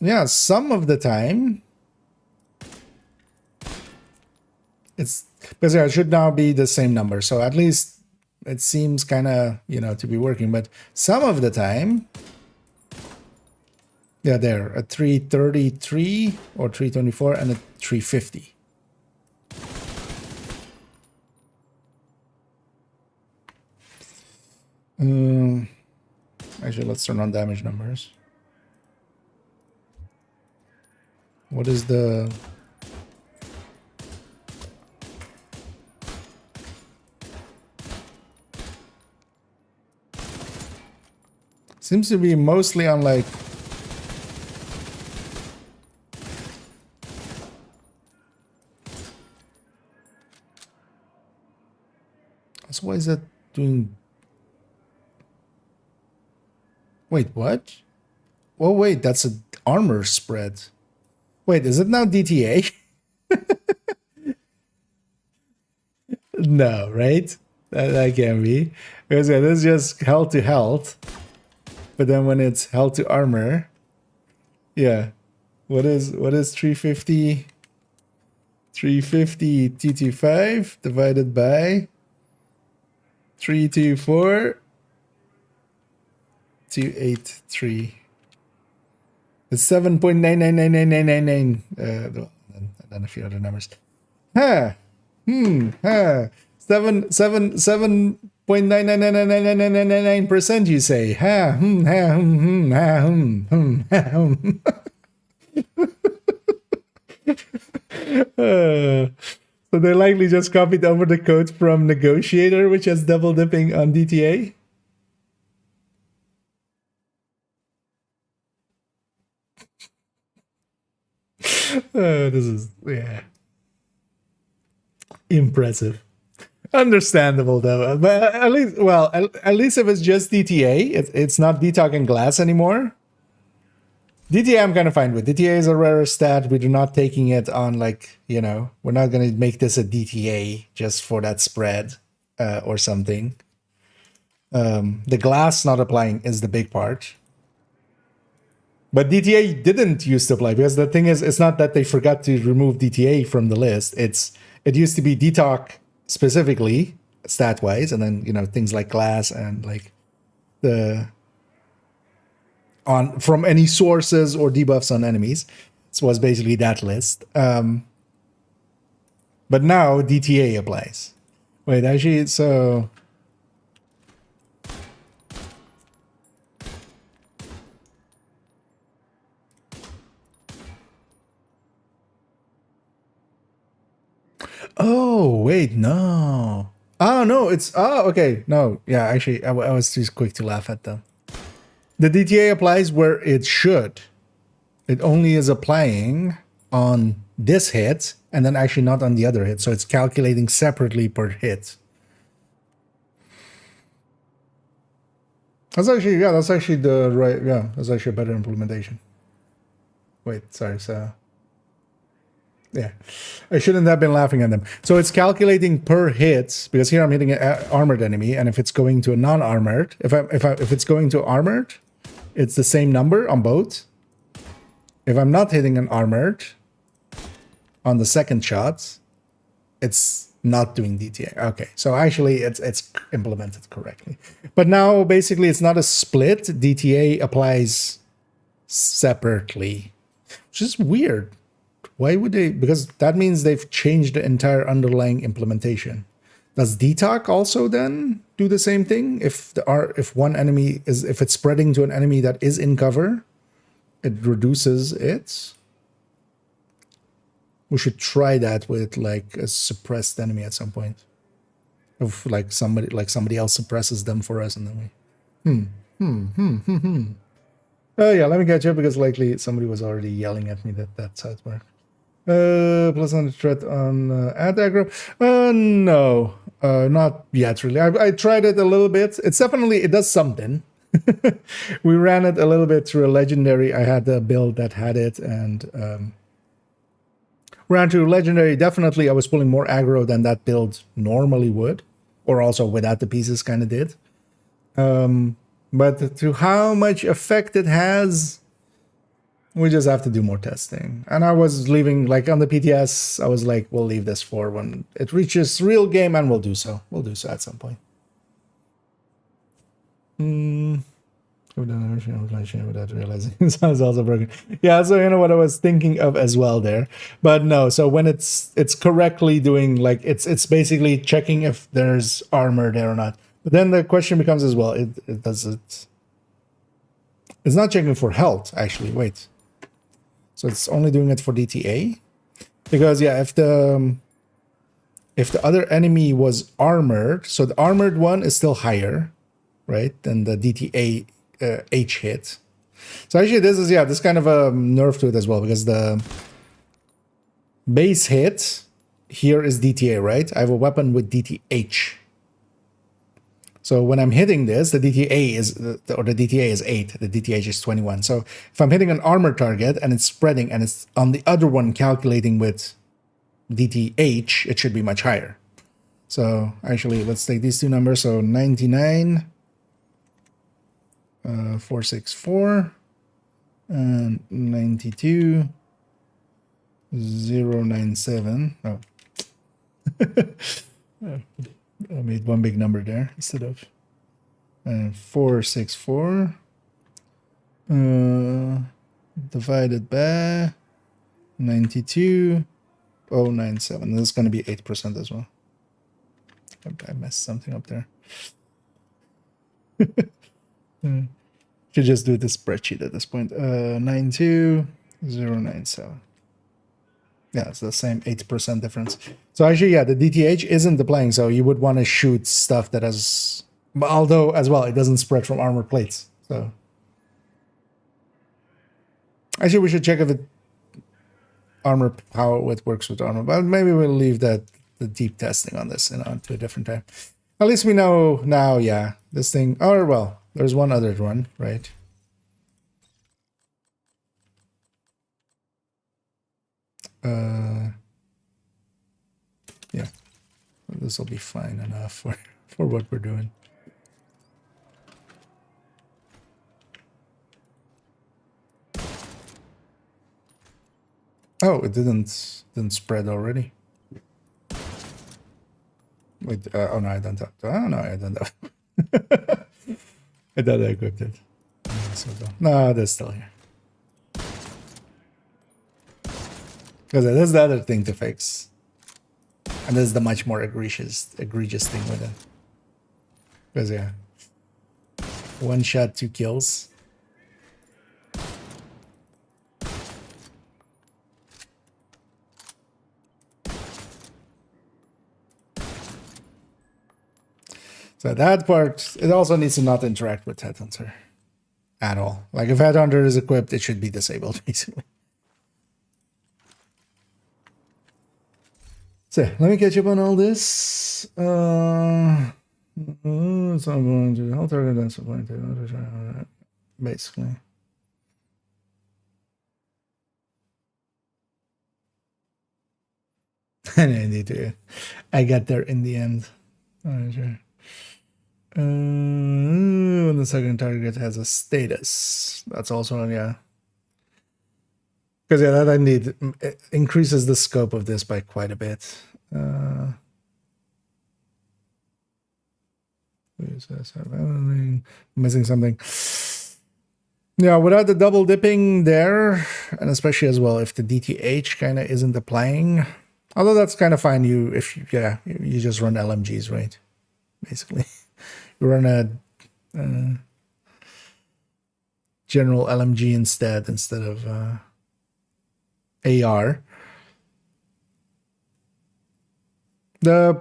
Yeah, some of the time it's Because yeah, it should now be the same number. So at least it seems kind of, you know, to be working. But some of the time, yeah, there, a 333 or 324 and a 350. Actually, let's turn on damage numbers. What is the... Seems to be mostly on like... So why is that doing... Wait, what? Oh, wait, that's an armor spread. Wait, is it now DTA? No, right? That can't be. Because yeah, this is just health to health. But then when it's health to armor, yeah. What is 350? 350 T25 divided by 324 283. It's 7.999999. And then a few other numbers. Huh. Huh. 7.99999999% you say. Ha. So they likely just copied over the code from Negotiator, which has double dipping on DTA. This is, yeah, impressive. Understandable though, but at least, well, at least if it's just DTA, it's not detox and glass anymore. DTA I'm kind of fine with. DTA is a rare stat. We're not taking it on, like, you know, we're not going to make this a DTA just for that spread or something. The glass not applying is the big part. But DTA didn't used to apply, because the thing is, it's not that they forgot to remove DTA from the list. It used to be detox specifically, stat-wise, and then, you know, things like glass and like the on from any sources or debuffs on enemies. This was basically that list. But now DTA applies. Wait, actually, so... Oh, wait, no. Oh, no, it's... Oh, okay. No, yeah, actually, I was too quick to laugh at them. The DTA applies where it should. It only is applying on this hit, and then actually not on the other hit. So it's calculating separately per hit. That's actually, yeah, that's actually the right... Yeah, that's actually a better implementation. Wait, sorry, so... Yeah, I shouldn't have been laughing at them. So it's calculating per hit, because here I'm hitting an armored enemy, and if it's going to a non-armored, if it's going to armored, it's the same number on both. If I'm not hitting an armored on the second shot, it's not doing DTA. Okay, so actually it's implemented correctly. But now basically it's not a split. DTA applies separately, which is weird. Why would they? Because that means they've changed the entire underlying implementation. Does detox also then do the same thing? If one enemy is, if it's spreading to an enemy that is in cover, it reduces it. We should try that with like a suppressed enemy at some point. If like somebody else suppresses them for us, and then we. Oh yeah, let me catch up, because likely somebody was already yelling at me that that's how it works. Plus on the threat on ad aggro. No, not yet really. I tried it a little bit. It's definitely, it does something. We ran it a little bit through a legendary. I had a build that had it, and ran through legendary. Definitely, I was pulling more aggro than that build normally would, or also without the pieces kind of did. But to how much effect it has, We just have to do more testing. And I was leaving, like on the PTS, I was like, we'll leave this for when it reaches real game, and we'll do so. We'll do so at some point. Without realizing it sounds also broken. Yeah, so you know what I was thinking of as well there. But no, so when it's correctly doing, like it's basically checking if there's armor there or not. But then the question becomes as well, it's not checking for health, actually. Wait. So it's only doing it for DTA? Because yeah, if the other enemy was armored, so the armored one is still higher, right, than the DTA H hit. So actually this kind of a nerf to it as well, because the base hit here is DTA, right? I have a weapon with DTH. So when I'm hitting this, the DTA is, or the DTA is 8, the DTH is 21. So if I'm hitting an armor target and it's spreading and it's on the other one calculating with DTH, it should be much higher. So actually, let's take these two numbers. So 99, 464, and 92, 097. Oh. I made one big number there instead of 464 divided by 92,097. This is going to be 8% as well. I messed something up there. Should just do the spreadsheet at this point. 92,097. Yeah, it's the same 8% difference. So actually, yeah, the DTH isn't deploying, so you would want to shoot stuff that has... Although, as well, it doesn't spread from armor plates, so... Actually, we should check if armor power works with armor, but maybe we'll leave the deep testing on this to a different time. At least we know now, yeah, this thing... Or, well, there's one other one, right? Yeah, this will be fine enough for what we're doing. Oh, it didn't spread already. Wait, oh no, I don't have. Oh no, I don't have. I thought I equipped it. No, they're still here. Because that's the other thing to fix. And this is the much more egregious thing with it. Because yeah. One shot, 2 kills. So that part, it also needs to not interact with Headhunter. At all. Like if Headhunter is equipped, it should be disabled, basically. So let me catch up on all this. So I'm going to health target and supply basically. And I need to. I got there in the end. Alright, sure. When the second target has a status, that's also yeah. Because yeah, that I need it increases the scope of this by quite a bit. Missing something. Yeah, without the double dipping there, and especially as well if the DTH kind of isn't applying. Although that's kind of fine. You just run LMGs, right? Basically, you run a general LMG instead of AR. The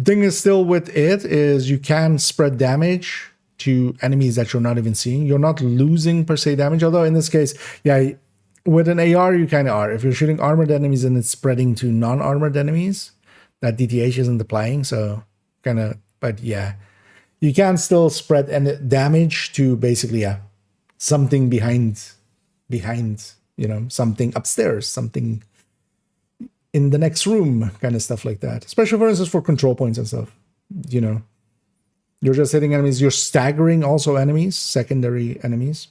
thing is still with it is you can spread damage to enemies that you're not even seeing. You're not losing per se damage, although in this case, yeah, with an AR you kind of are. If you're shooting armored enemies and it's spreading to non-armored enemies, that DTH isn't applying, so kind of, but yeah, you can still spread damage to basically, yeah, something behind, you know, something upstairs, something in the next room, kind of stuff like that. Especially, for instance, for control points and stuff. You know, you're just hitting enemies. You're staggering also enemies, secondary enemies.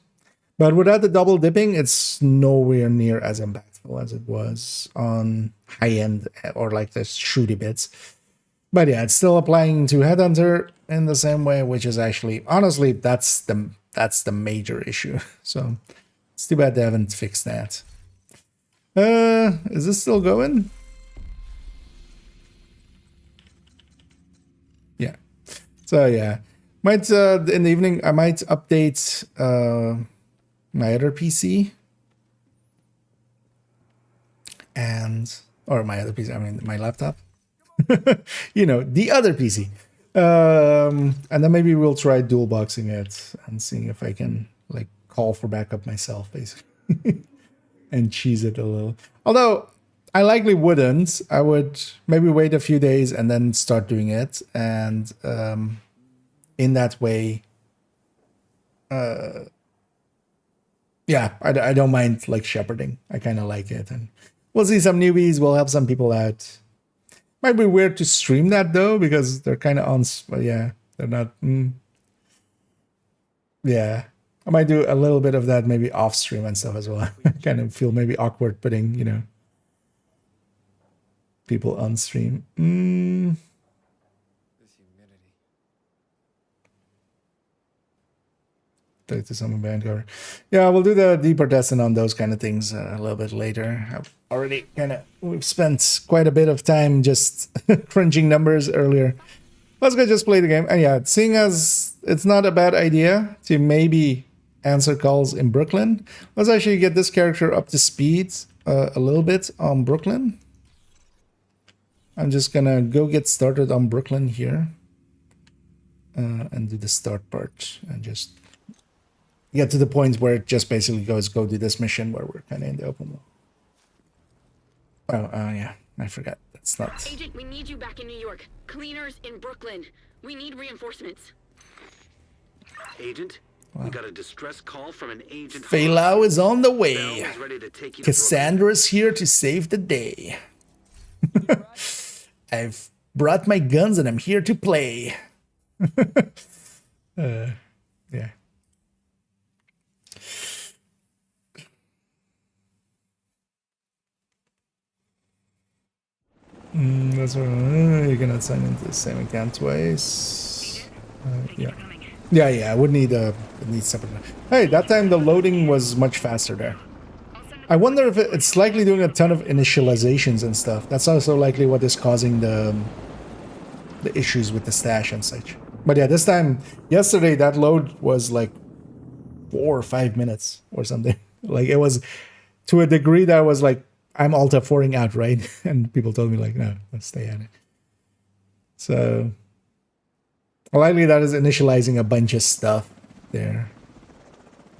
But without the double dipping, it's nowhere near as impactful as it was on high end or like the shooty bits. But yeah, it's still applying to Headhunter in the same way, which is actually, honestly, that's the major issue. So it's too bad they haven't fixed that. Is this still going? Yeah. So yeah, might in the evening I might update my other PC or my other PC. I mean my laptop. You know, the other PC. And then maybe we'll try dual boxing it and seeing if I can like call for backup myself, basically, and cheese it a little. Although I likely wouldn't. I would maybe wait a few days and then start doing it. And in that way, yeah, I don't mind like shepherding. I kind of like it, and we'll see some newbies. We'll help some people out. Might be weird to stream that though, because they're kind of on. But yeah, they're not. Yeah, I might do a little bit of that maybe off stream and stuff as well. I kind of feel maybe awkward putting, you know, people on stream. To some band cover. Yeah, we'll do the deeper testing on those kind of things a little bit later. I've already we've spent quite a bit of time just crunching numbers earlier. Let's go just play the game. And yeah, seeing as it's not a bad idea to maybe answer calls in Brooklyn, let's actually get this character up to speed a little bit on Brooklyn. I'm just gonna go get started on Brooklyn here and do the start part and just get to the point where it just basically goes, go do this mission where we're kind of in the open world. Oh, yeah, I forgot. That's not... Agent, we need you back in New York. Cleaners in Brooklyn. We need reinforcements. Agent, we got a distress call from an agent. Feilau is on the way. Bell is ready to take you to Cassandra's here to save the day. I've brought my guns and I'm here to play. Yeah. That's right. You cannot sign into the same account twice. Yeah. Yeah. I would need separate. Hey, that time the loading was much faster there. I wonder if it's likely doing a ton of initializations and stuff. That's also likely what is causing the issues with the stash and such. But yeah, this time, yesterday, that load was like 4 or 5 minutes or something. Like it was to a degree that I was like, I'm Alta 4ing out, right? And people told me like, no, let's stay at it. So likely that is initializing a bunch of stuff there.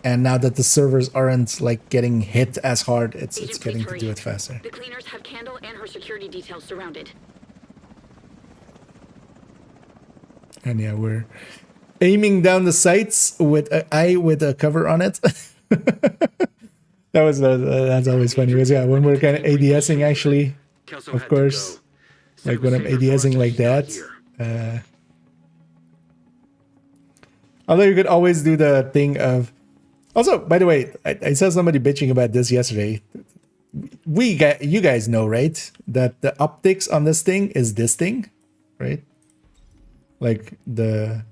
And now that the servers aren't like getting hit as hard, it's getting to do it faster. The cleaners have Candle and her security details surrounded. And yeah, we're aiming down the sights with an eye with a cover on it. That's always funny. Because yeah, when we're kind of ADSing actually, of course, like when I'm ADSing like that. Although you could always do the thing of. Also, by the way, I saw somebody bitching about this yesterday. You guys know, right? That the optics on this thing is this thing, right? Like the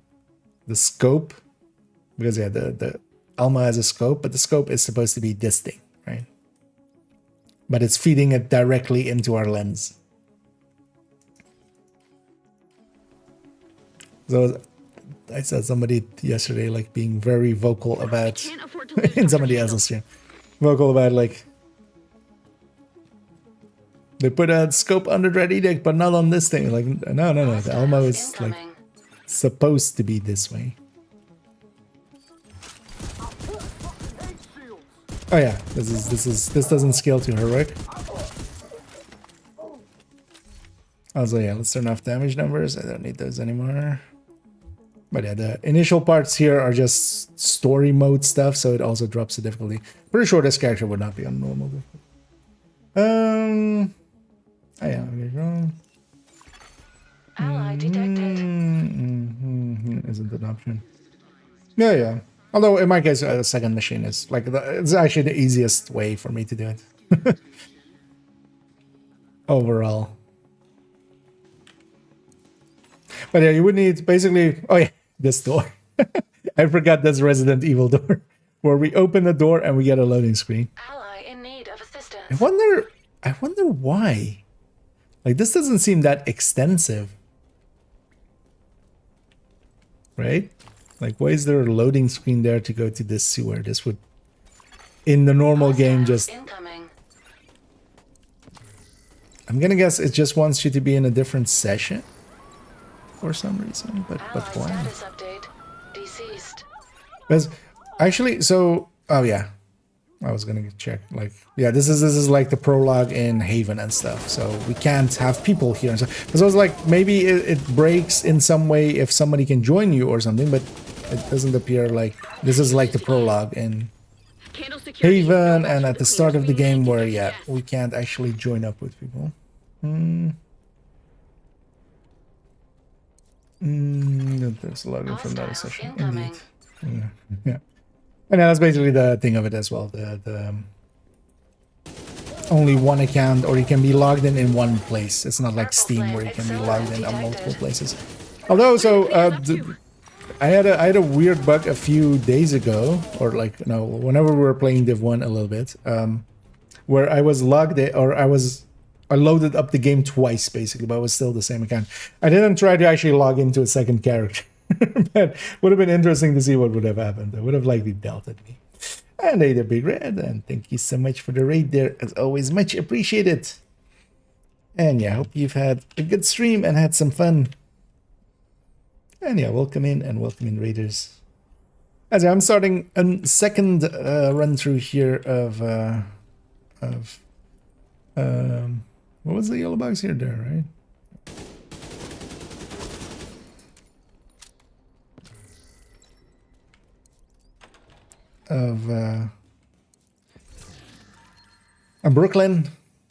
scope, because yeah, the Alma has a scope, but the scope is supposed to be this thing, right? But it's feeding it directly into our lens. So I saw somebody yesterday like being very vocal about in somebody else's stream, vocal about like they put a scope under Dread Edict, but not on this thing. Like no, the Alma is like supposed to be this way. Oh yeah, this doesn't scale to heroic. Also yeah, let's turn off damage numbers. I don't need those anymore. But yeah, the initial parts here are just story mode stuff, so it also drops the difficulty. Pretty sure this character would not be on normal difficulty. Oh yeah, okay, wrong. Ally detected. Isn't an option. Yeah. Although in my case, a second machine is like it's actually the easiest way for me to do it. Overall. But yeah, you would need basically. Oh yeah, this door. I forgot this Resident Evil door, where we open the door and we get a loading screen. Ally in need of assistance. I wonder why. Like this doesn't seem that extensive, right? Like why is there a loading screen there to go to this sewer? This would, in the normal game, just. Incoming. I'm gonna guess it just wants you to be in a different session for some reason, but why? Status update. Deceased. Because actually, so oh yeah, I was gonna check. Like yeah, this is like the prologue in Haven and stuff. So we can't have people here and stuff. Because I was like, maybe it breaks in some way if somebody can join you or something, but it doesn't appear like this is like the prologue in Candle security. Haven and at the start of the game where yeah we can't actually join up with people. There's a login from another session. Incoming. Indeed. Yeah. And that's basically the thing of it as well. The only one account, or you can be logged in one place. It's not like Steam where you can be logged in on multiple places. Although, so I had a weird bug a few days ago, or like no, whenever we were playing Div 1 a little bit, where I was logged in, or I loaded up the game twice basically, but it was still the same account. I didn't try to actually log into a second character, but would have been interesting to see what would have happened. I would have likely dealt at me. And Ada Big Red, and thank you so much for the raid there, as always, much appreciated. And yeah, hope you've had a good stream and had some fun. And yeah, welcome in raiders. As I'm starting a second run through here of what was the yellow box here? There, right? Of Brooklyn,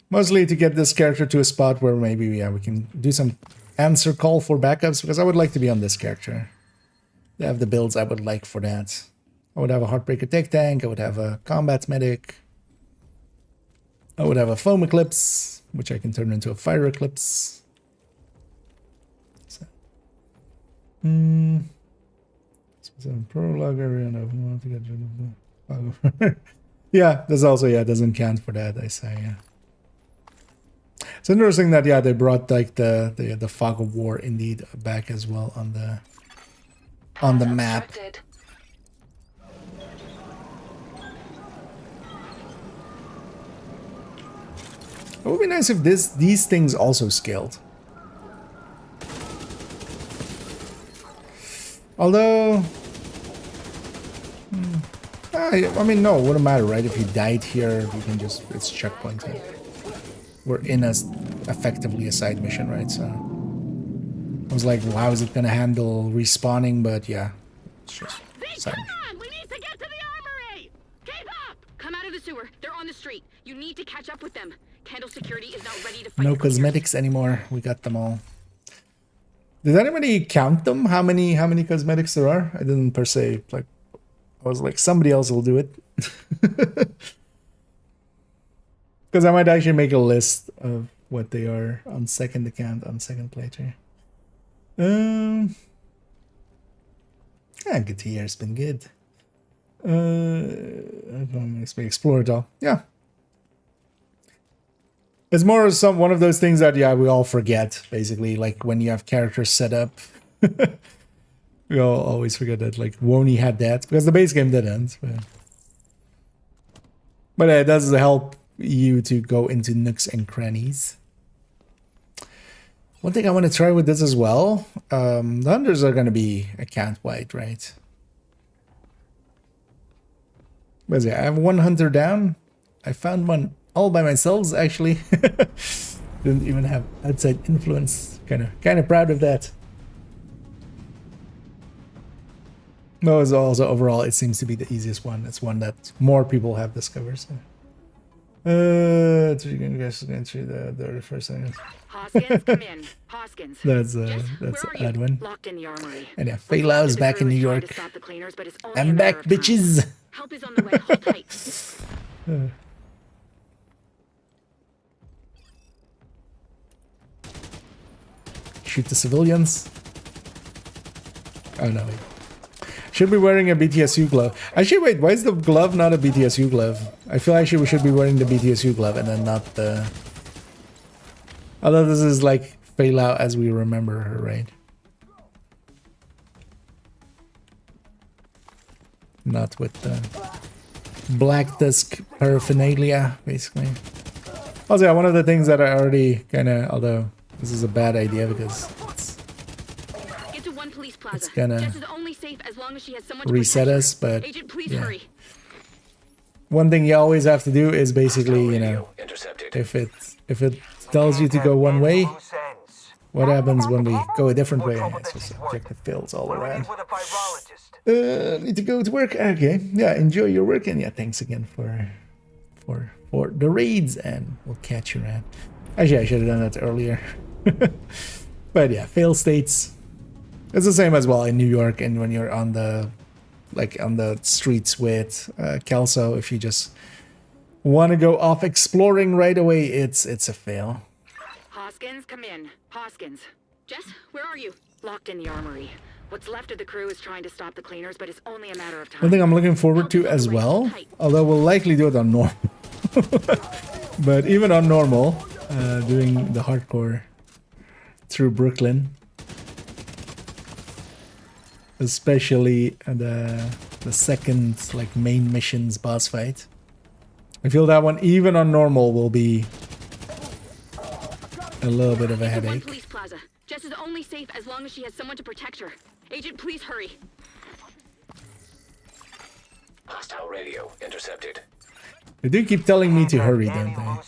mostly to get this character to a spot where maybe yeah we can do some answer call for backups, because I would like to be on this character. They have the builds I would like for that. I would have a Heartbreaker Tech Tank, I would have a Combat Medic, I would have a Foam Eclipse, which I can turn into a Fire Eclipse. So, prologue area, and I want to get rid of the yeah, there's also yeah, it doesn't count for that, I say, yeah. It's interesting that yeah, they brought like the Fog of War indeed back as well on the map. It would be nice if these things also scaled. Although, I mean, no, it wouldn't matter, right? If you died here, you can just, it's checkpointed. We're in as effectively a side mission, right? So I was like, well, how is it gonna handle respawning? But yeah, it's just side mission. We need to get to the armory. Keep up. Come out of the sewer. They're on the street. You need to catch up with them. Candle security is not ready to fight. No cosmetics anymore. We got them all. Did anybody count them? How many cosmetics there are? I didn't per se. Like, I was like, somebody else will do it. Because I might actually make a list of what they are on second account, on second playthrough. Yeah, good year. It's been good. Makes me explore it all. Yeah. It's more one of those things that yeah we all forget basically. Like when you have characters set up, we all always forget that. Like Wony had that because the base game didn't. But it does help you to go into nooks and crannies. One thing I want to try with this as well. The hunters are going to be account wide, right? But yeah, I have one hunter down. I found one all by myself, actually. Didn't even have outside influence. Kind of proud of that. No, it's also overall, it seems to be the easiest one. It's one that more people have discovered. So. So you can guess through the first thing. Hoskins, come in. Hoskins. That's Jess, that's where are an odd you? one. Locked in the armory. And yeah, What's Faye left Lau's of the back crew in New is trying York. to stop the cleaners, but it's only a I'm matter back, of time. bitches. Help is on the way. Hold tight. Shoot the civilians. Oh no, wait. Should be wearing a BTSU glove. Actually, wait, why is the glove not a BTSU glove? I feel actually we should be wearing the BTSU glove and then not the... Although this is like Faye Lau as we remember her, right? Not with the Black Dusk paraphernalia, basically. Also, yeah, one of the things that I already kind of... Although this is a bad idea because Get to one police plaza. it's gonna Jess is only safe as long as she has someone to reset protect her. us, but Agent, please yeah. hurry. One thing you always have to do is basically, you know, Radio intercepted. if it tells you to go one way, what happens when we go a different way? It's just objective fails all around. Need to go to work. Okay, yeah, enjoy your work, and yeah, thanks again for the raids, and we'll catch you around. Actually, I should have done that earlier. But yeah, fail states. It's the same as well in New York, and when you're on the streets with Kelso, if you just want to go off exploring right away, it's a fail. Hoskins, come in. Hoskins. Jess, where are you? Locked in the armory. What's left of the crew is trying to stop the cleaners, but it's only a matter of time. One thing I'm looking forward to as well, although we'll likely do it on normal, but even on normal, doing the hardcore through Brooklyn, especially the second like main missions boss fight. I feel that one even on normal will be a little bit of a Get to one headache. police plaza. Jess is only safe as long as she has someone to protect her. Agent, please hurry. Hostile radio intercepted. They do keep telling me to hurry, don't they? Not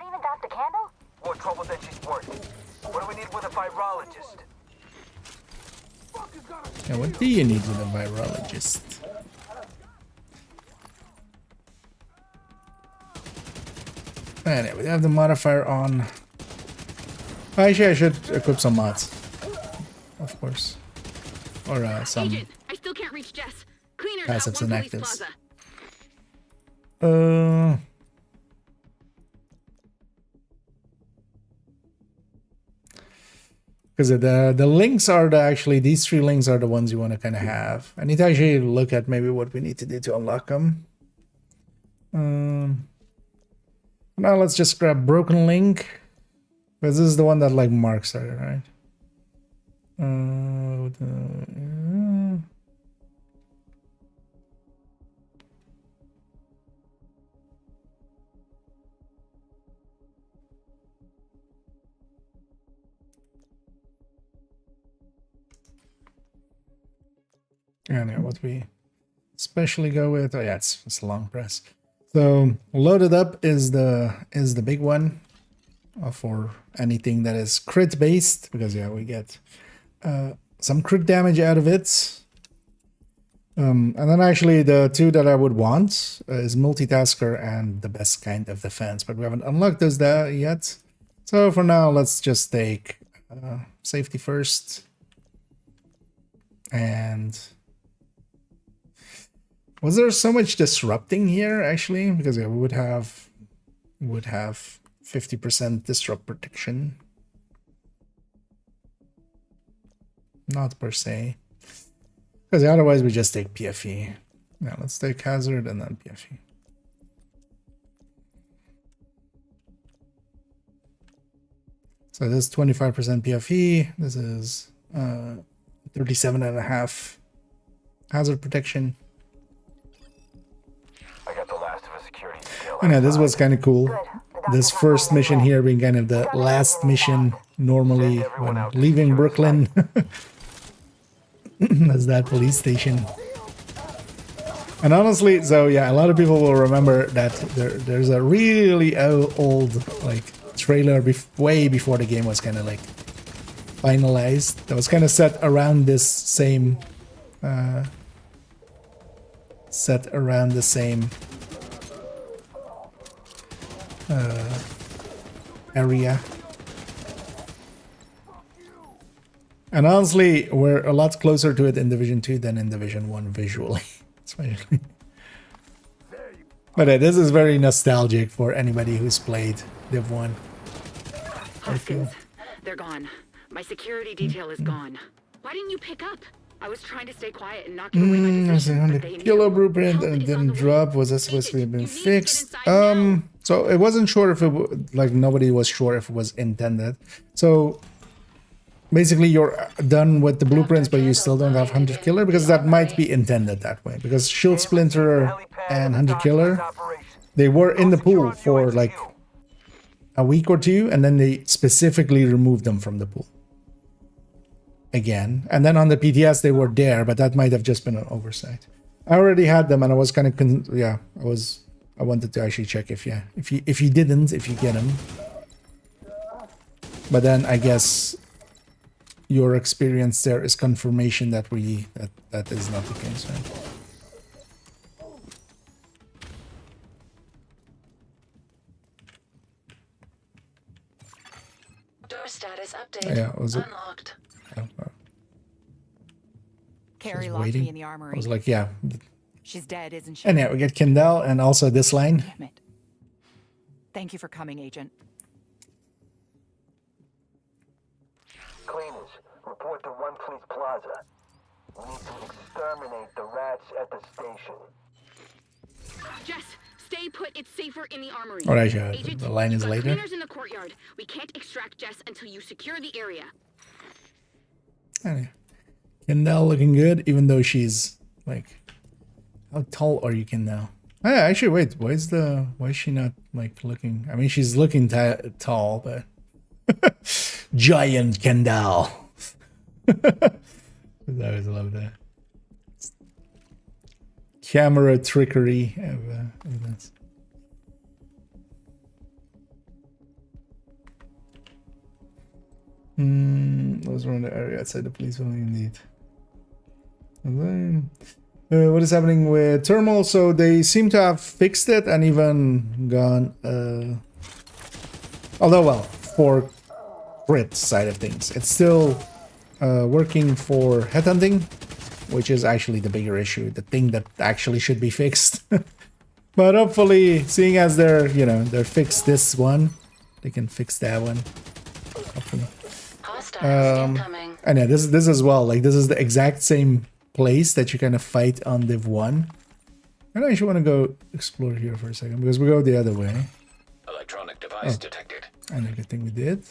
even Dr. Candle? More trouble than she's worth. What do we need with a virologist? Yeah, what do you need with a virologist? Anyway, we have the modifier on. Actually, I should equip some mods. Of course. Or some Agent, I still can't reach Jess. Cleaners passives out and one police actives. plaza. Because the links are actually, these three links are the ones you want to kind of have. I need to actually look at maybe what we need to do to unlock them. Now let's just grab Broken Link. Because this is the one that like Mark started, right? And yeah, what we especially go with, oh yeah, it's a long press. So loaded up is the big one for anything that is crit based, because yeah, we get some crit damage out of it. And then actually the two that I would want is multitasker and the best kind of defense, but we haven't unlocked those there yet. So for now, let's just take safety first. And was there so much disrupting here actually? Because yeah, we would have 50% disrupt protection. Not per se. Because otherwise we just take PFE. Yeah, let's take hazard and then PFE. So this is 25% PFE. This is 37.5 hazard protection. I got the last of a security detail. And yeah, this was kind of cool. This first mission here being kind of the last mission normally when leaving Brooklyn. As that police station. And honestly, so yeah, a lot of people will remember that there's a really old like trailer way before the game was kind of like finalized. That was kind of set around this same area. And honestly, we're a lot closer to it in Division 2 than in Division 1 visually. Especially. But this is very nostalgic for anybody who's played Div 1. Hoskins, they're gone. My security detail is gone. Why didn't you pick up? I was trying to stay quiet and not give away my position, but they knew. Killer blueprint Help and is on didn't the way. drop. Was that supposed to Take have it. been You need to get fixed? inside now. So it wasn't sure if it like nobody was sure if it was intended. So basically you're done with the blueprints, but you still don't have Hunter Killer because that might be intended that way. Because Shield Splinter and Hunter Killer, they were in the pool for like a week or two, and then they specifically removed them from the pool again. And then on the PTS they were there, but that might have just been an oversight. I already had them, and I was kind of I wanted to actually check if if you get them. But then I guess your experience there is confirmation that that is not the case, right? Door status update. Yeah, was it? Unlocked. Carrie was locked waiting. me in the armory. I was like, yeah. She's dead, isn't she? And yeah, we get Kendall and also this line. Damn it. Thank you for coming, Agent. Cleaners, report to One Police Plaza. We need to exterminate the rats at the station. Jess, stay put. It's safer in the armory. All right, Agent, the line you've is got later. Cleaners in the courtyard. We can't extract Jess until you secure the area. Anyway, Kendall looking good, even though she's like, how tall are you, Kendall? Ah, actually, wait. Why is she not like looking? I mean, she's looking tall, but giant Kendall. I always love that camera trickery of this. Those around the area outside the police building indeed. And then, what is happening with Thermal? So they seem to have fixed it and even gone. Although, well, for crit side of things, it's still working for headhunting, which is actually the bigger issue, the thing that actually should be fixed. But hopefully, seeing as they're fixed this one, they can fix that one. Hopefully. Hostiles incoming. And yeah, this as well. Like this is the exact same place that you kind of fight on Div 1. I actually want to go explore here for a second because we go the other way. Electronic device detected. And I think we did.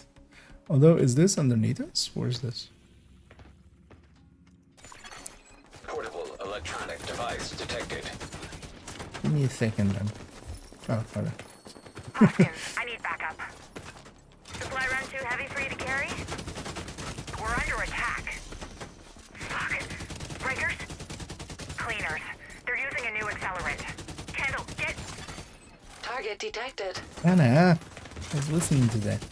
Although, is this underneath us? Where is this? Portable electronic device detected. Give me a second then. Oh, hold on. Hoskins, I need backup. Supply run too heavy for you to carry? We're under attack. Fuck. Breakers? Cleaners. They're using a new accelerant. Kendall, get... Target detected. Anna, I was listening to that.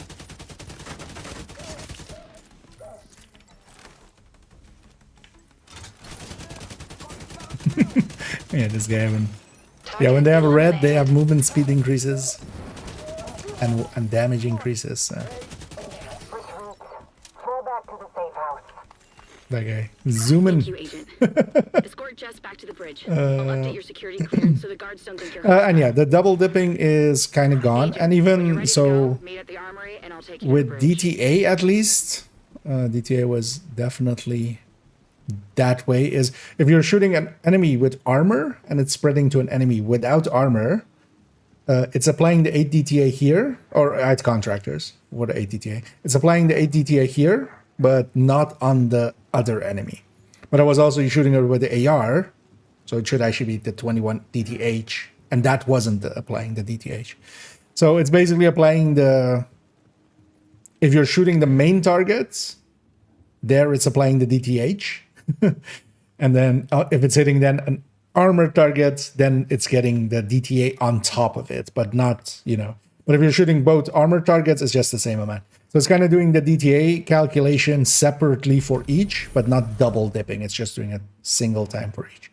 Yeah, this guy having... Yeah, when they have a red, they have movement speed increases and damage increases. Retreat. Fall back to the safe house. That guy zooming. Thank you, Agent. Escort Jess back to the bridge. I'll update your security clearance so the guards don't think you're And yeah, the double dipping is kind of gone. Agent, And when you're even ready to so, go, meet at the armory and I'll take you to with the bridge. DTA at least, DTA was definitely that way. Is if you're shooting an enemy with armor and it's spreading to an enemy without armor, it's applying the 8 DTA here, or 8 contractors. What 8 DTA? It's applying the 8 DTA here, but not on the other enemy. But I was also shooting it with the AR, so it should actually be the 21 DTH, and that wasn't applying the DTH. So it's basically applying the... If you're shooting the main targets, there it's applying the DTH. And then if it's hitting then an armor target, then it's getting the DTA on top of it, but not, But if you're shooting both armor targets, it's just the same amount. So it's kind of doing the DTA calculation separately for each, but not double dipping. It's just doing a single time for each.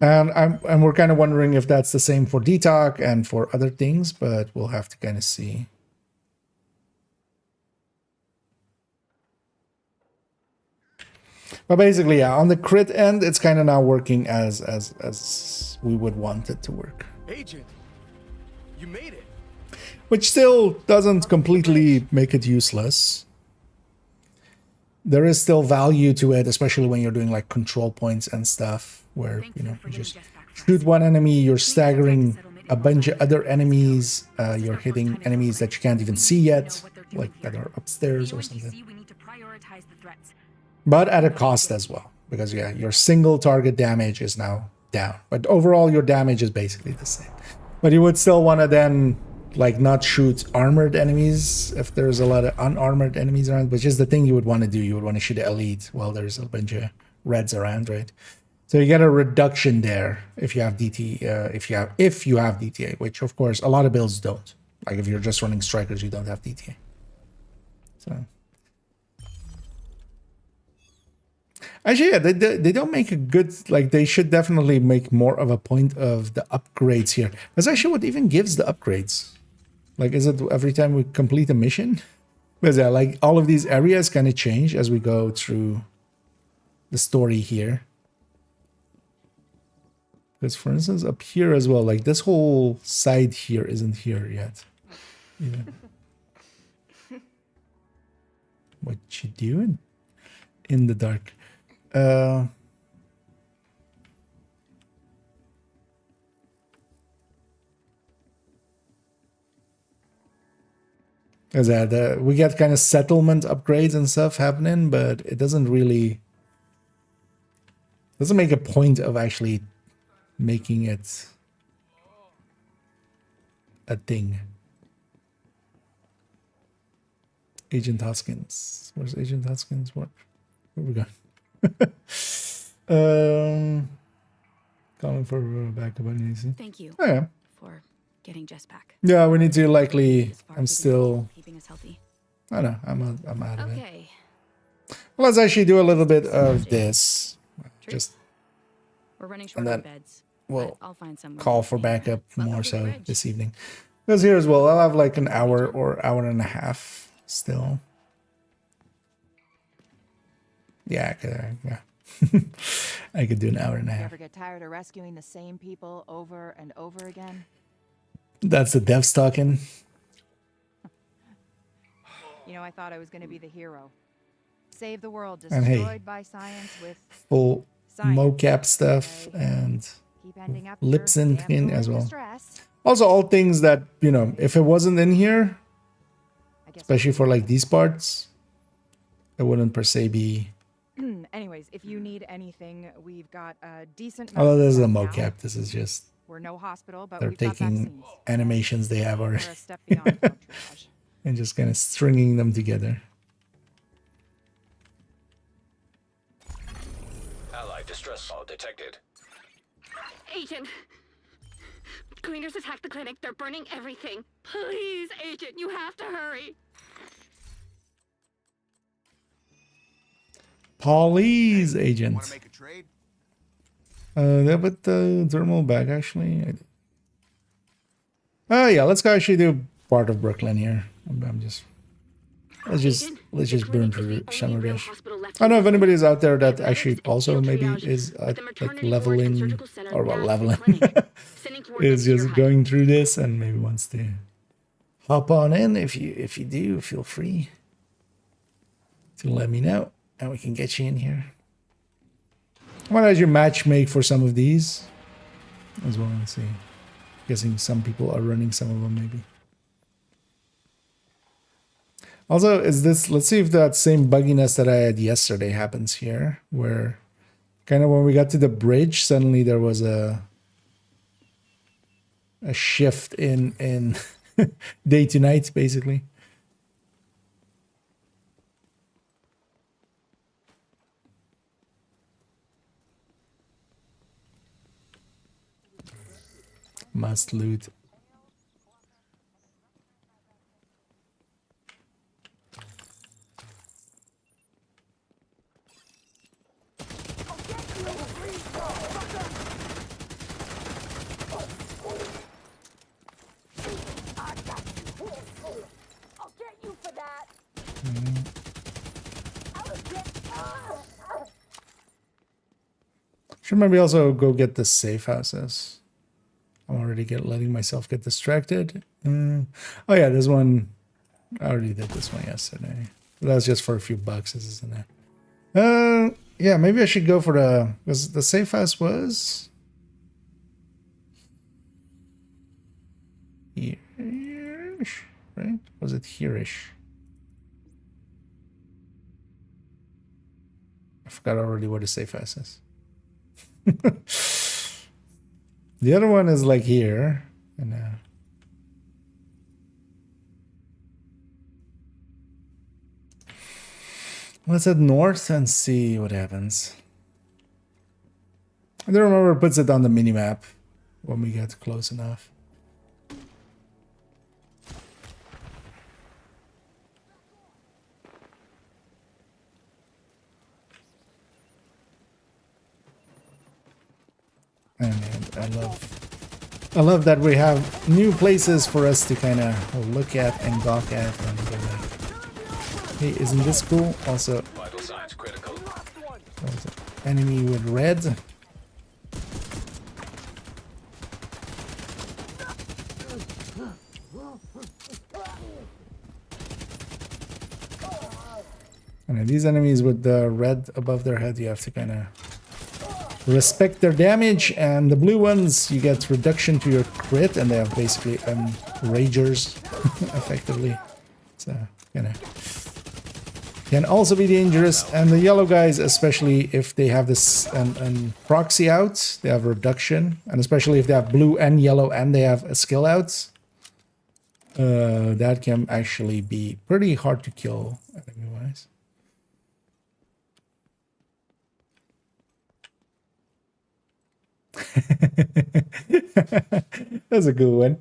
And we're kind of wondering if that's the same for DTOC and for other things, but we'll have to kind of see. But basically, yeah, on the crit end, it's kind of now working as we would want it to work. Agent, you made it. Which still doesn't completely make it useless. There is still value to it, especially when you're doing like control points and stuff, where you know you just shoot one enemy, you're staggering a bunch of other enemies, you're hitting enemies that you can't even see yet, like that are upstairs or something. But at a cost as well, because yeah, your single target damage is now down, but overall your damage is basically the same. But you would still want to then like not shoot armored enemies if there's a lot of unarmored enemies around, which is the thing you would want to do. You would want to shoot elite while there's a bunch of reds around, right? So you get a reduction there if you have DT, if you have DTA, which of course a lot of builds don't. Like if you're just running strikers, you don't have DTA. So actually, yeah, they don't make a good, like they should definitely make more of a point of the upgrades here. That's actually what even gives the upgrades. Like, is it every time we complete a mission? Because yeah, like all of these areas kind of change as we go through the story here. Because for instance, up here as well, like this whole side here isn't here yet. Yeah. What you doing in the dark? Is that we get kind of settlement upgrades and stuff happening, but it doesn't make a point of actually making it a thing. Agent Hoskins. Where's Agent Hoskins? What? Where we go? Calling for backup on easy. Thank you. Oh, yeah. For getting Jess back. Yeah, we need to likely. I'm still. Keeping us healthy. I know. I'm out of it. Okay. Well, let's actually do a little bit of this. Just. We're running short And on then beds. we'll I'll find some call for backup more so this evening. Because here as well, I'll have like an hour or hour and a half still. Yeah, I could do an hour and a You half. ever get tired of rescuing the same people over and over again? That's the devs talking. You know, I thought I was going to be the hero. Save the world, And destroyed hey, by science with full science. mocap stuff Okay. and Keep ending up lip your syncing damsel as in well. distress. Also, all things that, you know, if it wasn't in here, I guess especially for like these parts, it wouldn't per se be. Anyways, if you need anything, we've got a decent. Although this is a amount now. mocap, this is just We're no hospital, but they're we've got taking vaccines. animations they have We're already a step beyond drug triage. and just kind of stringing them together. Allied distress call detected. Agent! Cleaners attacked the clinic. They're burning everything. Please, Agent, you have to hurry. Please, Want agent. to make a trade? Yeah, but the thermal bag actually. Oh yeah, let's go actually do part of Brooklyn here. I'm just. Let's just burn through Summer Dash. I don't know if anybody is out there that actually also maybe is like leveling or well leveling is just going through this and maybe wants to hop on in. If you do, feel free to let me know and we can get you in here. Why don't you match make for some of these as well? Let's see. Guessing some people are running some of them maybe. Also, is this, let's see if that same bugginess that I had yesterday happens here, where kind of when we got to the bridge, suddenly there was a shift in day to night, basically. Must loot. Should maybe also go get the safe houses. I'm already letting myself get distracted. Oh yeah, this one. I already did this one yesterday. That's just for a few bucks, isn't it? Yeah, maybe I should go for because the safe house was here-ish, right? Was it here-ish? I forgot already what the safe house is. The other one is like here, and let's head north and see what happens. I don't remember it puts it on the minimap when we get close enough. And I love that we have new places for us to kind of look at and gawk at and go like, hey, isn't this cool? Also, Vital signs critical. there's an enemy with red. And these enemies with the red above their head, you have to kind of respect their damage, and the blue ones you get reduction to your crit, and they have basically ragers effectively, so can also be dangerous. And the yellow guys, especially if they have this proxy out, they have reduction, and especially if they have blue and yellow and they have a skill out, that can actually be pretty hard to kill enemy wise. That's a good one.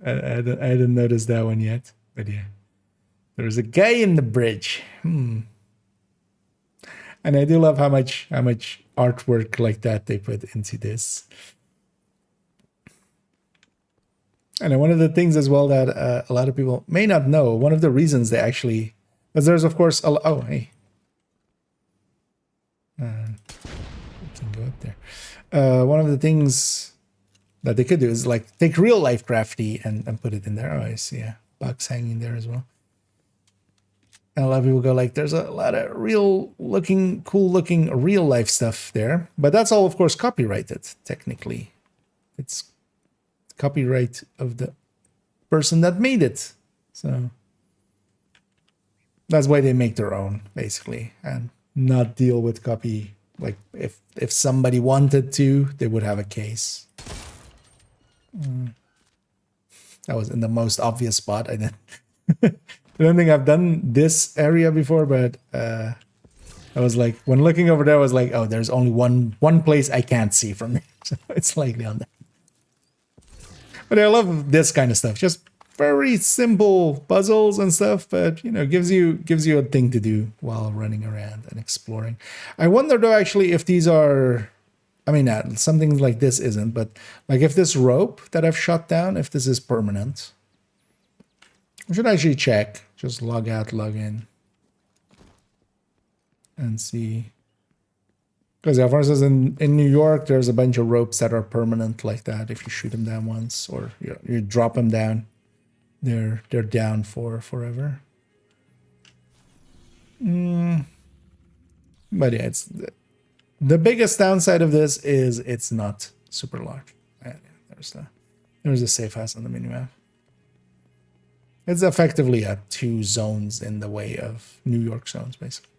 I didn't notice that one yet, but yeah, there's a guy in the bridge. And I do love how much artwork like that they put into this. And one of the things as well that a lot of people may not know, one of the reasons they actually, because there's of course oh hey, we can go up there. One of the things that they could do is like take real life crafty and put it in there. Oh, I see, yeah, box hanging there as well. And a lot of people go like, there's a lot of cool looking real life stuff there, but that's all of course copyrighted. Technically, it's copyright of the person that made it, so that's why they make their own basically and not deal with copy. Like if somebody wanted to, they would have a case. That was in the most obvious spot. I don't think I've done this area before, but I was like, when looking over there, I was like, oh, there's only one place I can't see from there, so it's likely on that. But I love this kind of stuff. Just very simple puzzles and stuff, but you know, gives you a thing to do while running around and exploring. I wonder though, actually, if these are, I mean, something like this isn't, but like if this rope that I've shot down, if this is permanent. I should actually check. Just log out, log in, and see. Because yeah, for instance, in New York, there's a bunch of ropes that are permanent like that. If you shoot them down once, or you drop them down, they're down for forever. But yeah, it's the biggest downside of this is it's not super large. Yeah, there's a safe house on the minimap. It's effectively 2 zones in the way of New York zones, basically.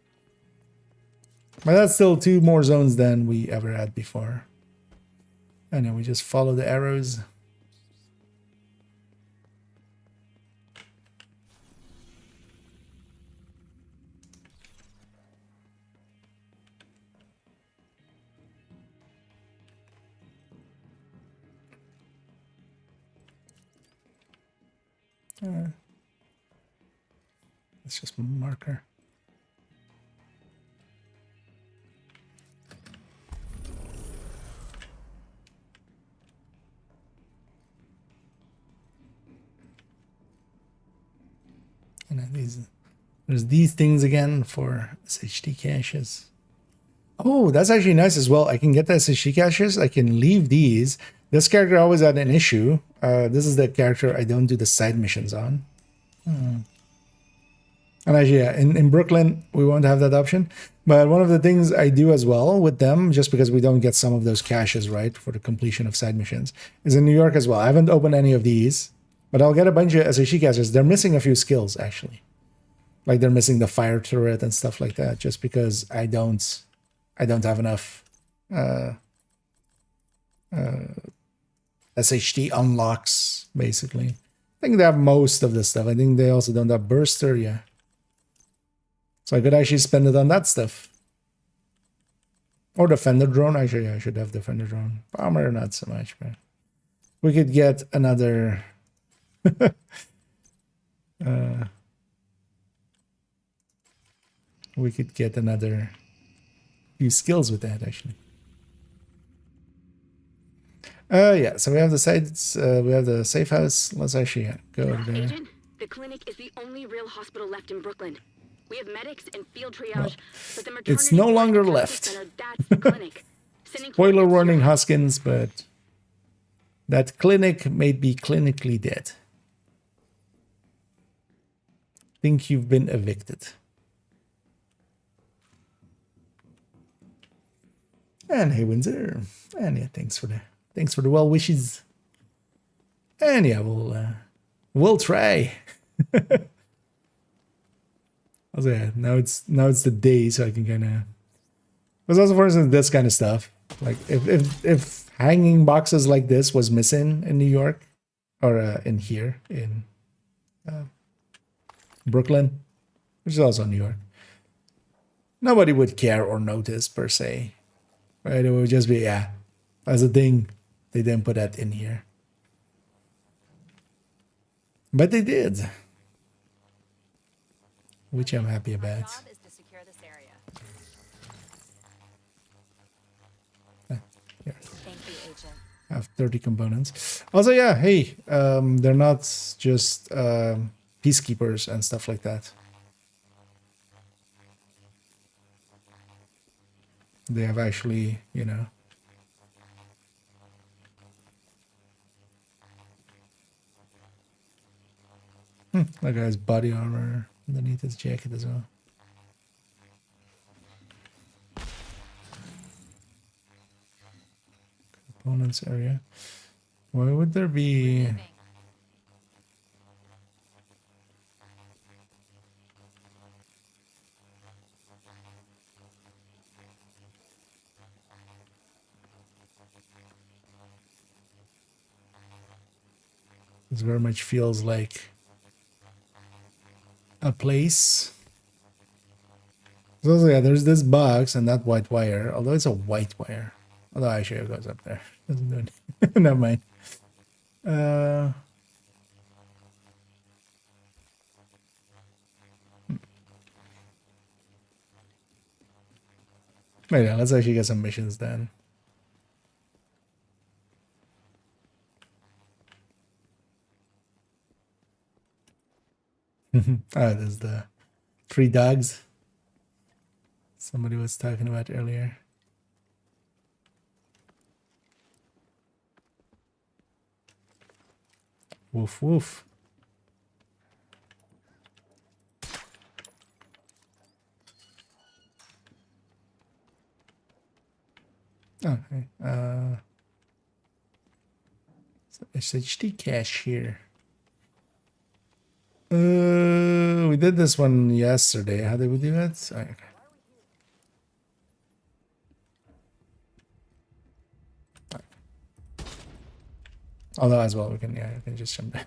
But that's still 2 more zones than we ever had before. And then we just follow the arrows. It's just a marker. And then there's these things again for SHD caches. Oh, that's actually nice as well. I can get the SSD caches. I can leave these. This character always had an issue. This is the character I don't do the side missions on. And actually, yeah, in Brooklyn, we won't have that option. But one of the things I do as well with them, just because we don't get some of those caches, right, for the completion of side missions, is in New York as well. I haven't opened any of these, but I'll get a bunch of SHE caches. They're missing a few skills, actually. Like they're missing the fire turret and stuff like that, just because I don't have enough SHT unlocks, basically. I think they have most of the stuff. I think they also don't have burster, yeah. So I could actually spend it on that stuff. Or defender drone. Actually, I should have defender drone. Bomber, not so much, but we could get another we could get another few skills with that, actually. Yeah, so we have the sites, we have the safe house. Let's actually go over there. Agent, the clinic is the only real hospital left in Brooklyn. We have medics and field triage, but the maternity It's no longer center, left. that's the clinic. Spoiler warning, Hoskins, but that clinic may be clinically dead. Think you've been evicted. And hey, Windsor. And yeah, thanks for the well wishes. And yeah, we'll try. Also, yeah, now it's the day, so I can kind of. There's also, for instance, this kind of stuff. Like if hanging boxes like this was missing in New York, or in here in Brooklyn, which is also New York, nobody would care or notice per se, right? It would just be, yeah, as a thing. They didn't put that in here, but they did, which I'm happy about. Here. Thank you, Agent. I have 30 components. Also, yeah, hey, they're not just peacekeepers and stuff like that. They have actually, you know, that guy has body armor underneath his jacket as well. Components area. Why would there be? This very much feels like a place. So yeah, there's this box and that white wire, although it's a white wire. Although actually it goes up there. Doesn't do anything. Never mind. Wait, yeah, let's actually get some missions then. Oh, there's the 3 dogs somebody was talking about earlier. Woof woof. Okay. So SHT cache here. We did this one yesterday. How did we do it? Okay. Although as well, we can, yeah, we can just jump down.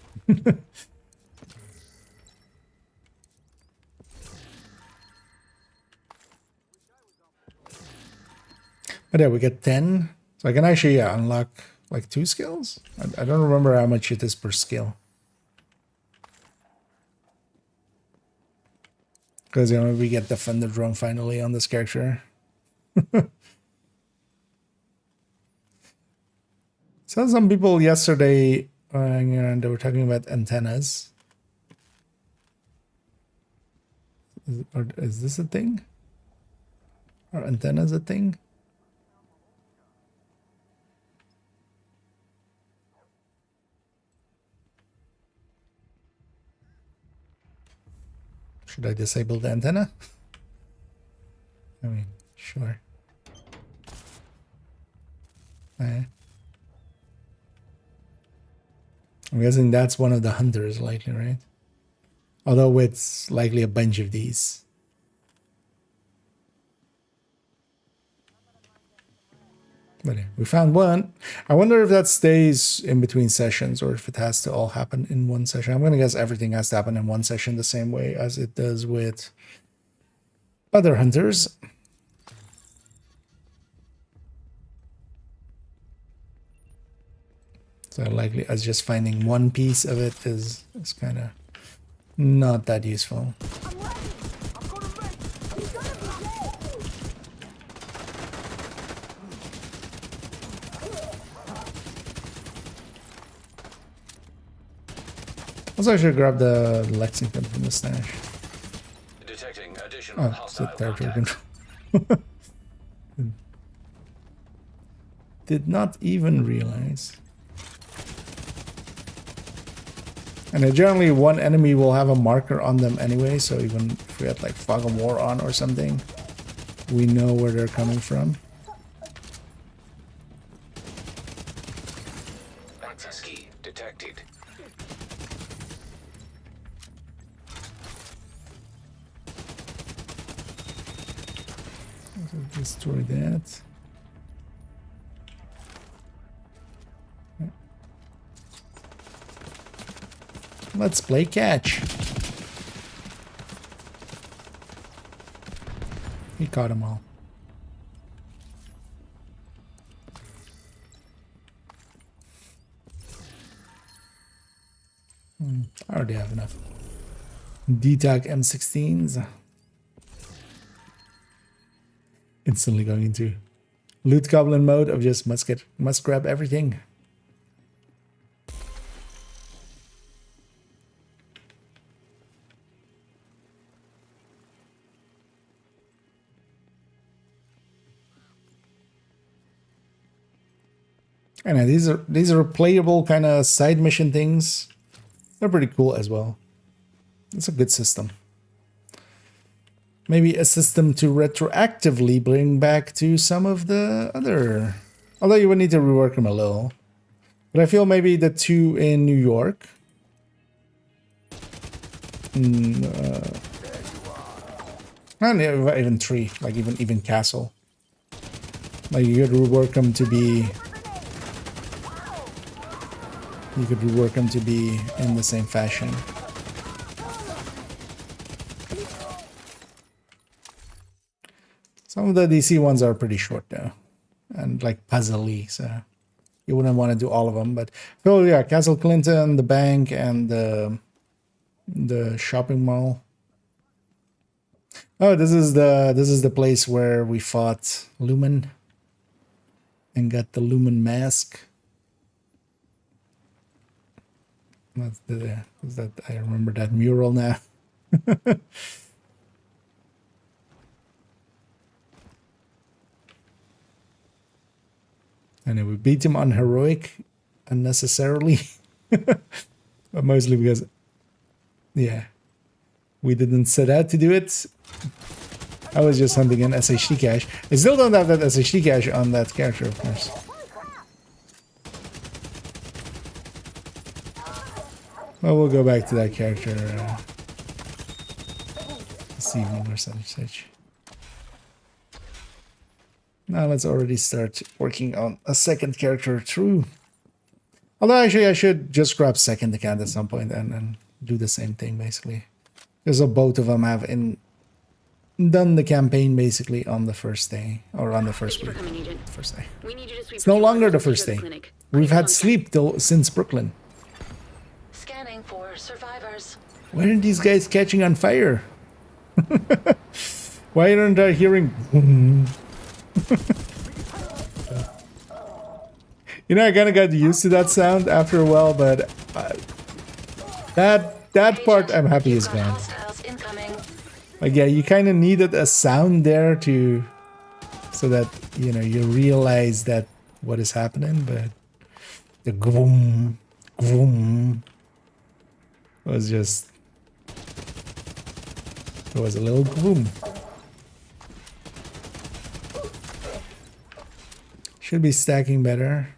But yeah, we get 10. So I can actually unlock like 2 skills. I don't remember how much it is per skill. Because, you know, we get Defender drone finally on this character. So some people yesterday, and they were talking about antennas. Is this a thing? Are antennas a thing? Should I disable the antenna? I mean, sure. I'm guessing that's one of the hunters, likely, right? Although it's likely a bunch of these. But yeah, we found one. I wonder if that stays in between sessions or if it has to all happen in one session. I'm going to guess everything has to happen in one session the same way as it does with other hunters. So likely as just finding one piece of it is kind of not that useful. Also, I should grab the Lexington from the stash. Detecting additional hostile territory contact. control. Did not even realize. And generally one enemy will have a marker on them anyway, so even if we had like Fog of War on or something, we know where they're coming from. Access key detected. Destroy that. Let's play catch. He caught them all. I already have enough. DTAG M16s. Instantly going into loot goblin mode of just must grab everything. And these are playable kind of side mission things. They're pretty cool as well. It's a good system. Maybe a system to retroactively bring back to some of the other... Although you would need to rework them a little. But I feel maybe the two in New York. And even three, like even Castle. Like you could rework them to be... You could rework them to be in the same fashion. Some of the DC ones are pretty short though, and like puzzly, so you wouldn't want to do all of them. But oh yeah, Castle Clinton, the bank, and the shopping mall. Oh, this is the place where we fought Lumen and got the Lumen mask. Is that I remember that mural now. And we beat him on heroic unnecessarily. But mostly because, yeah, we didn't set out to do it. I was just hunting an SHD cache. I still don't have that SHD cache on that character, of course. Well, we'll go back to that character this evening or such. Now let's already start working on a second character through. Although actually I should just grab second account at some point and do the same thing basically. Because both of them have done the campaign basically on the first day. Or on the first week. First day. It's no longer the first day. We've had sleep since Brooklyn. Scanning for survivors. Why aren't these guys catching on fire? Why aren't I hearing... You know, I kind of got used to that sound after a while, but that part I'm happy is gone. Like, yeah, you kind of needed a sound there to so that you know you realize that what is happening, but the groom was just, it was a little groom. Should be stacking better.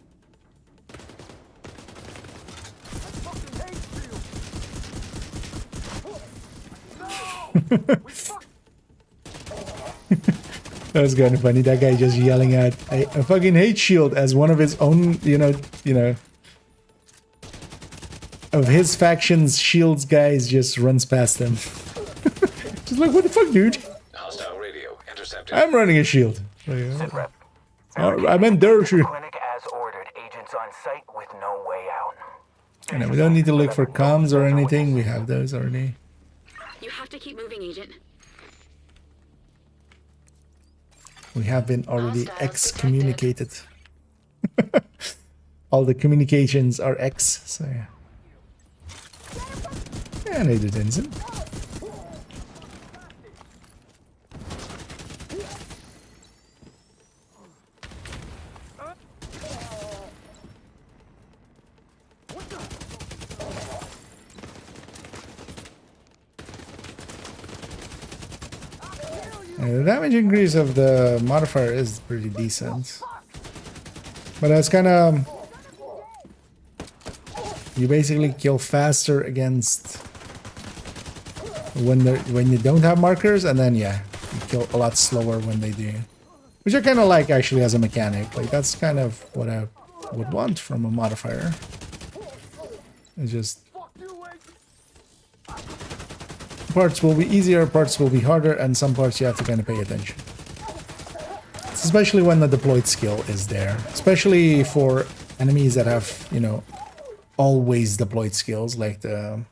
That was kind of funny. That guy just yelling at a fucking hate shield as one of his own, you know, of his faction's shields guys just runs past him. Just like, what the fuck, dude? Hostile radio intercepted. I'm running a shield. Sitrep. Oh, I meant their shield. Clinic as ordered. Agents on site with no way out. You know, we don't need to look for comms or anything. We have those already. You have to keep moving, Agent. We have been already excommunicated. All the communications are X, so yeah. And they did innocent. The damage increase of the modifier is pretty decent, but it's kind of, you basically kill faster against when you don't have markers, and then yeah, you kill a lot slower when they do, which I kind of like actually as a mechanic. Like that's kind of what I would want from a modifier. It's just parts will be easier, parts will be harder, and some parts you have to kind of pay attention. Especially when the deployed skill is there. Especially for enemies that have, you know, always deployed skills, like the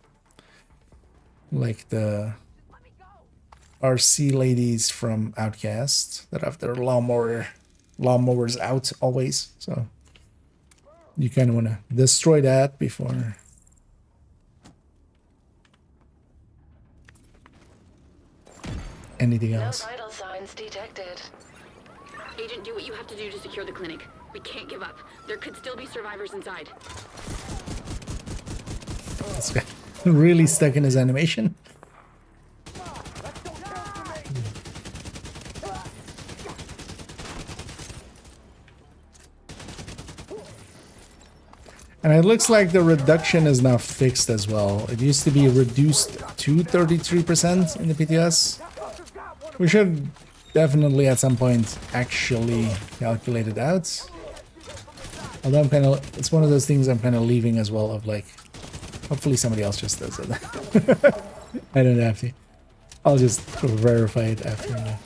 RC ladies from Outcast that have their lawnmowers out always. So you kind of want to destroy that before. Anything else? No vital signs detected. Agent, do what you have to do to secure the clinic. We can't give up. There could still be survivors inside. This guy really stuck in his animation. And it looks like the reduction is now fixed as well. It used to be reduced to 33% in the PTS. We should definitely at some point actually calculate it out. Although I'm kind of, it's one of those things I'm kind of leaving as well, of like, hopefully somebody else just does it. I don't have to. I'll just verify it after.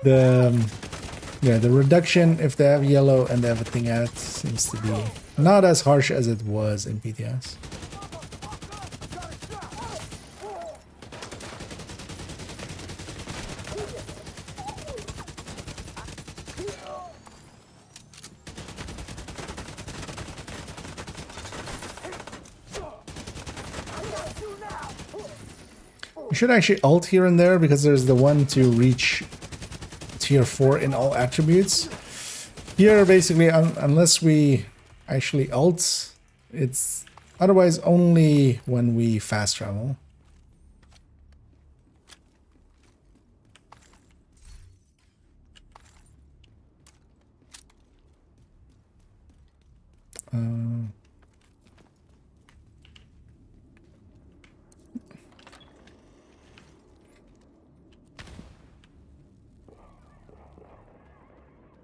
The reduction, if they have yellow and they have a thing out, seems to be not as harsh as it was in PTS. You should actually ult here and there, because there's the one to reach tier 4 in all attributes. Here, basically, unless we actually ult, it's otherwise only when we fast travel.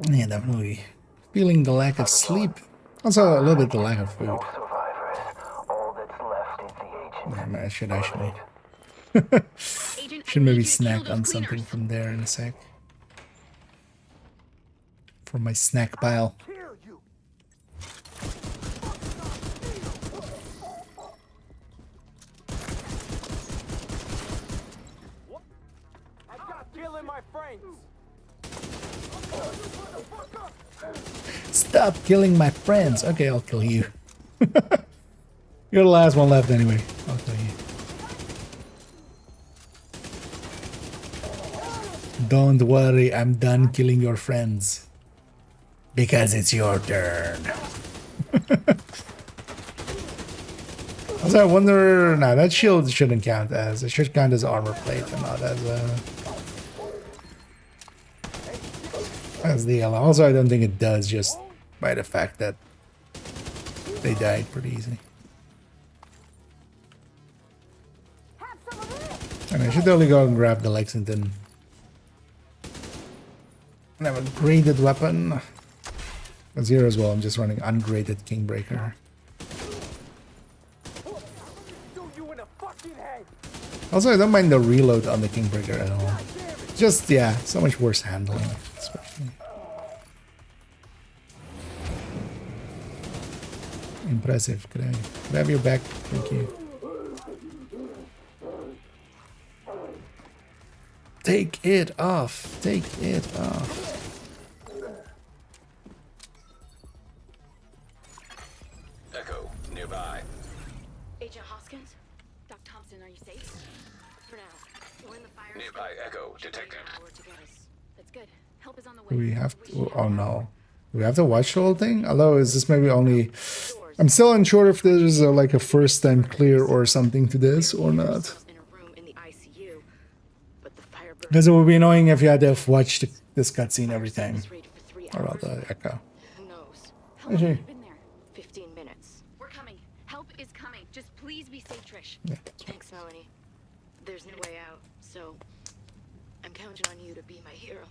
Yeah, definitely feeling the lack of sleep. Also, a little bit the lack of food. Yeah, I should actually should maybe snack on something from there in a sec. For my snack pile. Stop killing my friends. Okay, I'll kill you. You're the last one left anyway. I'll kill you. Don't worry, I'm done killing your friends. Because it's your turn. Also, I wonder... Nah, that shield shouldn't count as... It should count as armor plate and not as the yellow. Also, I don't think it does, just by the fact that they died pretty easy. And I should totally go and grab the Lexington. I have a graded weapon. Because here as well, I'm just running ungraded Kingbreaker. Also, I don't mind the reload on the Kingbreaker at all. Just, yeah, so much worse handling, especially. Impressive. Could I have your back? Thank you. Take it off. Take it off. Echo, nearby. Agent Hoskins? Doc Thompson, are you safe? For now. When the fire Nearby Echo detected. That's good. Help is on the way. Do we have to... Oh no. Do we have to watch the whole thing? Although, is this maybe only... I'm still unsure if there's like a first time clear or something to this or not. Because it would be annoying if you had to have watched this cutscene every time. Or rather, Echo. Who knows? How long have you been there? 15 minutes. We're coming. Help is coming. Just please be safe, Trish. Yeah. Thanks, Melanie. There's no way out, so I'm counting on you to be my hero.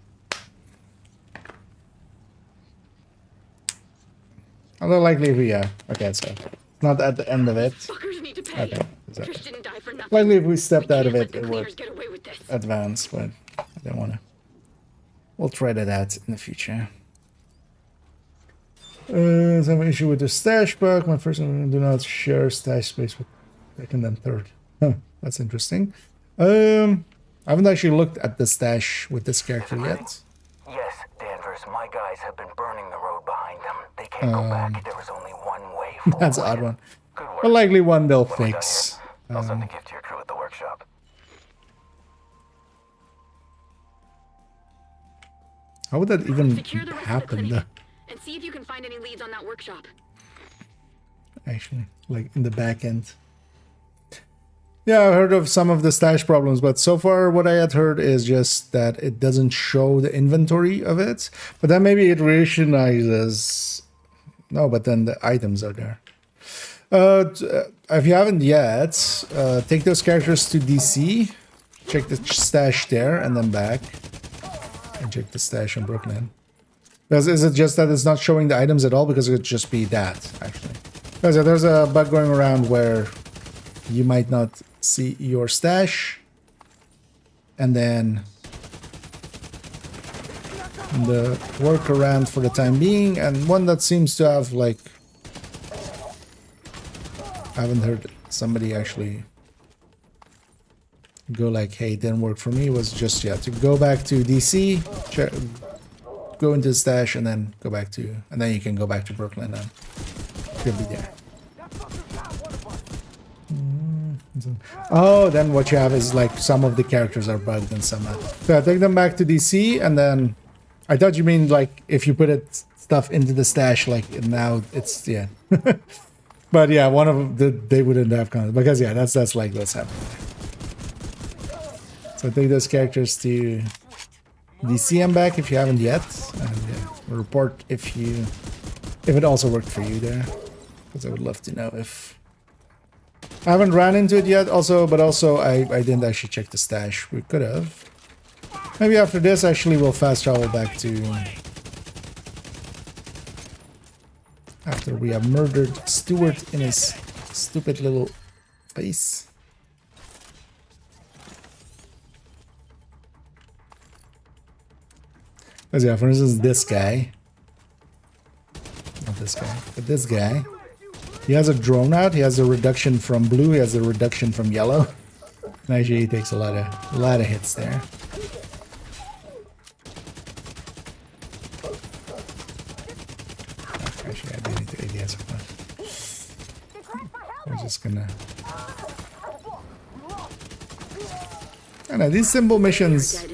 Although likely if we, okay, so not at the end of it. Fuckers need to pay. Okay, Trish didn't die for nothing. likely if we stepped out of it, Let it the would cleaners get away with this. advance, but I don't want to. We'll try that in the future. So I have an issue with the stash book. My first one, do not share stash space with second and third. Huh, that's interesting. I haven't actually looked at the stash with this character yet. Yes, Danvers, my guys have been burning the road behind them. They can't go back. There was only one way forward. That's an odd one. Good work. But likely one they'll fix. I'll send the gift to your crew at the workshop. How would that even Secure the rest of the happen? clinic and see if you can find any leads on that workshop. Actually, like in the back end. Yeah, I've heard of some of the stash problems, but so far what I had heard is just that it doesn't show the inventory of it. But then maybe it rationalizes. No, but then the items are there. If you haven't yet, take those characters to DC, check the stash there, and then back. And check the stash in Brooklyn. Because is it just that it's not showing the items at all? Because it could just be that, actually. Because there's a bug going around where you might not see your stash, and then the workaround for the time being, and one that seems to have, like, I haven't heard somebody actually go like, hey, it didn't work for me, was just, yeah, to go back to DC, check, go into the stash, and then go back to, and then you can go back to Brooklyn and you'll be there. Oh, then what you have is like some of the characters are bugged and some not. So I take them back to DC, and then I thought you mean like if you put it stuff into the stash, like now it's, yeah. But yeah, one of the they wouldn't have content because yeah, that's like what's happening. So take those characters to DC and back if you haven't yet, and yeah, report if it also worked for you there, because I would love to know if. I haven't ran into it yet, but also I didn't actually check the stash. We could have. Maybe after this, actually, we'll fast travel back to... After we have murdered Stuart in his stupid little face. Because yeah, for instance, this guy. Not this guy, but this guy. He has a drone out, he has a reduction from blue, he has a reduction from yellow. And actually he takes a lot of hits there. Actually I do need to ADS of that. We're just gonna... I know, these simple missions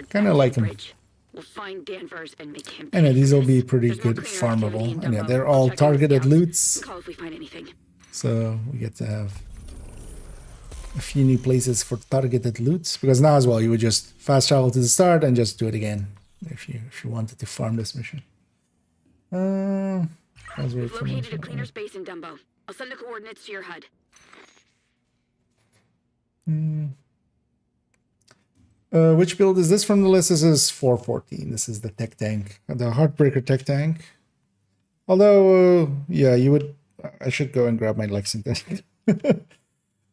Stanford Kinda back like to the 'em. bridge. We'll find Danvers and make him. And yeah, pay these for will be this. pretty There's more good cleaner activity farmable. in And yeah, Dumbo. they're I'll all check in with targeted scouts. loots. Call if we find anything. So we get to have a few new places for targeted loots. Because now as well, you would just fast travel to the start and just do it again if you wanted to farm this mission. We've located a cleaner space in Dumbo. I'll send the coordinates to your HUD. Which build is this from the list? This is 414. This is the tech tank, the Heartbreaker tech tank. Although, yeah, you would. I should go and grab my Lexington.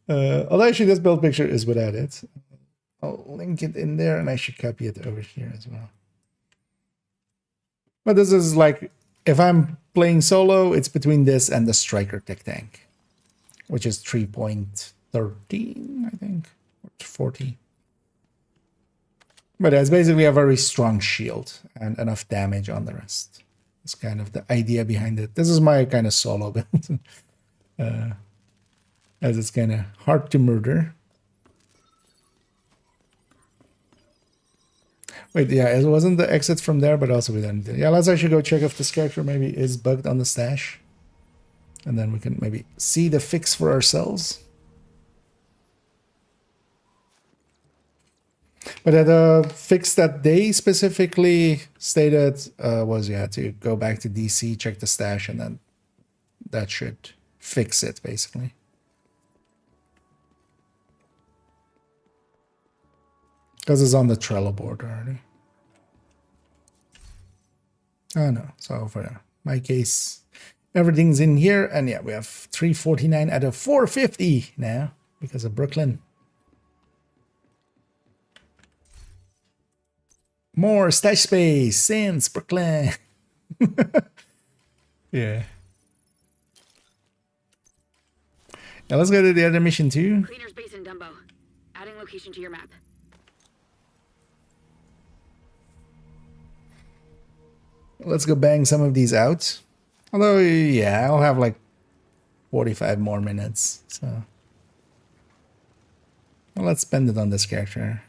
Although actually, this build picture is without it. I'll link it in there, and I should copy it over here as well. But this is like, if I'm playing solo, it's between this and the Striker tech tank, which is 3.13, I think, or 40. But it's basically a very strong shield and enough damage on the rest. It's kind of the idea behind it. This is my kind of solo build, as it's kind of hard to murder. Wait, yeah, it wasn't the exit from there, but also we didn't. Yeah, let's actually go check if this character maybe is bugged on the stash. And then we can maybe see the fix for ourselves. But the fix that they specifically stated was, yeah, to go back to DC, check the stash, and then that should fix it, basically. Because it's on the Trello board already. Oh no, so for my case, everything's in here, and yeah, we have 349 out of 450 now, because of Brooklyn. More stash space since Brooklyn. Yeah. Now let's go to the other mission too. Cleaner space in Dumbo. Adding location to your map. Let's go bang some of these out. Although, yeah, I'll have like 45 more minutes. So well, let's spend it on this character.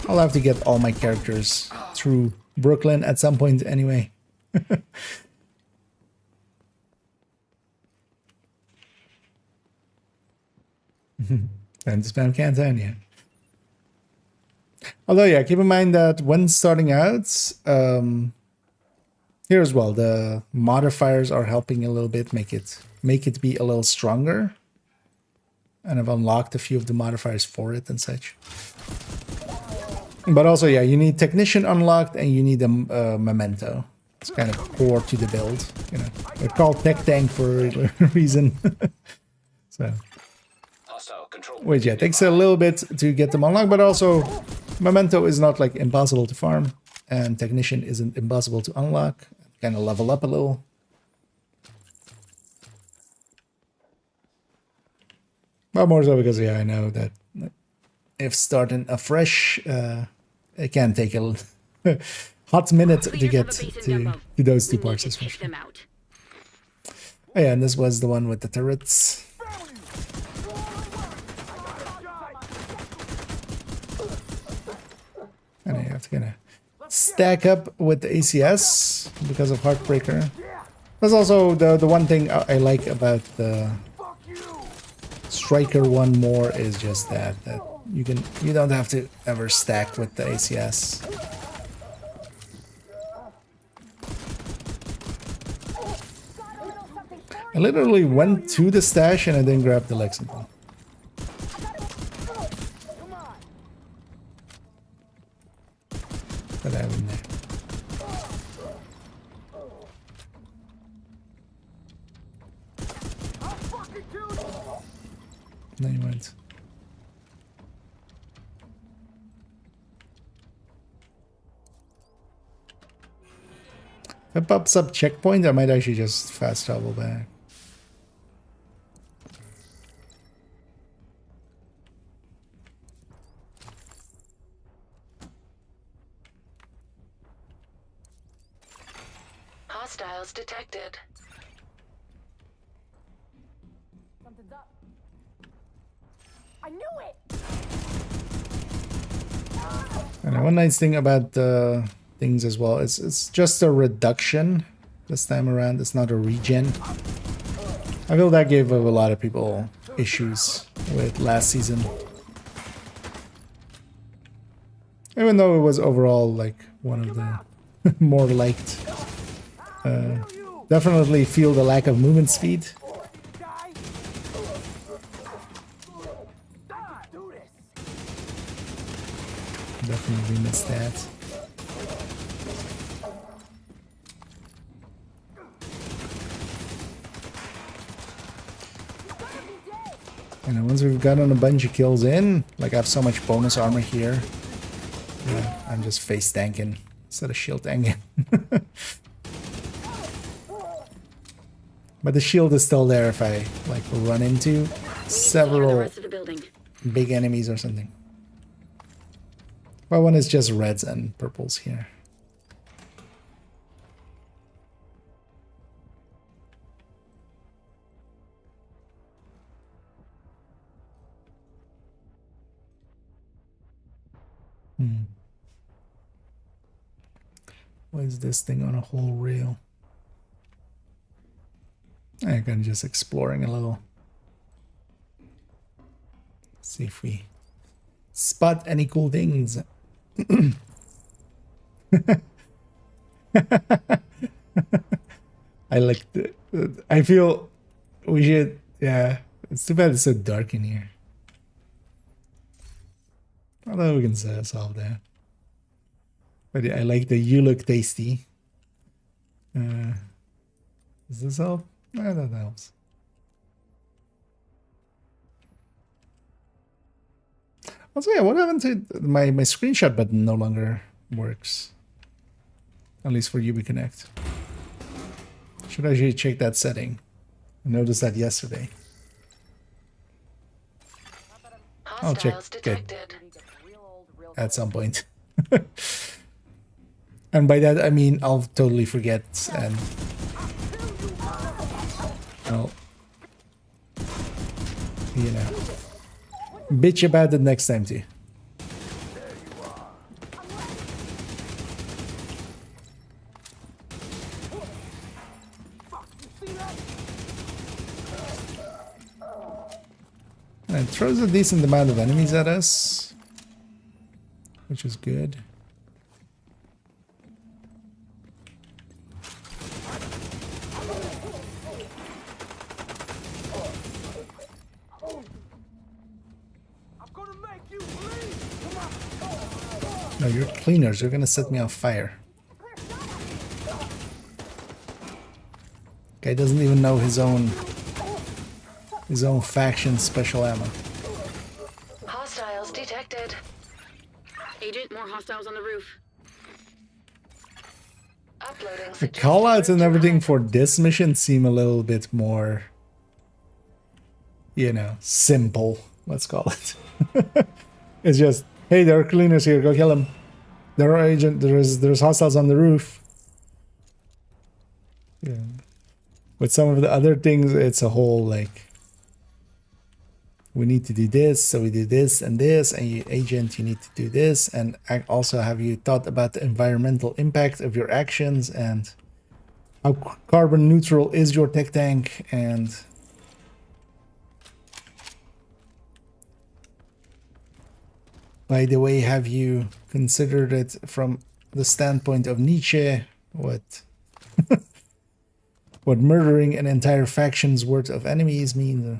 I'll have to get all my characters through Brooklyn at some point anyway. And to spam Cantania. Although, yeah, keep in mind that when starting out, here as well, the modifiers are helping a little bit, make it be a little stronger. And I've unlocked a few of the modifiers for it and such. But also, yeah, you need Technician unlocked and you need a Memento. It's kind of core to the build. You know, they're called Tech Tank for a reason. So, which, yeah, takes a little bit to get them unlocked, but also Memento is not like impossible to farm, and Technician isn't impossible to unlock. Kind of level up a little. But more so because, yeah, I know that if starting afresh, it can take a hot minute to get to those two parts especially. Oh yeah, and this was the one with the turrets. And I have to kind of stack up with the ACS because of Heartbreaker. That's also the one thing I like about the Striker one more is just that you don't have to ever stack with the ACS. I literally went to the stash and I didn't grab the Lexington. But I have in there. No, you went. If it pops up checkpoint, I might actually just fast travel back. Hostiles detected. Something's up. I knew it! And one nice thing about the things as well is it's just a reduction this time around. It's not a regen. I feel that gave a lot of people issues with last season. Even though it was overall like one of the more liked. Definitely feel the lack of movement speed. Definitely missed that. And once we've gotten a bunch of kills in, like I have so much bonus armor here, yeah, I'm just face tanking instead of shield tanking. But the shield is still there if I like run into several big enemies or something. But one is just reds and purples here. Why is this thing on a whole reel? I'm kind of just exploring a little. See if we spot any cool things. I like the. I feel we should. Yeah, it's too bad it's so dark in here. Although we can solve that. But yeah, I like the "you look tasty." Does this help? No, that helps. Also, yeah, what happened to my screenshot button? No longer works. At least for UB Connect. Should actually check that setting. I noticed that yesterday. I'll check it at some point. And by that I mean I'll totally forget and I'll, you know, bitch about it next time too. And it throws a decent amount of enemies at us, which is good. No, you're cleaners. You're gonna set me on fire. Guy doesn't even know his own faction special ammo. Hostiles detected. Agent, more hostiles on the roof. Uploading The callouts and everything for this mission seem a little bit more, you know, simple. Let's call it. It's just, hey, there are cleaners here. Go kill them. There are there's hostiles on the roof. Yeah. With some of the other things, it's a whole like, we need to do this, so we do this, and you, agent, you need to do this, and also have you thought about the environmental impact of your actions and how carbon neutral is your tech tank, and by the way, have you considered it from the standpoint of Nietzsche, what what murdering an entire faction's worth of enemies means?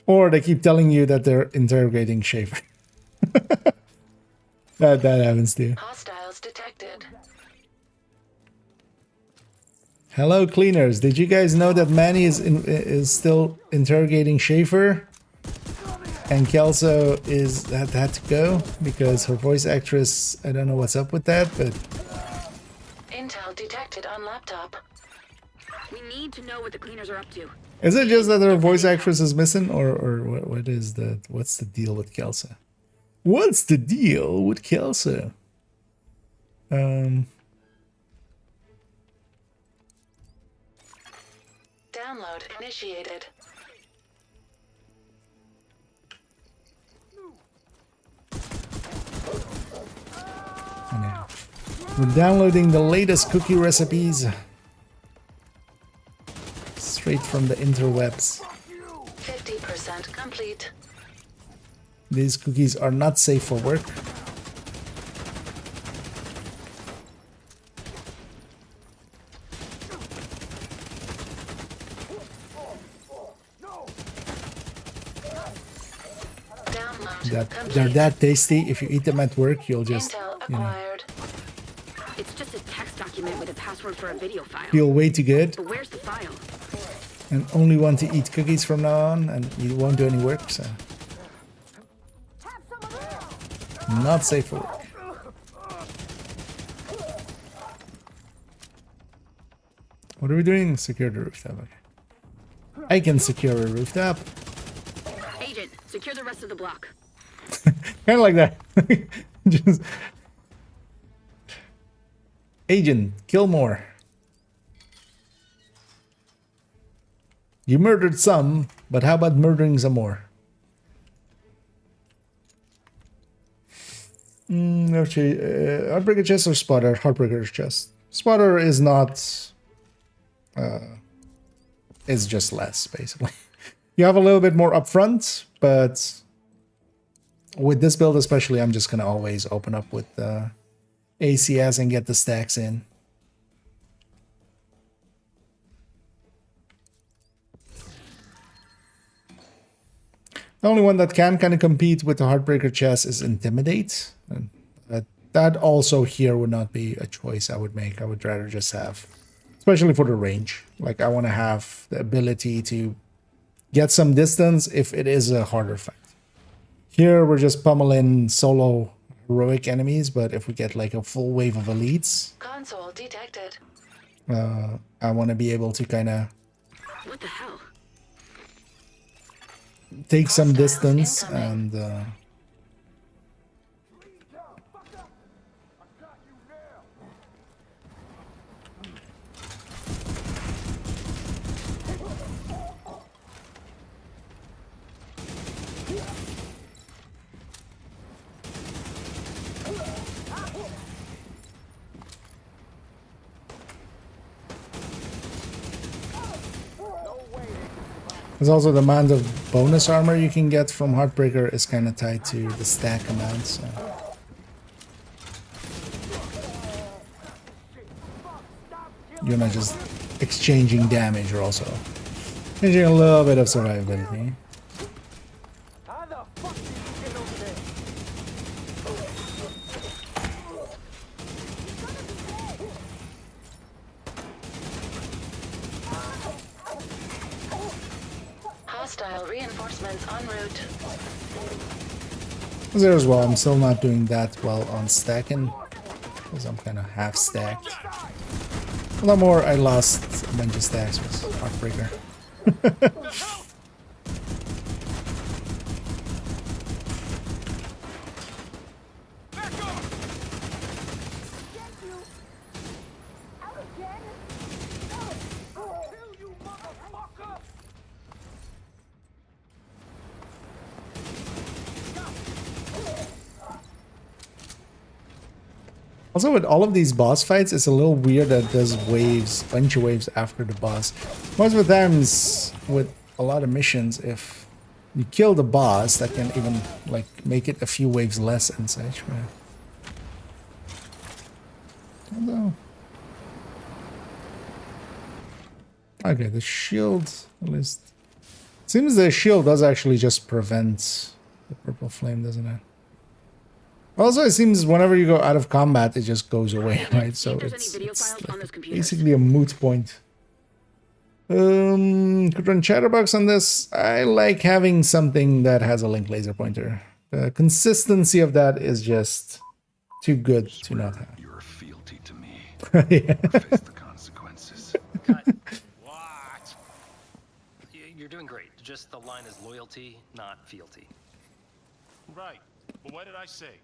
Or they keep telling you that they're interrogating Schaefer. that happens too. Hostiles detected. Hello, cleaners. Did you guys know that Manny is still interrogating Schaefer? And Kelso had to go because her voice actress, I don't know what's up with that, but Intel detected on laptop. We need to know what the cleaners are up to. is it just that her voice actress is missing, or what's the deal with Kelso? What's the deal with Kelso? Download initiated. We're downloading the latest cookie recipes straight from the interwebs. 50% complete. These cookies are not safe for work. They're that tasty. If you eat them at work, you'll just, you know, It's just a text document with a password for a video file. feel way too good But where's the file? and only want to eat cookies from now on, and you won't do any work, so not safe for work. What are we doing? Secure the rooftop. Okay. I can secure a rooftop. Agent, secure the rest of the block. Kind of like that. Just... Agent, kill more. You murdered some, but how about murdering some more? Okay, Heartbreaker chest or spotter? Heartbreaker chest. Spotter is not... is just less, basically. You have a little bit more upfront, but with this build especially, I'm just going to always open up with ACS and get the stacks in. The only one that can kind of compete with the Heartbreaker chest is Intimidate. And that also here would not be a choice I would make. I would rather just have, especially for the range. Like, I want to have the ability to get some distance if it is a harder fight. Here, we're just pummeling solo heroic enemies, but if we get like a full wave of elites, Console detected. I want to be able to kind of What the hell? take some distance and there's also the amount of bonus armor you can get from Heartbreaker is kind of tied to the stack amount. So. You're not just exchanging damage, you're also exchanging a little bit of survivability. Hostile reinforcements en route. There as well, I'm still not doing that well on stacking because I'm kind of half stacked. A lot more I lost a bunch of stacks with Heartbreaker. Also, with all of these boss fights, it's a little weird that there's waves, bunch of waves after the boss. Most of the times, with a lot of missions, if you kill the boss, that can even like make it a few waves less and such. Although, okay, the shield at least seems the shield does actually just prevent the purple flame, doesn't it? Also, it seems whenever you go out of combat, it just goes away, right? So it's like basically a moot point. Could run Chatterbox on this. I like having something that has a link laser pointer. The consistency of that is just too good to not have. You're fealty to me. Yeah. Face the consequences. What? You're doing great. Just the line is loyalty, not fealty. Right. But what did I say?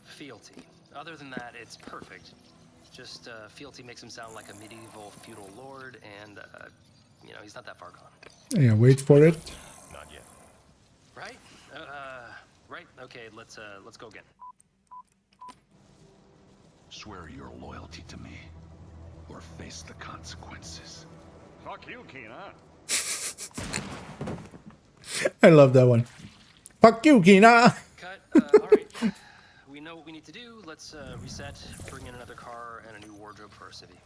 Fealty. Other than that, it's perfect. Just fealty makes him sound like a medieval feudal lord, and you know, he's not that far gone. Yeah, wait for it. Not yet. Right? Right. Okay. Let's go again. Swear your loyalty to me, or face the consequences. Fuck you, Kina. I love that one. Fuck you, Kina. Cut. All right. We know what we need to do. Let's reset, bring in another car and a new wardrobe for our civvy.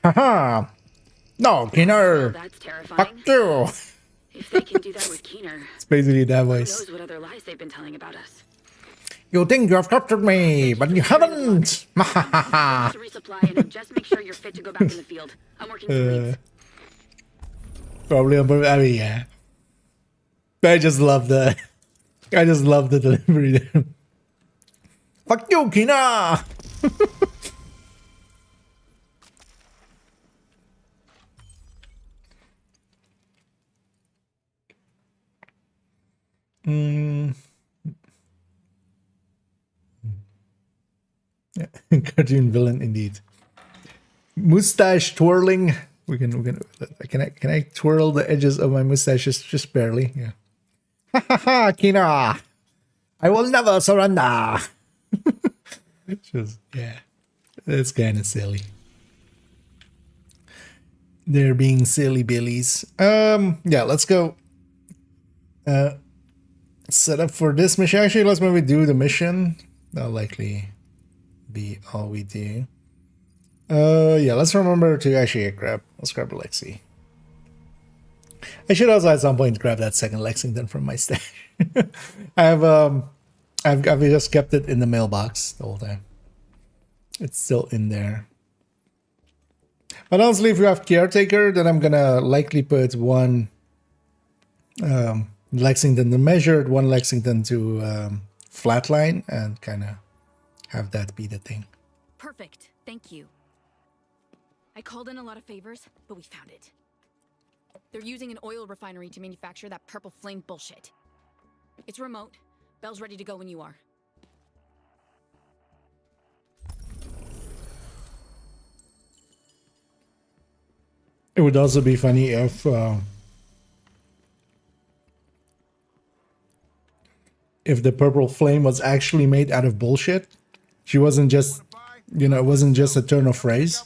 Haha. No, Keener. That's terrifying. Fuck you. If they can do that with Keener, It's basically that who voice. knows what other lies they've been telling about us. You think you have captured me, but you haven't. To resupply and just make sure you're fit to go back in the field. I'm working some leads. Probably on purpose. I mean, yeah. I just love the delivery there. Fuck you, Kina. Yeah, cartoon villain indeed. Mustache twirling. Can I twirl the edges of my mustache just barely? Yeah. Ha ha ha, Kina. I will never surrender. Yeah. It's kind of silly. They're being silly billies. Yeah, let's go. Set up for this mission. Actually, let's maybe do the mission. That'll likely be all we do. Yeah, let's remember to actually let's grab Lexi. I should also at some point grab that second Lexington from my stash. I've just kept it in the mailbox the whole time. It's still in there. But honestly, if you have caretaker, then I'm gonna likely put one Lexington to measured, one Lexington to flatline, and kind of have that be the thing. Perfect. Thank you. I called in a lot of favors, but we found it. They're using an oil refinery to manufacture that purple flame bullshit. It's remote. Bell's ready to go when you are. It would also be funny if the purple flame was actually made out of bullshit. She wasn't just, it wasn't just a turn of phrase.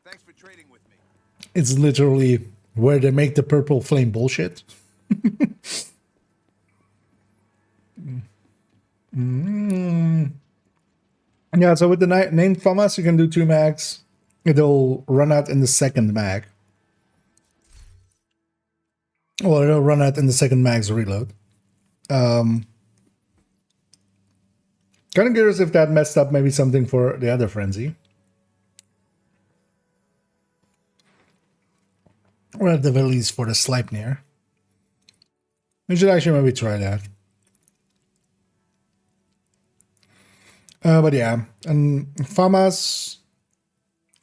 Thanks for trading with me. It's literally where they make the purple flame bullshit. Yeah, so with the named FAMAS, you can do 2 mags. It'll run out in the second mag. Well, it'll run out in the second mag's reload. Kind of curious if that messed up maybe something for the other frenzy. Or at the very least for the Sleipnir. We should actually maybe try that. But yeah, and FAMAS,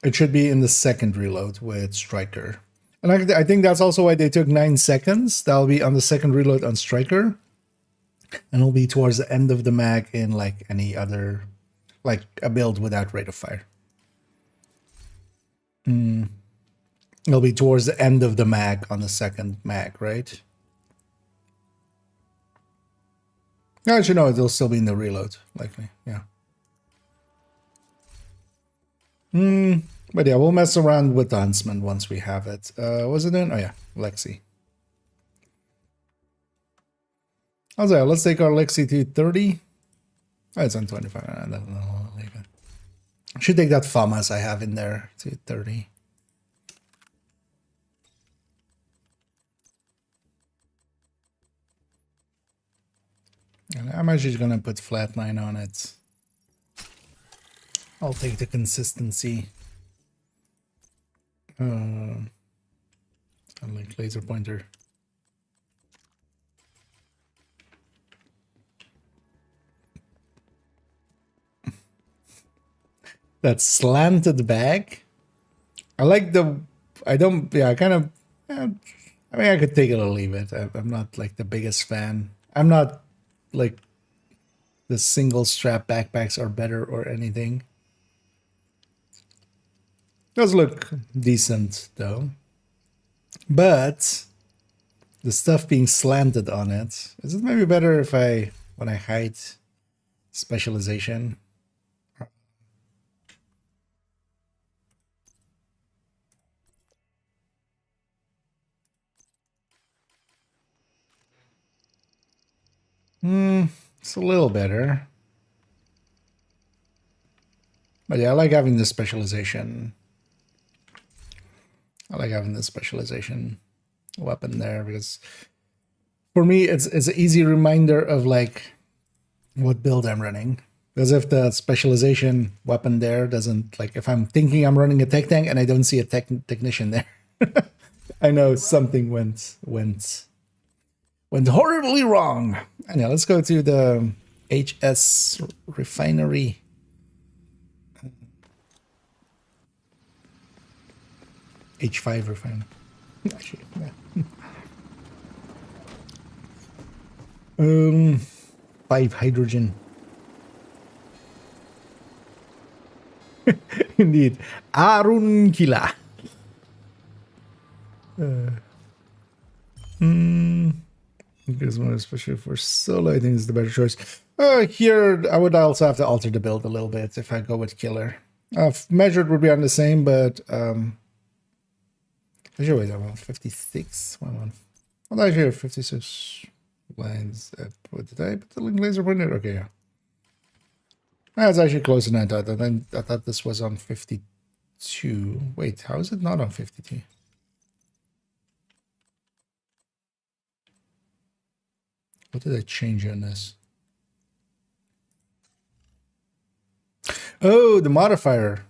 it should be in the second reload with Striker. And I think that's also why they took 9 seconds. That'll be on the second reload on Striker. And it'll be towards the end of the mag in like any other, like a build without rate of fire. It'll be towards the end of the mag on the second mag, right? Actually, no, it'll still be in the reload, likely, yeah. But yeah, we'll mess around with the Huntsman once we have it. Was it in? Oh yeah, Lexi. Also, let's take our Lexi to 30. Oh, it's on 25. I'll leave it. Should take that FAMAS I have in there to 30. And I'm actually gonna put flatline on it. I'll take the consistency. I like laser pointer. That slanted back. I like the. I don't. Yeah, I kind of. I mean, I could take it or leave it. I'm not like the biggest fan. I'm not like the single strap backpacks are better or anything. Does look decent though. But the stuff being slanted on it. Is it maybe better if when I hide specialization? It's a little better. But yeah, I like having this specialization. I like having this specialization weapon there because for me it's an easy reminder of like what build I'm running. Because if the specialization weapon there doesn't, like if I'm thinking I'm running a tech tank and I don't see a technician there, I know something went horribly wrong. And yeah, let's go to the HS refinery. H5 refinery. Actually, yeah. 5 hydrogen. Indeed. Arun Kila. Because one especially for solo, I think is the better choice. Here, I would also have to alter the build a little bit if I go with killer. Measured would be on the same, but actually, wait, I'm on 56. Well, actually, I have 56 lines. What did I put the link laser pointer? Okay, yeah. That's actually closer than I thought. I thought this was on 52. Wait, how is it not on 52? What did I change on this? Oh, the modifier.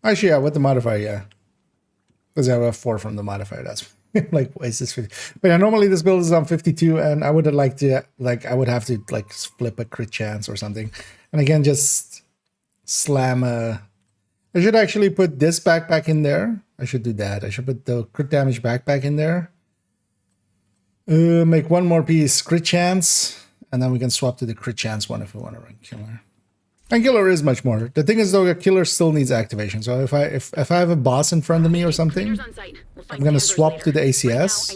Actually, yeah, with the modifier, yeah. Because I have 4 from the modifier. That's like, why is this 50? But yeah, normally this build is on 52, and I would have liked to, like, I would have to, like, flip a crit chance or something. And again, just slam a... I should actually put this backpack in there. I should do that. I should put the crit damage backpack in there. Make one more piece crit chance, and then we can swap to the crit chance one if we want to run killer. And killer is much more. The thing is though, a killer still needs activation. So if I have a boss in front of me or something, I'm gonna swap to the ACS,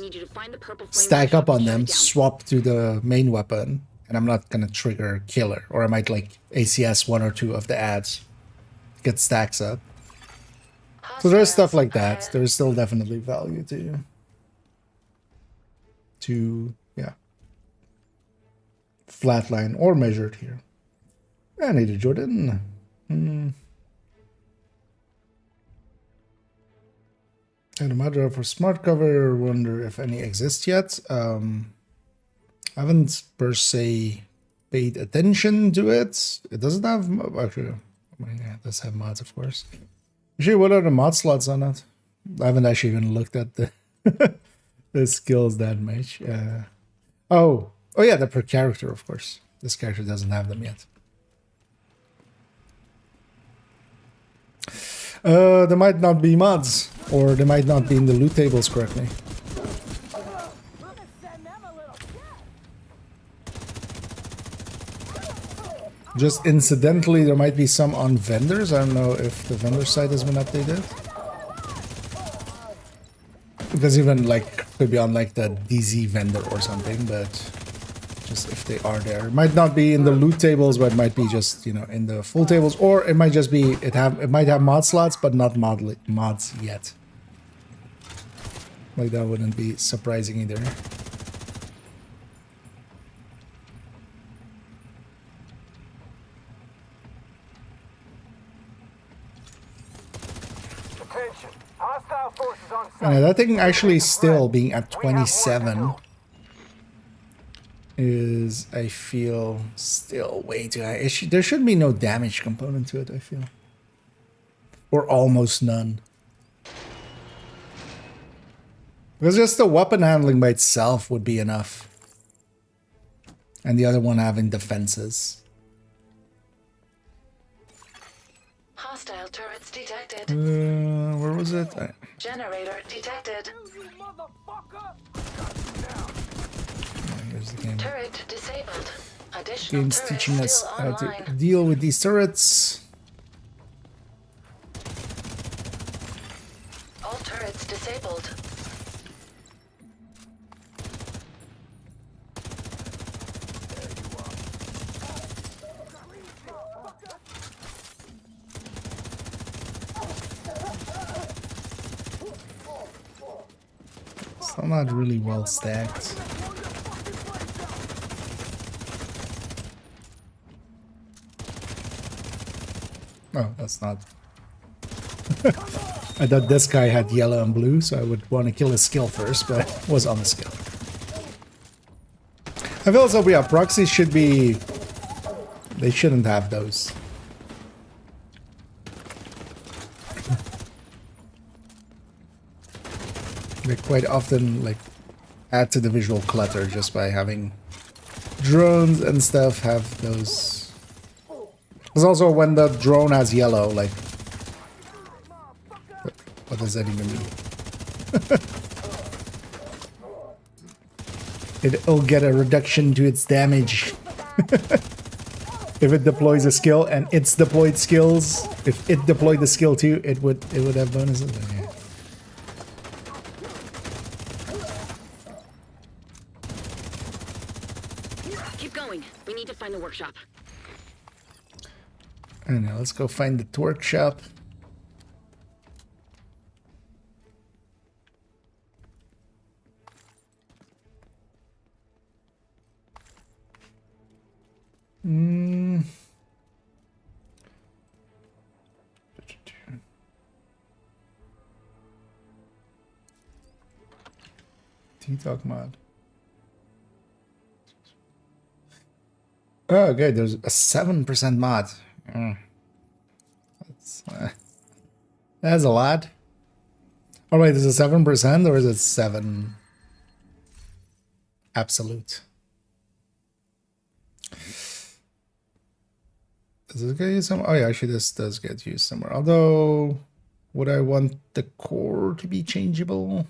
stack up on them, swap to the main weapon, and I'm not gonna trigger killer. Or I might like ACS 1 or 2 of the ads, get stacks up. So there's stuff like that. There's still definitely value to yeah, flatline or measured here. I need a Jordan. And a model for smart cover. Wonder if any exist yet. Haven't per se paid attention to it. It doesn't have actually. Yeah, it does have mods, of course. Actually, what are the mod slots on it? I haven't actually even looked at the the skills that much. Oh yeah, they're per character, of course. This character doesn't have them yet. There might not be mods, or they might not be in the loot tables correctly. Just incidentally, there might be some on vendors. I don't know if the vendor site has been updated. Because even like could be on like the DZ vendor or something, but just if they are there, it might not be in the loot tables, but it might be just, you know, in the full tables, or it might just be it might have mod slots, but not mods yet. Like that wouldn't be surprising either. And that thing actually still being at 27 is, I feel, still way too high. There should be no damage component to it, I feel. Or almost none. Because just the weapon handling by itself would be enough. And the other one having defenses. Hostile turrets detected. Where was it? Generator detected. Here's the game. Turret disabled. Additional Game's turrets teaching us still how to online. deal with these turrets. All turrets disabled. Still not really well stacked. Oh, that's not. I thought this guy had yellow and blue, so I would want to kill his skill first, but it was on the skill. I feel as though, yeah, proxies should be... They shouldn't have those. They quite often, like, add to the visual clutter just by having drones and stuff have those. There's also when the drone has yellow, like, what does that even mean? It'll get a reduction to its damage if it deploys a skill, and its deployed skills. If it deployed the skill too, it would have bonuses. Okay. Keep going. We need to find the workshop. And now let's go find the workshop. T-Talk mod. Oh, good. There's a 7% mod. That's a lot. Oh, wait, is it 7% or is it 7 absolute? Does this get used somewhere? Oh, yeah, actually, this does get used somewhere. Although, would I want the core to be changeable?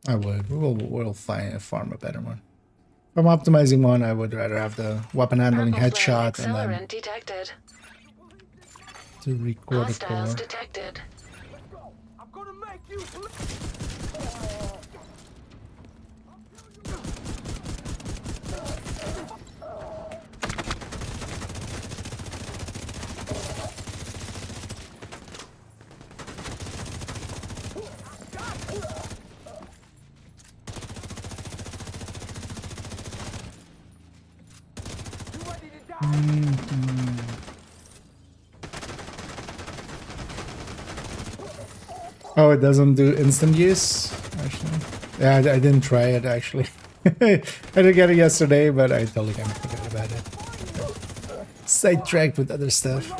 I would. We'll farm a better one. If I'm optimizing one, I would rather have the weapon handling headshot and then detected. to record the Hostiles core. detected. I'm gonna make you. Oh, it doesn't do instant use? Actually, yeah, I didn't try it actually. I did get it yesterday, but I totally kind of forgot about it. Sidetracked with other stuff.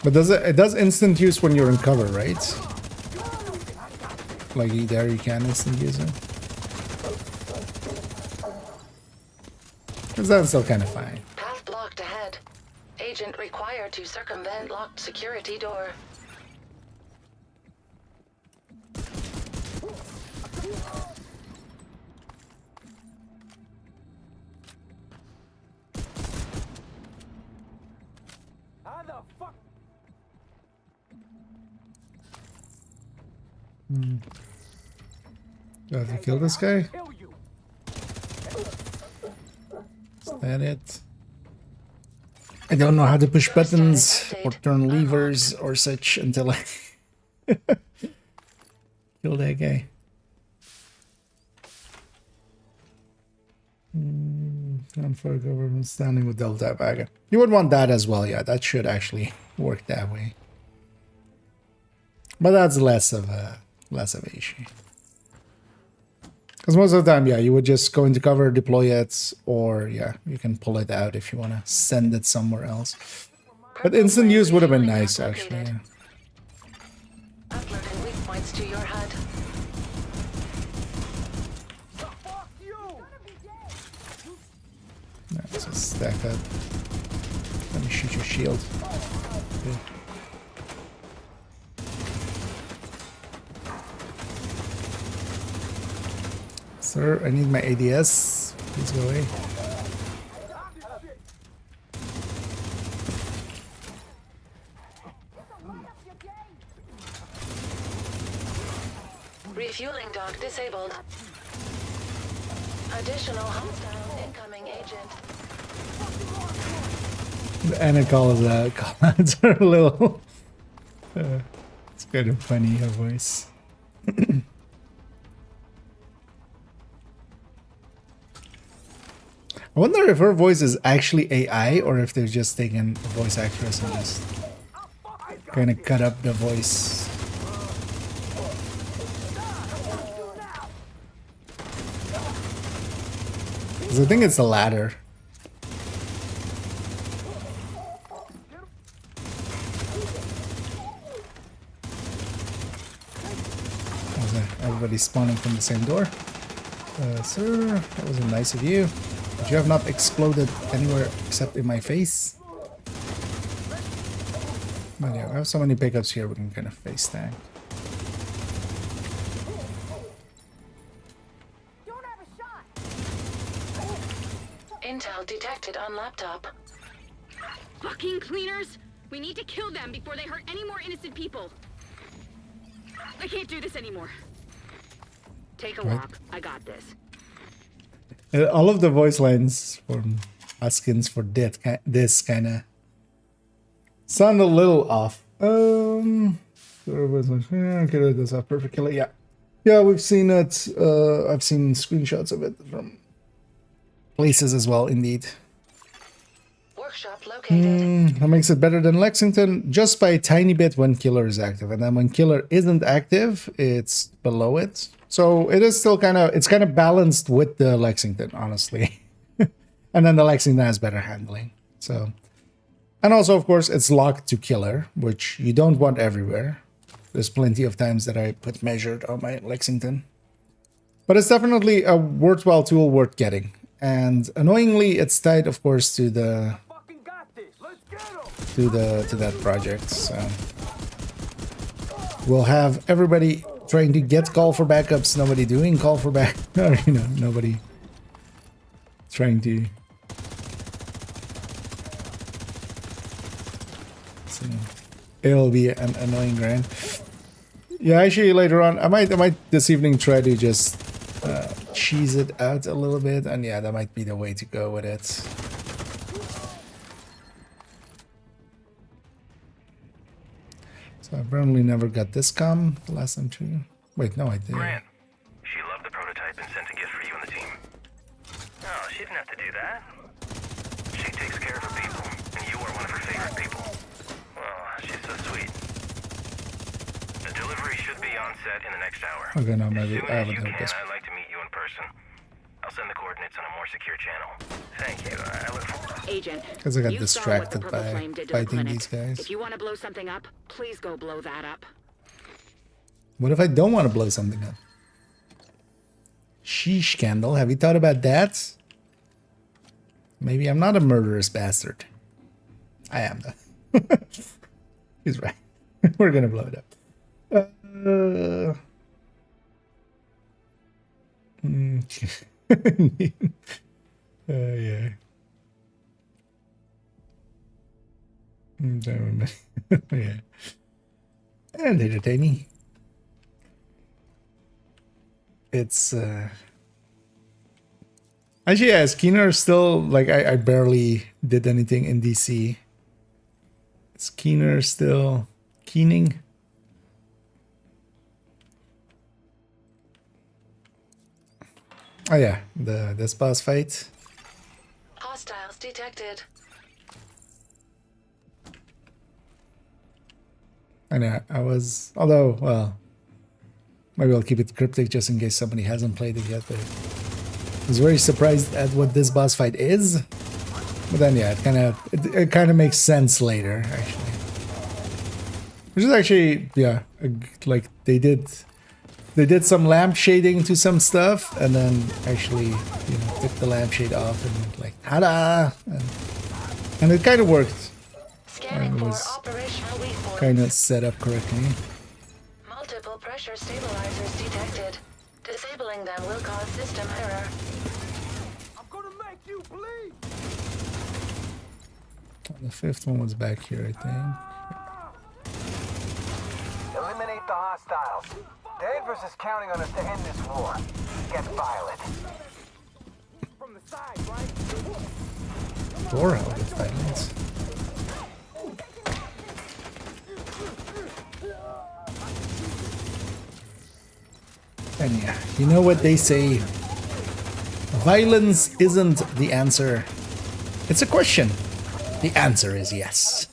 But does it does instant use when you're in cover, right? Like there you can instant use it. Because that's still kind of fine. Path blocked ahead. Agent required to circumvent locked security door. How the fuck? Do I have to kill this guy? Kill you. Is that it? I don't know how to push buttons or turn levers or such until I kill that guy. Confirm government standing with Delta Baga. You would want that as well, yeah. That should actually work that way. But that's less of a issue. Because most of the time, yeah, you would just go into cover, deploy it, or yeah, you can pull it out if you want to send it somewhere else. But instant use would have been nice, actually. Yeah. Uploading weak points to your HUD. No, just stack that. Let me shoot your shield. Okay. Sir, I need my ADS. Please go away. Refueling dock disabled. Additional hostile incoming agent. The Anna comments are a little... it's kind of funny, her voice. I wonder if her voice is actually AI or if they're just taking a voice actress and just kind of cut up the voice. 'Cause I think it's the latter. Everybody spawning from the same door. Sir, that was nice of you. But you have not exploded anywhere except in my face. But yeah, we have so many pickups here we can kind of face tag. Intel detected on laptop. Fucking cleaners! We need to kill them before they hurt any more innocent people. I can't do this anymore. Take a walk. I got this. All of the voice lines from Hoskins for this kind of sound a little off. Okay, that's off perfectly. Yeah, we've seen it. I've seen screenshots of it from places as well. Indeed. Workshop located. That makes it better than Lexington just by a tiny bit when killer is active, and then when killer isn't active, it's below it. So it is still kind of balanced with the Lexington, honestly. And then the Lexington has better handling. So, and also of course it's locked to killer, which you don't want everywhere. There's plenty of times that I put measured on my Lexington, but it's definitely a worthwhile tool worth getting. And annoyingly, it's tied, of course, to the to that project. So we'll have everybody trying to get call for backups, nobody doing call for back, or nobody trying to. So it'll be an annoying grind. Yeah, actually, later on, I might this evening try to just cheese it out a little bit, and yeah, that might be the way to go with it. So I apparently never got this comm the last time too. Wait, no, I did. Grant, she loved the prototype and sent a gift for you and the team. Oh, she didn't have to do that. She takes care of her people, and you are one of her favorite people. Oh, she's so sweet. The delivery should be on set in the next hour. Okay, no, As maybe soon I as haven't you heard can, this. I'd like to meet you in person. I'll send the coordinates on a more secure channel. Thank you. I look forward. Agent, Because I got you saw what the distracted Purple by Flame did to the fighting clinic. these guys. If you want to blow something up, please go blow that up. What if I don't want to blow something up? Sheesh, Candle. Have you thought about that? Maybe I'm not a murderous bastard. I am, though. He's right. We're gonna blow it up. Yeah. Yeah. And entertaining. It's actually, yeah, Keener still, like, I barely did anything in DC. Is Keener still keening? Oh yeah, this boss fight. Hostiles detected. I know, although, well, maybe I'll keep it cryptic just in case somebody hasn't played it yet, but I was very surprised at what this boss fight is. But then, yeah, it kind of makes sense later, actually. Which is actually, yeah, like they did some lampshading to some stuff, and then actually, took the lampshade off and like, ta-da! And it kind of worked. Scanning for operational weak points. Kind of set up correctly. Multiple pressure stabilizers detected. Disabling them will cause system error. I'm gonna make you bleed. The fifth one was back here, I think. Eliminate the hostiles. Danvers is counting on us to end this war. Get violent. From the side, right? Or out of violence. You know what they say? Violence isn't the answer. It's a question. The answer is yes.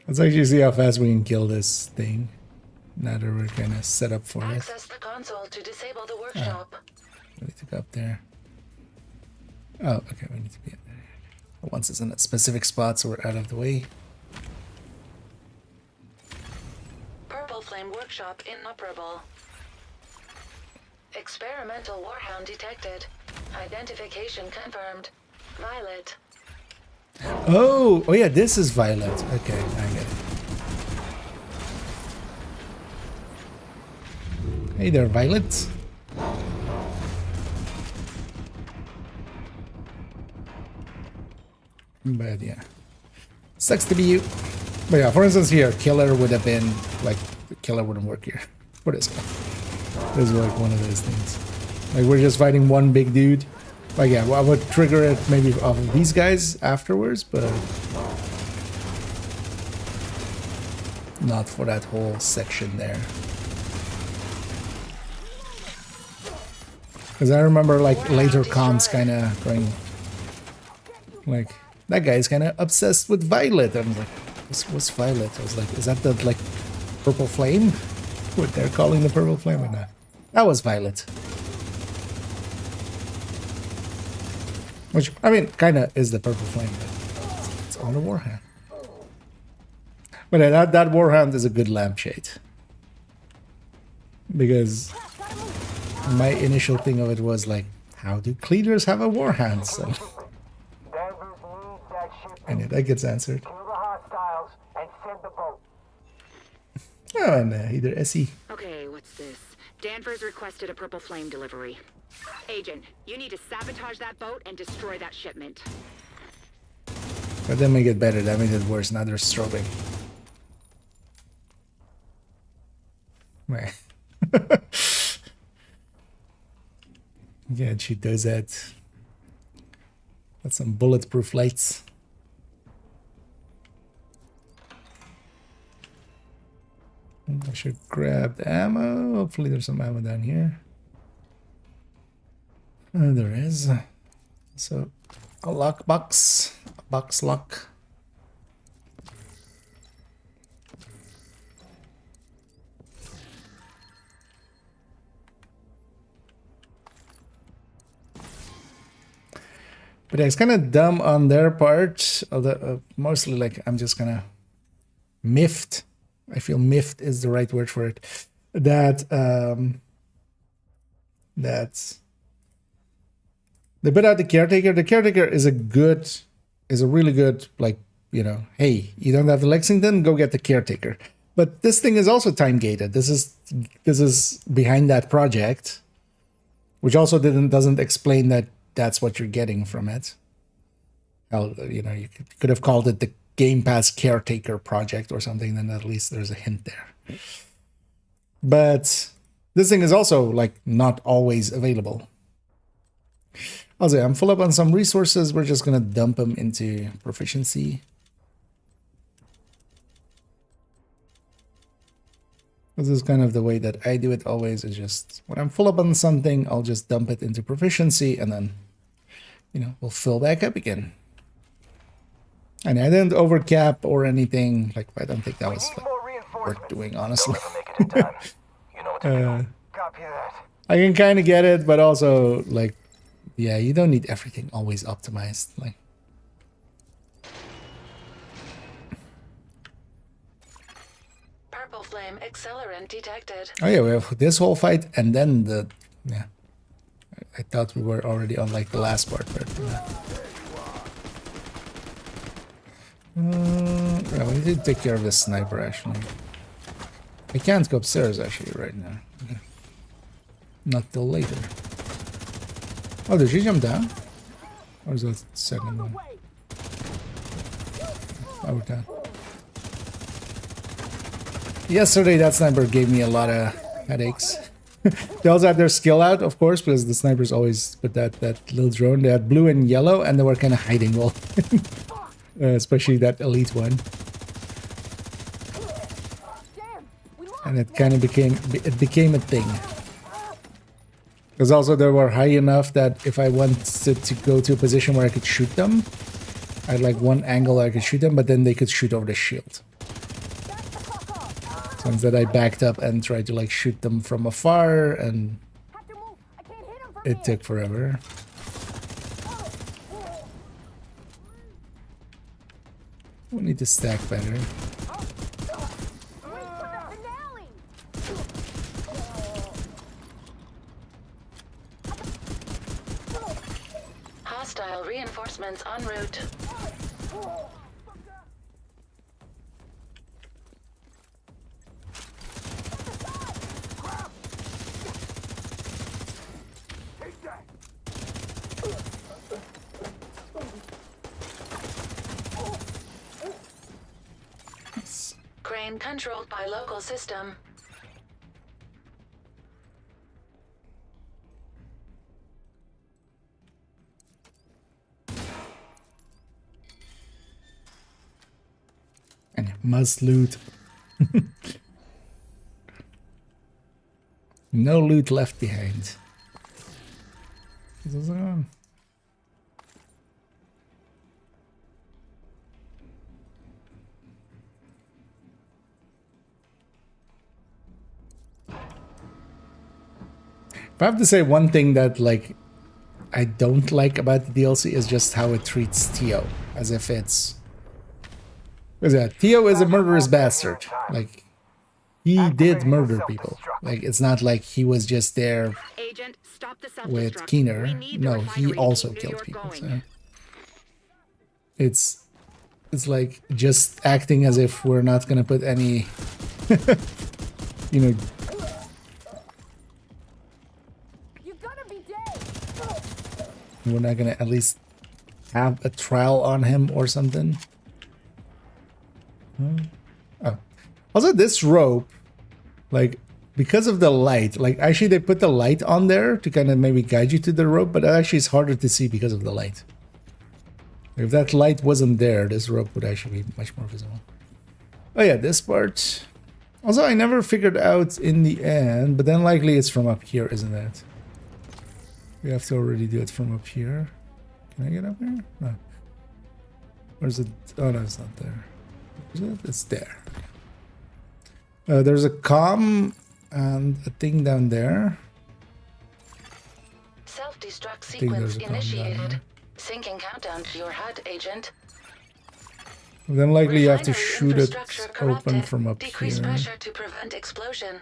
Let's actually see how fast we can kill this thing. Now that we're kind of set up for it. Access the console to disable the workshop. We need to go up there. Oh, okay, we need to be in there. Once it's in a specific spot, so we're out of the way. Purple Flame Workshop inoperable. Experimental Warhound detected. Identification confirmed. Violet. Oh yeah, this is Violet. Okay, I get it. Hey there, Violet. But yeah, sucks to be you. But yeah, for instance here, killer would have been like, the killer wouldn't work here for this guy. This is like one of those things. Like we're just fighting one big dude. Like yeah, well, I would trigger it maybe off of these guys afterwards, but not for that whole section there. Because I remember like later cons kind of going like, that guy's kind of obsessed with Violet. I was like, what's Violet? I was like, is that the like purple flame? What they're calling the purple flame or not? That was Violet. Which, I mean, kind of is the purple flame, but it's on the Warhound. But that Warhound is a good lampshade. Because my initial thing of it was like, how do cleaners have a Warhound? So, and that gets answered. Oh, and either SE. Okay, what's this? Danvers requested a purple flame delivery. Agent, you need to sabotage that boat and destroy that shipment. That didn't make it better, that made it worse. Now they're strobing. Right. Yeah, she does that. Got some bulletproof lights. I should grab the ammo. Hopefully there's some ammo down here. There is. So, a lockbox. A box lock. But yeah, it's kind of dumb on their part. Although, mostly like I'm just gonna miffed. I feel miffed is the right word for it. That that's they put out the caretaker. The caretaker is a really good, like, you know, hey, you don't have the Lexington, go get the caretaker. But this thing is also time gated. This is behind that project, which also doesn't explain that that's what you're getting from it. You know, you could have called it the Game Pass Caretaker project or something, then at least there's a hint there. But this thing is also like not always available. Also, I'm full up on some resources. We're just gonna dump them into proficiency. This is kind of the way that I do it always, is just when I'm full up on something, I'll just dump it into proficiency and then, you know, we'll fill back up again. And I didn't overcap or anything. Like, I don't think that was like, worth doing, honestly. I can kind of get it, but also, like, yeah, you don't need everything always optimized. Like, Purple flame accelerant detected. oh yeah, we have this whole fight and then the, yeah. I thought we were already on like the last part, but yeah, we need to take care of this sniper actually. I can't go upstairs actually right now. Okay. Not till later. Oh, did she jump down? Or is that second one? Oh, we're down. Yesterday, that sniper gave me a lot of headaches. They also had their skill out, of course, because the snipers always put that little drone. They had blue and yellow, and they were kind of hiding well. especially that elite one. And it kind of became a thing. Because also they were high enough that if I wanted to go to a position where I could shoot them, I had like one angle I could shoot them, but then they could shoot over the shield. So instead I backed up and tried to like shoot them from afar, and it took forever. We need to stack better. Hostile reinforcements en route. Crane controlled by local system. And must loot. No loot left behind. What's on? If I have to say one thing that like I don't like about the DLC is just how it treats Tio, as if it's... Because yeah, Tio is a murderous bastard. Like, he did murder people. Like, it's not like he was just there with Keener. No, he also killed people. So. It's like just acting as if we're not gonna put any, you know... We're not gonna at least have a trial on him or something. Oh. Also, this rope, like, because of the light, like, actually they put the light on there to kind of maybe guide you to the rope, but actually it's harder to see because of the light. If that light wasn't there, this rope would actually be much more visible. Oh yeah, this part. Also, I never figured out in the end, but then likely it's from up here, isn't it? We have to already do it from up here. Can I get up here? No. Where's it? Oh no, it's not there. Is it? It's there. There's a comm and a thing down there. Self-destruct sequence initiated. Syncing countdown to your HUD, agent. Then likely you have to shoot it open from up Decrease here. pressure to prevent explosion.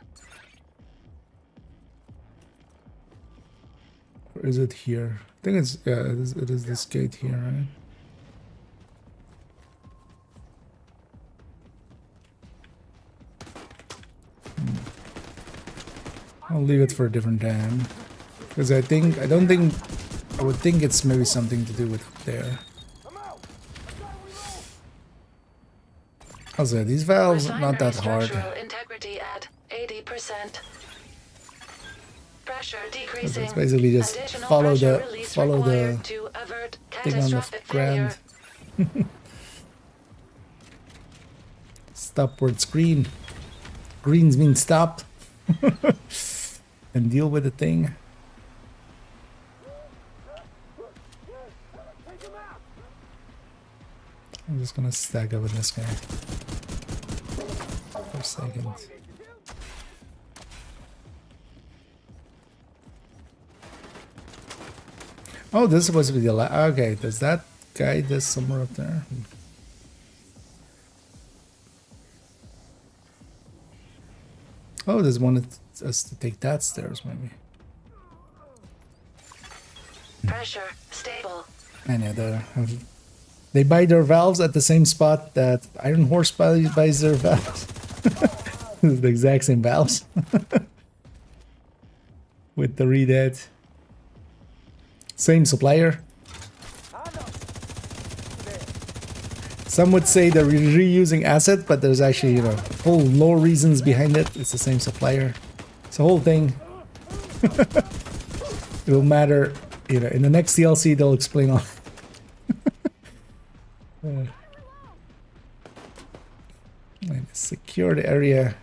Or is it here? I think it's, yeah, it is this gate here, right? I'll leave it for a different time. Because I would think it's maybe something to do with there. Also, these valves are not that hard. Integrity at 80%. Pressure decreasing. It's basically just follow the thing on the ground. Stop where it's green. Greens mean stop. And deal with the thing. I'm just gonna stack up with this guy for a second. Oh, this is supposed to be the last. Okay, does that guy this somewhere up there? Oh, there's one that us to take that stairs, maybe. Pressure stable. And yeah, they buy their valves at the same spot that Iron Horse buys their valves. The exact same valves. With the redead. Same supplier. Some would say they're reusing assets, but there's actually, you know, whole lore reasons behind it. It's the same supplier. It's a whole thing. It'll matter, you know, in the next DLC they'll explain all. secure the area.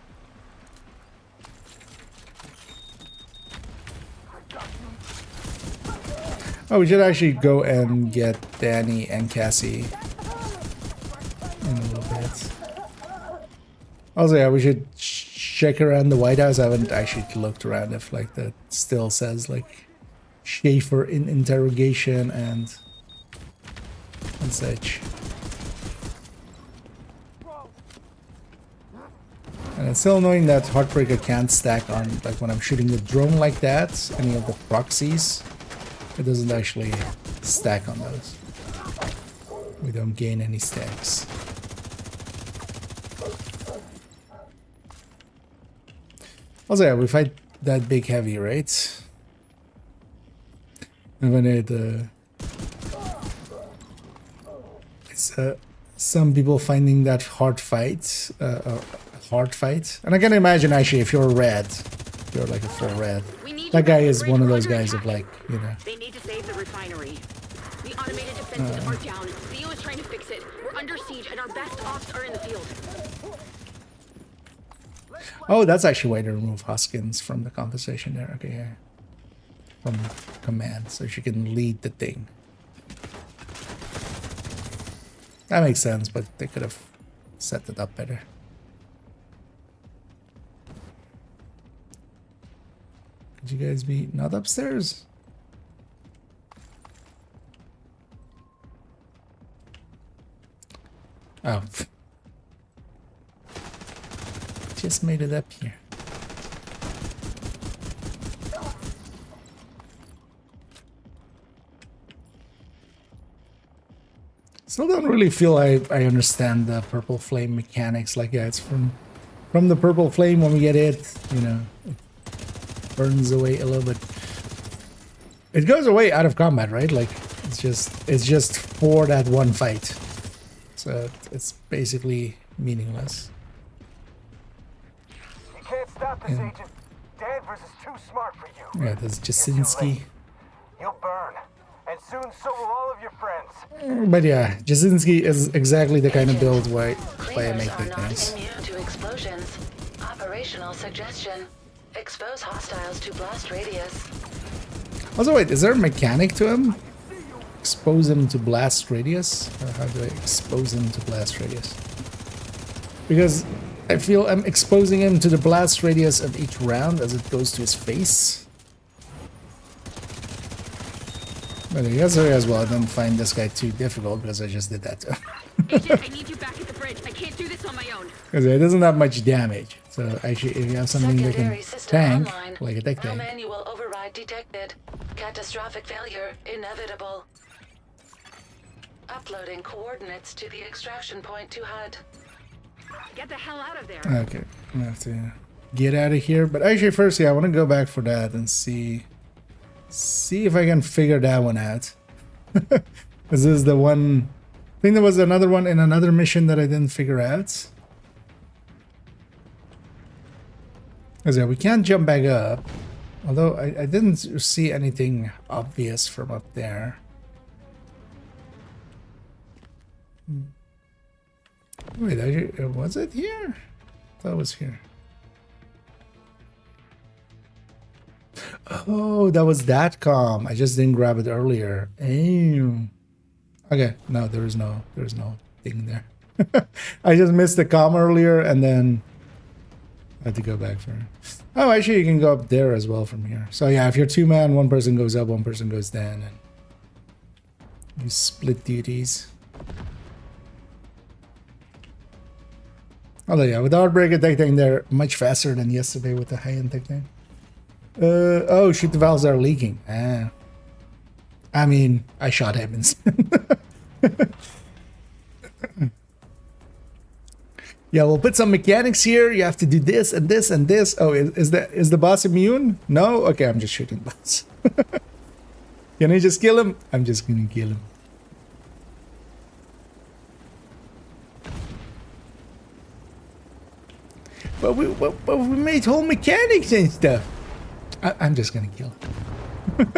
Oh, we should actually go and get Danny and Cassie in a little bit. Also, yeah, we should check around the White House. I haven't actually looked around if like that still says like Schaefer in interrogation and such. And it's still annoying that Heartbreaker can't stack on, like when I'm shooting the drone like that, any of the proxies, it doesn't actually stack on those. We don't gain any stacks. Also, yeah, we fight that big heavy, right? And when it, it's some people finding that hard fight, and I can imagine actually if you're red, if you're like a full red, that guy is one of those guys of like, you know. They need to save the refinery. The automated defenses are down. Theo is trying to fix it. We're under siege, and our best ops are in the field. Oh, that's actually why they remove Hoskins from the conversation there. Okay, yeah. From command, so she can lead the thing. That makes sense, but they could have set it up better. Could you guys be not upstairs? Oh. Just made it up here. Still don't really feel I understand the purple flame mechanics. Like, yeah, it's from the purple flame when we get hit, you know, it burns away a little bit. It goes away out of combat, right? Like, it's just for that one fight. So it's basically meaningless. You can't stop this, Agent. Danvers is too smart for you. Yeah, that's Jasinski. You'll burn. And soon so will all of your friends. But yeah, Jasinski is exactly the kind of build why I make Cleaners big are not things. immune to explosions. Operational suggestion. Expose hostiles to blast radius. Also, wait, is there a mechanic to him? Expose him to blast radius? Or how do I expose him to blast radius? Because I feel I'm exposing him to the blast radius of each round as it goes to his face. But I guess as well, I don't find this guy too difficult because I just did that to him. Agent, I need you back at the bridge. I can't do this on my own. Because it doesn't have much damage. So actually, if you have something that can Secondary system tank, online. like a tech tank. Manual override detected. Catastrophic failure inevitable. Uploading coordinates to the extraction point to HUD. Get the hell out of there. Okay, I'm gonna have to get out of here. But actually, first, yeah, I want to go back for that and see if I can figure that one out. This is the one. I think there was another one in another mission that I didn't figure out. Because yeah, we can't jump back up. Although I didn't see anything obvious from up there. Wait, was it here? I thought it was here. Oh, that was that comm. I just didn't grab it earlier. Ew. Okay, no, there's no thing there. I just missed the comm earlier and then I had to go back for it. Oh, actually you can go up there as well from here. So yeah, if you're two man, one person goes up, one person goes down, and you split duties. Although yeah, with the Heartbreaker tech tank, they're much faster than yesterday with the high-end tech tank. Oh, shoot, the valves are leaking. Ah. I mean, I shot him instead. Yeah, we'll put some mechanics here. You have to do this and this and this. Oh, is the boss immune? No? Okay, I'm just shooting bots. Can I just kill him? I'm just gonna kill him. But we made whole mechanics and stuff. I'm just gonna kill him.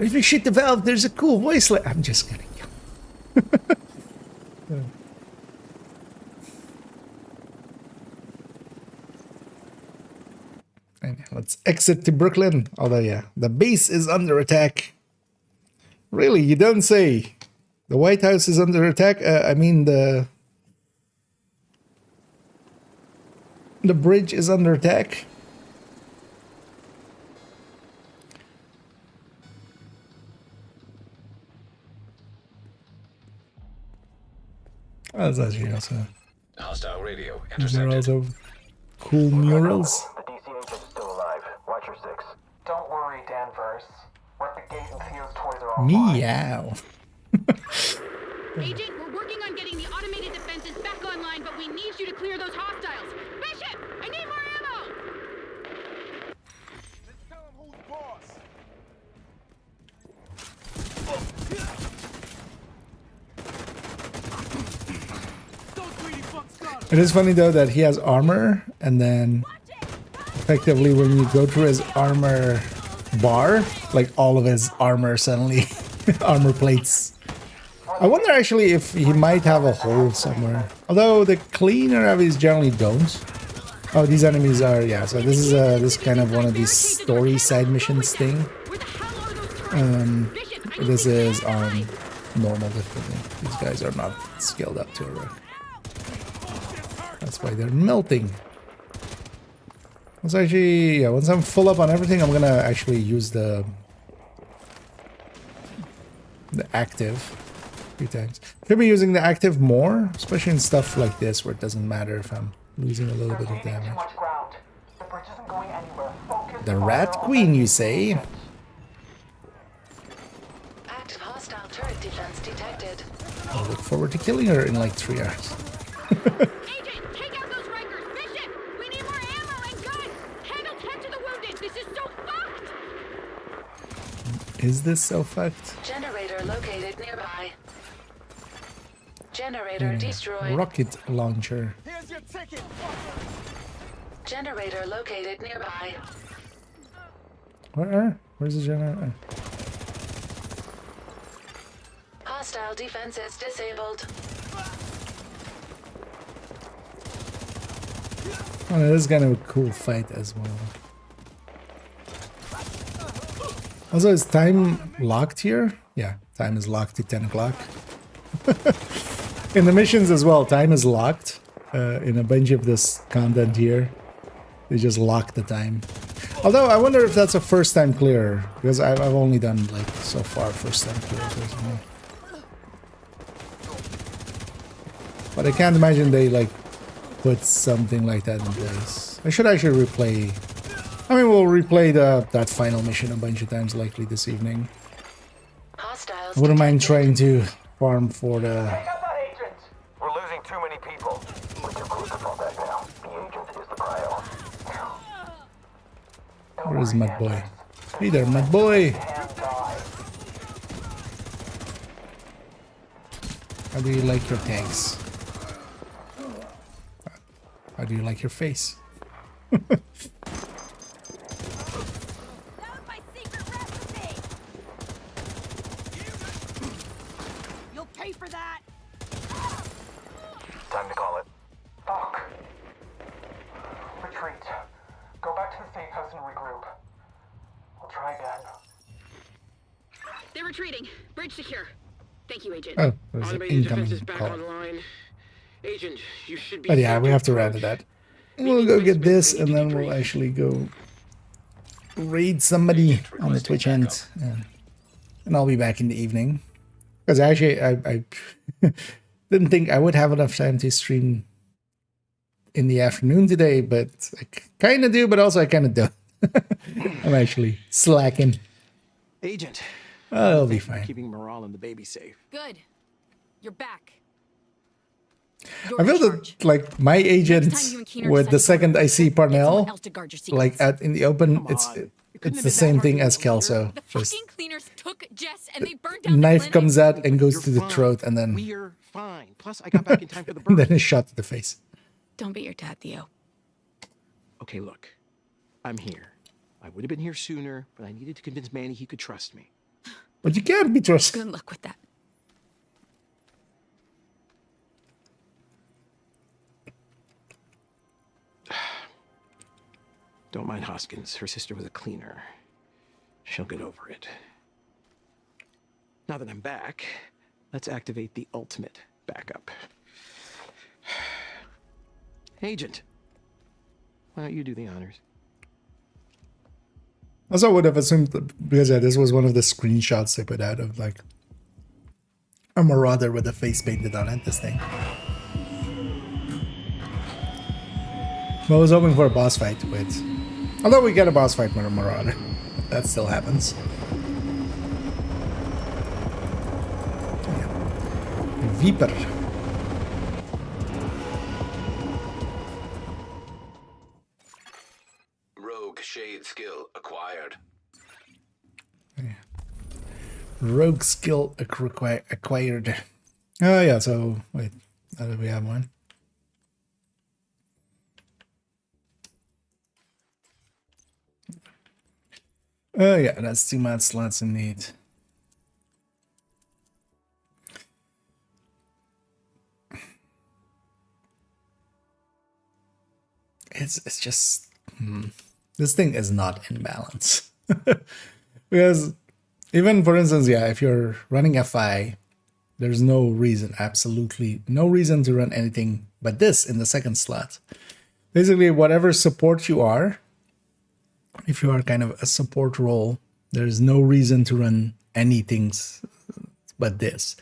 If you shoot the valve, there's a cool voice. I'm just gonna kill him. And let's exit to Brooklyn. Although, yeah, the base is under attack. Really, you don't say. The White House is under attack. I mean, the bridge is under attack. Oh, that's actually also. Hostile radio These are intercepted. also cool murals. The DC agent is still alive. Watch your six. Don't worry, Danvers. We're at the gate and Theo's toys are all fine. Meow. Agent, we're working on getting the automated defenses back online, but we need you to clear those hostiles. Bishop, I need more ammo! Let's tell him who's boss. It is funny though that he has armor, and then effectively when you go through his armor bar, like all of his armor suddenly, armor plates. I wonder actually if he might have a hole somewhere. Although the cleaner enemies generally don't. Oh, these enemies are, yeah, so this is this kind of one of these story side missions thing. This is on normal difficulty. These guys are not scaled up to a. That's why they're melting. Let's actually, yeah, once I'm full up on everything, I'm gonna actually use the active a few times. Should be using the active more, especially in stuff like this where it doesn't matter if I'm losing a little bit of damage. The Rat Queen, you say? Active hostile turret defense detected. I look forward to killing her in like 3 hours. Agent, take out those Rikers! Bishop, we need more ammo and guns! Handle 10 to the wounded! This is so fucked! Is this so fucked? Generator located nearby. Generator destroyed. Rocket launcher. Here's your ticket. Generator located nearby. Where? Where's the generator? Hostile defenses disabled. Oh, this is kind of a cool fight as well. Also, is time locked here? Yeah, time is locked to 10 o'clock. In the missions as well, time is locked. In a bunch of this content here, they just lock the time. Although, I wonder if that's a first time clear, because I've only done, like, so far first time clears. But I can't imagine they, like, put something like that in place. I should actually replay. I mean, we'll replay that final mission a bunch of times likely this evening. Hostiles I wouldn't mind trying to farm for the. We're losing too many people. We're too close to fall back now. The agent is the prio. Where is Mud Boy? Hey there, Mud Boy! How do you like your tanks? How do you like your face? You'll pay for that. Time to call it. Fuck. Retreat. Go back to the safe house and regroup. We'll try again. They're retreating. Bridge secure. Thank you, Agent. Oh, there's an Automated defense incoming is back call. online. Agent, you should be. But yeah, safe we to have to round approach. to that. We'll go get this, and then we'll actually go raid somebody on the Twitch end, and I'll be back in the evening. Because actually, I didn't think I would have enough time to stream in the afternoon today, but I kind of do, but also I kind of don't. I'm actually slacking. Agent. Oh, it'll be Thank you for fine. keeping morale and the baby safe. Good. You're back. I feel that like my agent with the second I see Parnell, like in the open, it's the same thing as Kelso. Just Cleaners took Jess and they burned down knife comes out and goes to the throat, and then We're fine. Plus, I got back in time for the and birth. then a shot to the face. Don't beat your dad, Theo. Okay, look. I'm here. I would have been here sooner, but I needed to convince Manny he could trust me. But you can't be trusted. Good luck with that. Don't mind Hoskins. Her sister was a cleaner. She'll get over it. Now that I'm back, let's activate the ultimate backup. Agent, why don't you do the honors? Also, I would have assumed that, because yeah, this was one of the screenshots they put out of like a marauder with a face painted on it. This thing. Well, I was hoping for a boss fight with. Although we get a boss fight with a marauder, that still happens. Yeah. Viper. Rogue shade skill acquired. Yeah. Rogue skill acquired. Oh yeah, so wait, how do we have one? Oh yeah, that's 2 mod slots indeed. It's just this thing is not in balance. Because even for instance, yeah, if you're running FI, there's no reason, absolutely no reason to run anything but this in the second slot. Basically, whatever support you are, if you are kind of a support role, there's no reason to run anything but this.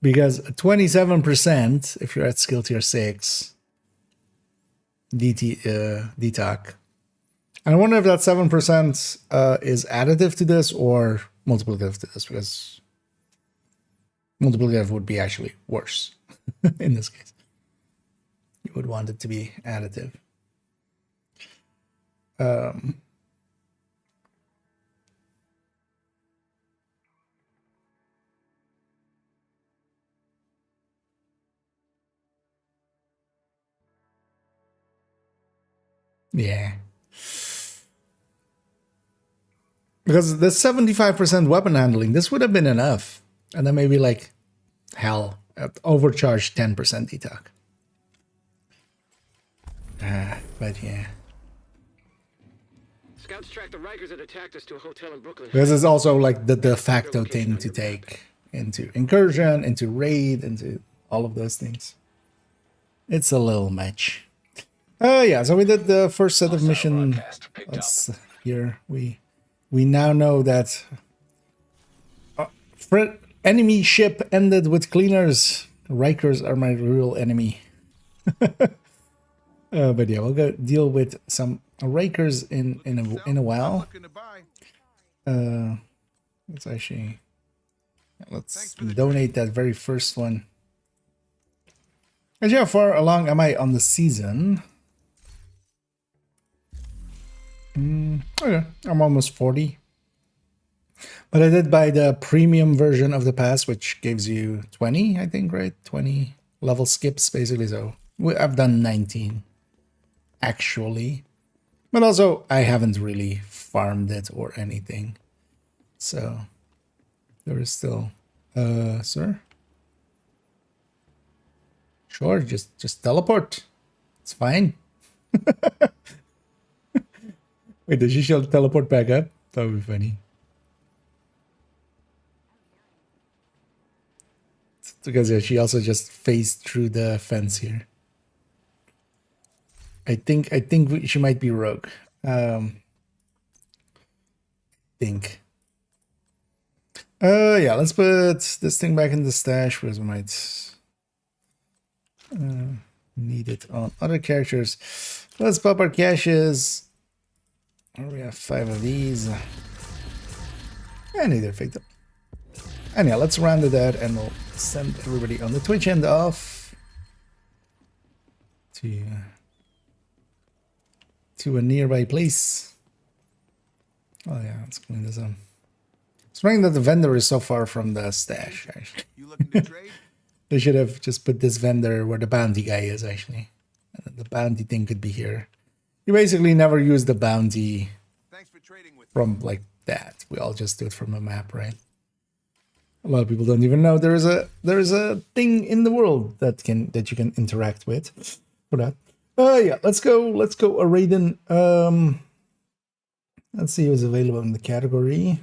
Because 27%, if you're at skill tier 6, DTOC. And I wonder if that 7% is additive to this or multiplicative to this, because multiplicative would be actually worse in this case. You would want it to be additive. Yeah. Because the 75% weapon handling, this would have been enough. And then maybe like, hell, overcharged 10% detox. But yeah. Scouts tracked the Rikers that attacked us to a hotel in Brooklyn. This is also like the de facto thing to take into incursion, into raid, into all of those things. It's a little much. Yeah, so we did the first set of mission. Here we now know that enemy ship ended with cleaners. Rikers are my real enemy. But yeah, we'll go deal with some Rikers in a while. Let's donate that very first one. And how far along am I on the season? Okay, I'm almost 40. But I did buy the premium version of the pass, which gives you 20, I think, right? 20 level skips, basically. So I've done 19, actually. But also, I haven't really farmed it or anything. So there is still... sir? Sure, just teleport. It's fine. Wait, does she teleport back up? That would be funny. Because yeah, she also just phased through the fence here. I think she might be rogue. Think. Yeah, let's put this thing back in the stash because we might need it on other characters. Let's pop our caches. We have 5 of these. And either picked up. And yeah, let's round it out and we'll send everybody on the Twitch end off to a nearby place. Oh yeah, let's clean this up. It's funny that the vendor is so far from the stash, actually. You looking to trade? They should have just put this vendor where the bounty guy is, actually. And the bounty thing could be here. You basically never use the bounty from like that. We all just do it from a map, right? A lot of people don't even know there is a thing in the world that you can interact with for that. Yeah, let's go Raiden. Let's see who's available in the category.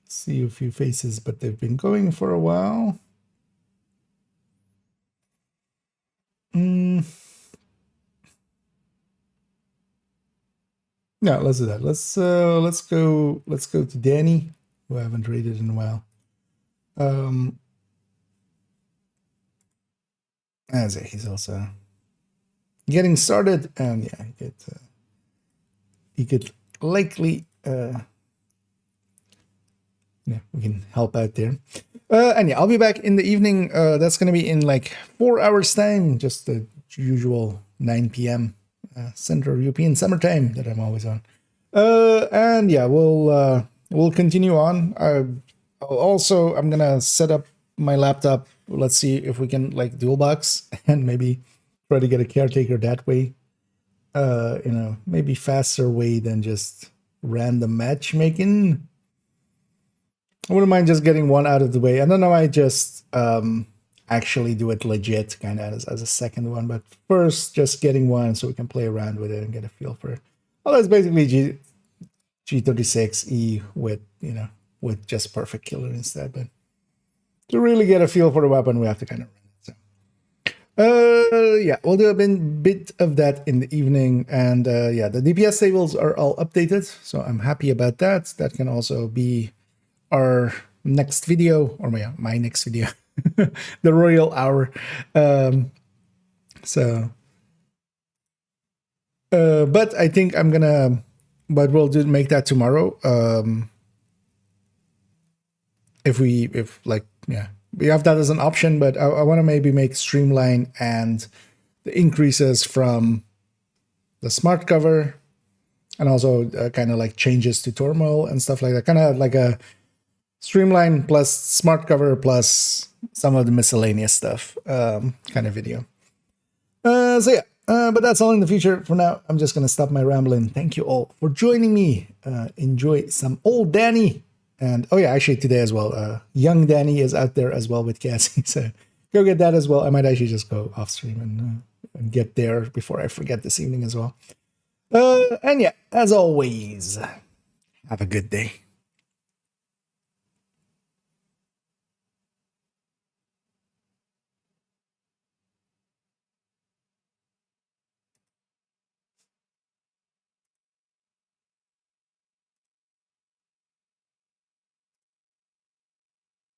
See a few faces, but they've been going for a while. No, let's do that. Let's go to Danny, who I haven't rated in a while. As he's also getting started, and yeah, he could likely yeah, we can help out there. And yeah, I'll be back in the evening. That's gonna be in like 4 hours time, just the usual 9 p.m. Central European summertime that I'm always on. And yeah, we'll continue on. I'm gonna set up my laptop. Let's see if we can like dual box and maybe try to get a caretaker that way. Maybe faster way than just random matchmaking. I wouldn't mind just getting one out of the way. And then I might just actually do it legit kind of as a second one. But first, just getting one so we can play around with it and get a feel for it. Well, that's basically G36E with just perfect killer instead. But to really get a feel for the weapon, we have to kind of run it. So, yeah, we'll do a bit of that in the evening. And yeah, the DPS tables are all updated. So I'm happy about that. That can also be our next video, or my next video, the Royal Hour. But I think but we'll make that tomorrow. If we have that as an option, but I want to maybe make Streamline and the increases from the smart cover, and also kind of like changes to turmoil and stuff like that, kind of like a Streamline plus smart cover plus some of the miscellaneous stuff kind of video. So yeah, but that's all in the future. For now, I'm just going to stop my rambling. Thank you all for joining me. Enjoy some old Danny. And oh yeah, actually today as well, young Danny is out there as well with Cassie. So go get that as well. I might actually just go off stream and get there before I forget this evening as well. And yeah, as always, have a good day.